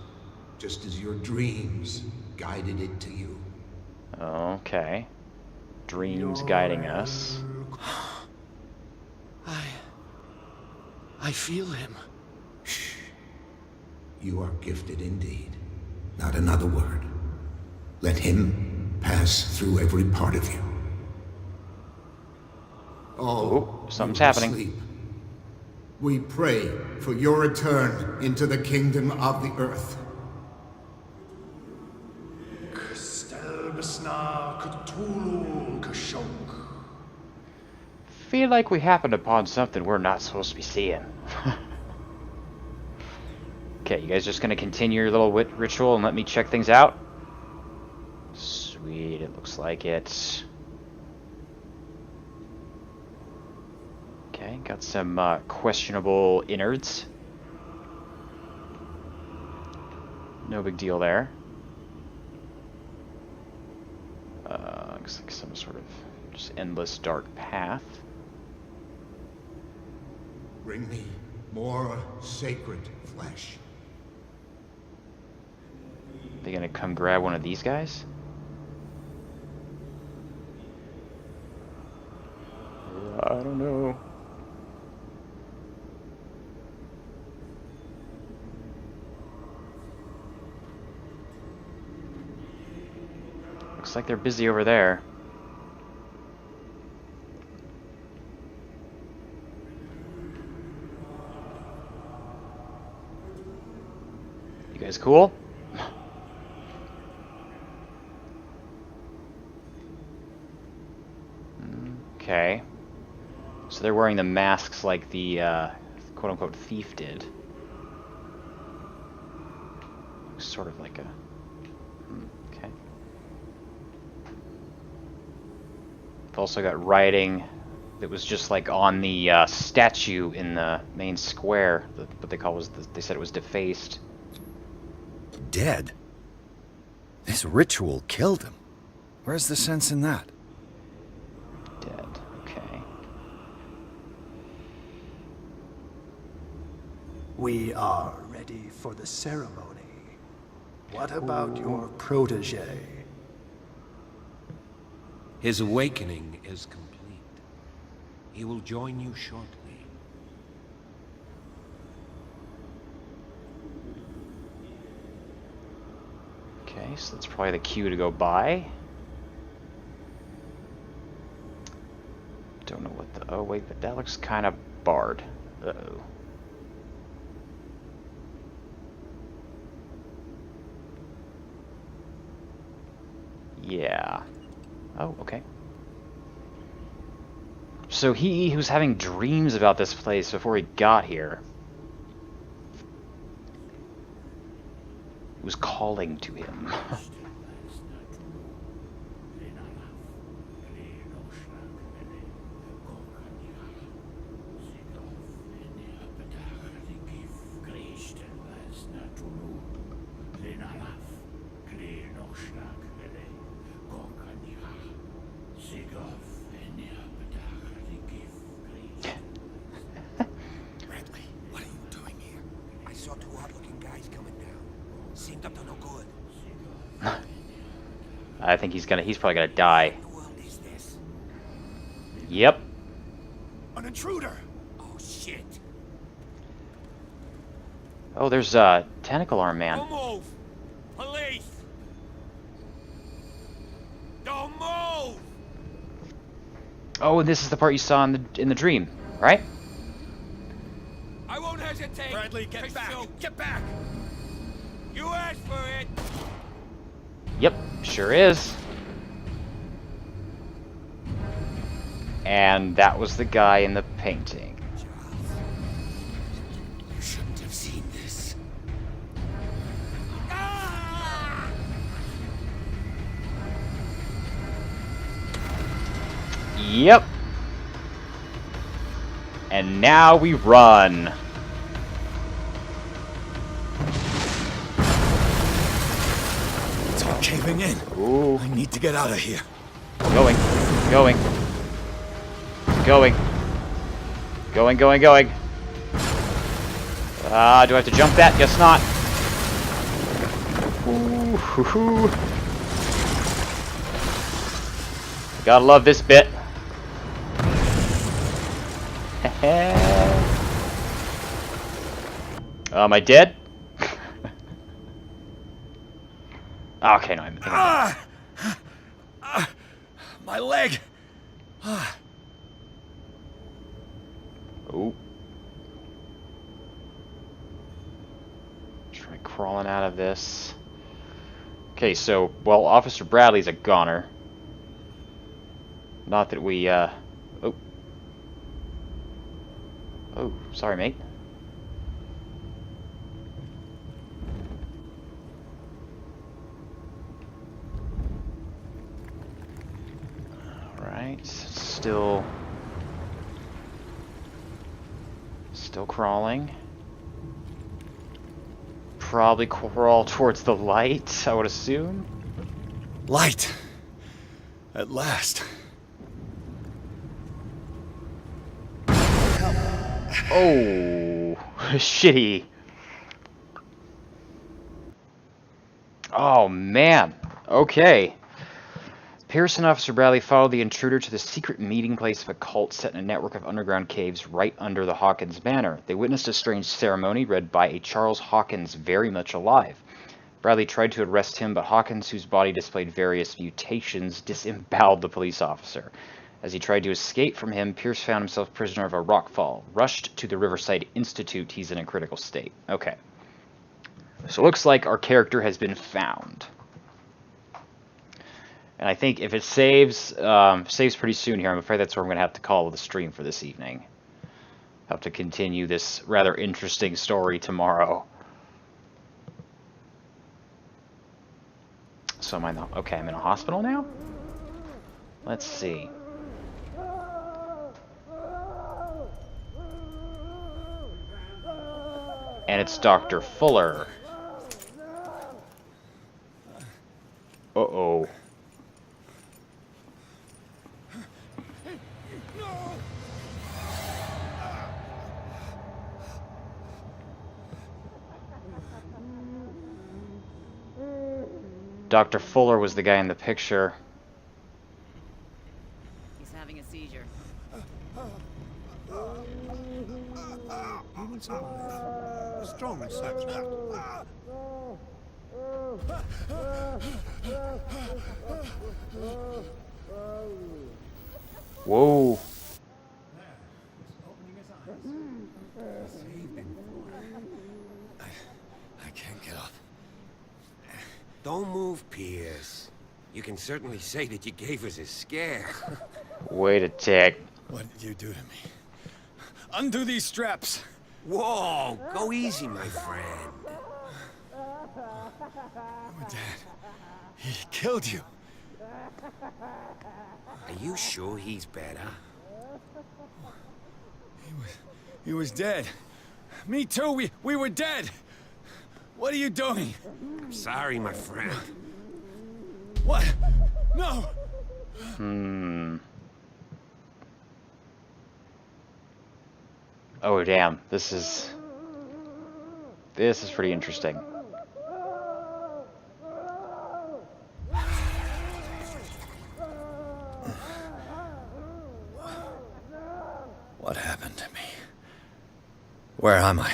just as your dreams guided it to you. Okay. Dreams guiding us. I feel him. Shh. You are gifted indeed. Not another word. Let him pass through every part of you. Oh, something's happening. Sleep. We pray for your return into the kingdom of the earth. Feel like we happened upon something we're not supposed to be seeing. Okay, you guys just gonna continue your little ritual and let me check things out? Sweet, it looks like it. Okay, got some questionable innards. No big deal there. Looks like some sort of just endless dark path. Bring me more sacred flesh. They gonna come grab one of these guys? I don't know. Looks like they're busy over there. You guys cool? Okay. So they're wearing the masks like the quote-unquote thief did. Sort of like a... Okay. I've also got writing that was just like on the statue in the main square. What they call was, they said it was defaced. Dead? This ritual killed him. Where's the sense in that? Dead. Okay. We are ready for the ceremony. What about your protege? His awakening is complete. He will join you shortly. Okay, so that's probably the cue to go by. Don't know what the... Oh, wait, that looks kind of barred. Uh-oh. Yeah. Oh, okay. So he was having dreams about this place before he got here. It was calling to him. I think he's probably gonna die. Yep. An intruder. Oh shit. Oh, there's a tentacle arm man. Don't move! Police! Don't move! Oh, and this is the part you saw in the dream, right? I won't hesitate. Bradley, get back! Get back! You asked for it. Yep, sure is. And that was the guy in the painting. You shouldn't have seen this. Yep. And now we run. It's all caving in. Ooh. I need to get out of here. Going. Going. Going. Going, going, going. Do I have to jump that? Guess not. Ooh, hoo, hoo. Gotta love this bit. Am I dead? Okay, no, I'm my leg. Oh. Try crawling out of this. Okay, so, well, Officer Bradley's a goner. Not that we, Oh. Oh, sorry, mate. Alright, still... Still crawling. Probably crawl towards the light, I would assume. Light! At last. Oh, shitty. Oh, man. Okay. Pearson Officer Bradley followed the intruder to the secret meeting place of a cult set in a network of underground caves right under the Hawkins Manor. They witnessed a strange ceremony read by a Charles Hawkins very much alive. Bradley tried to arrest him, but Hawkins, whose body displayed various mutations, disemboweled the police officer. As he tried to escape from him, Pierce found himself prisoner of a rockfall. Rushed to the Riverside Institute, he's in a critical state. Okay. So it looks like our character has been found. And I think if it saves pretty soon here, I'm afraid that's where I'm going to have to call the stream for this evening. I'll have to continue this rather interesting story tomorrow. So am I not? Okay, I'm in a hospital now? Let's see. And it's Dr. Fuller. Uh-oh. Dr. Fuller was the guy in the picture. He's having a seizure. He will survive. Strong suspect. Whoa. I can't get up. Don't move, Pierce. You can certainly say that you gave us a scare. Wait a tick. What did you do to me? Undo these straps! Whoa, go easy, my friend. Your dad, he killed you. Are you sure he's better? He was dead. Me too, we were dead. What are you doing? I'm sorry, my friend. What? No! Oh, damn. This is pretty interesting. What happened to me? Where am I?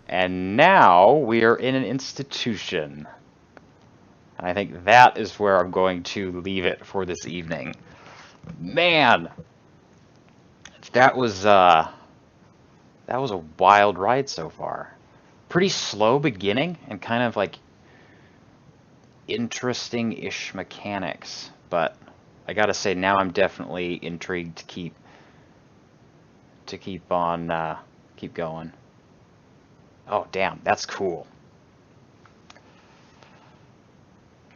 And now we are in an institution. I think that is where I'm going to leave it for this evening. Man, that was a wild ride so far. Pretty slow beginning and kind of like interesting-ish mechanics, but I gotta say now I'm definitely intrigued to keep going. Oh damn, that's cool.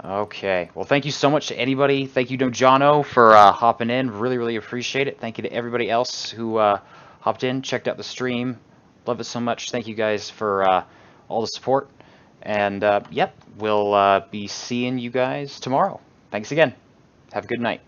Okay, well thank you so much to anybody. Thank you to Jono for hopping in. Really appreciate it. Thank you to everybody else who hopped in, checked out the stream. Love it so much. Thank you guys for all the support. And yep, we'll be seeing you guys tomorrow. Thanks again. Have a good night.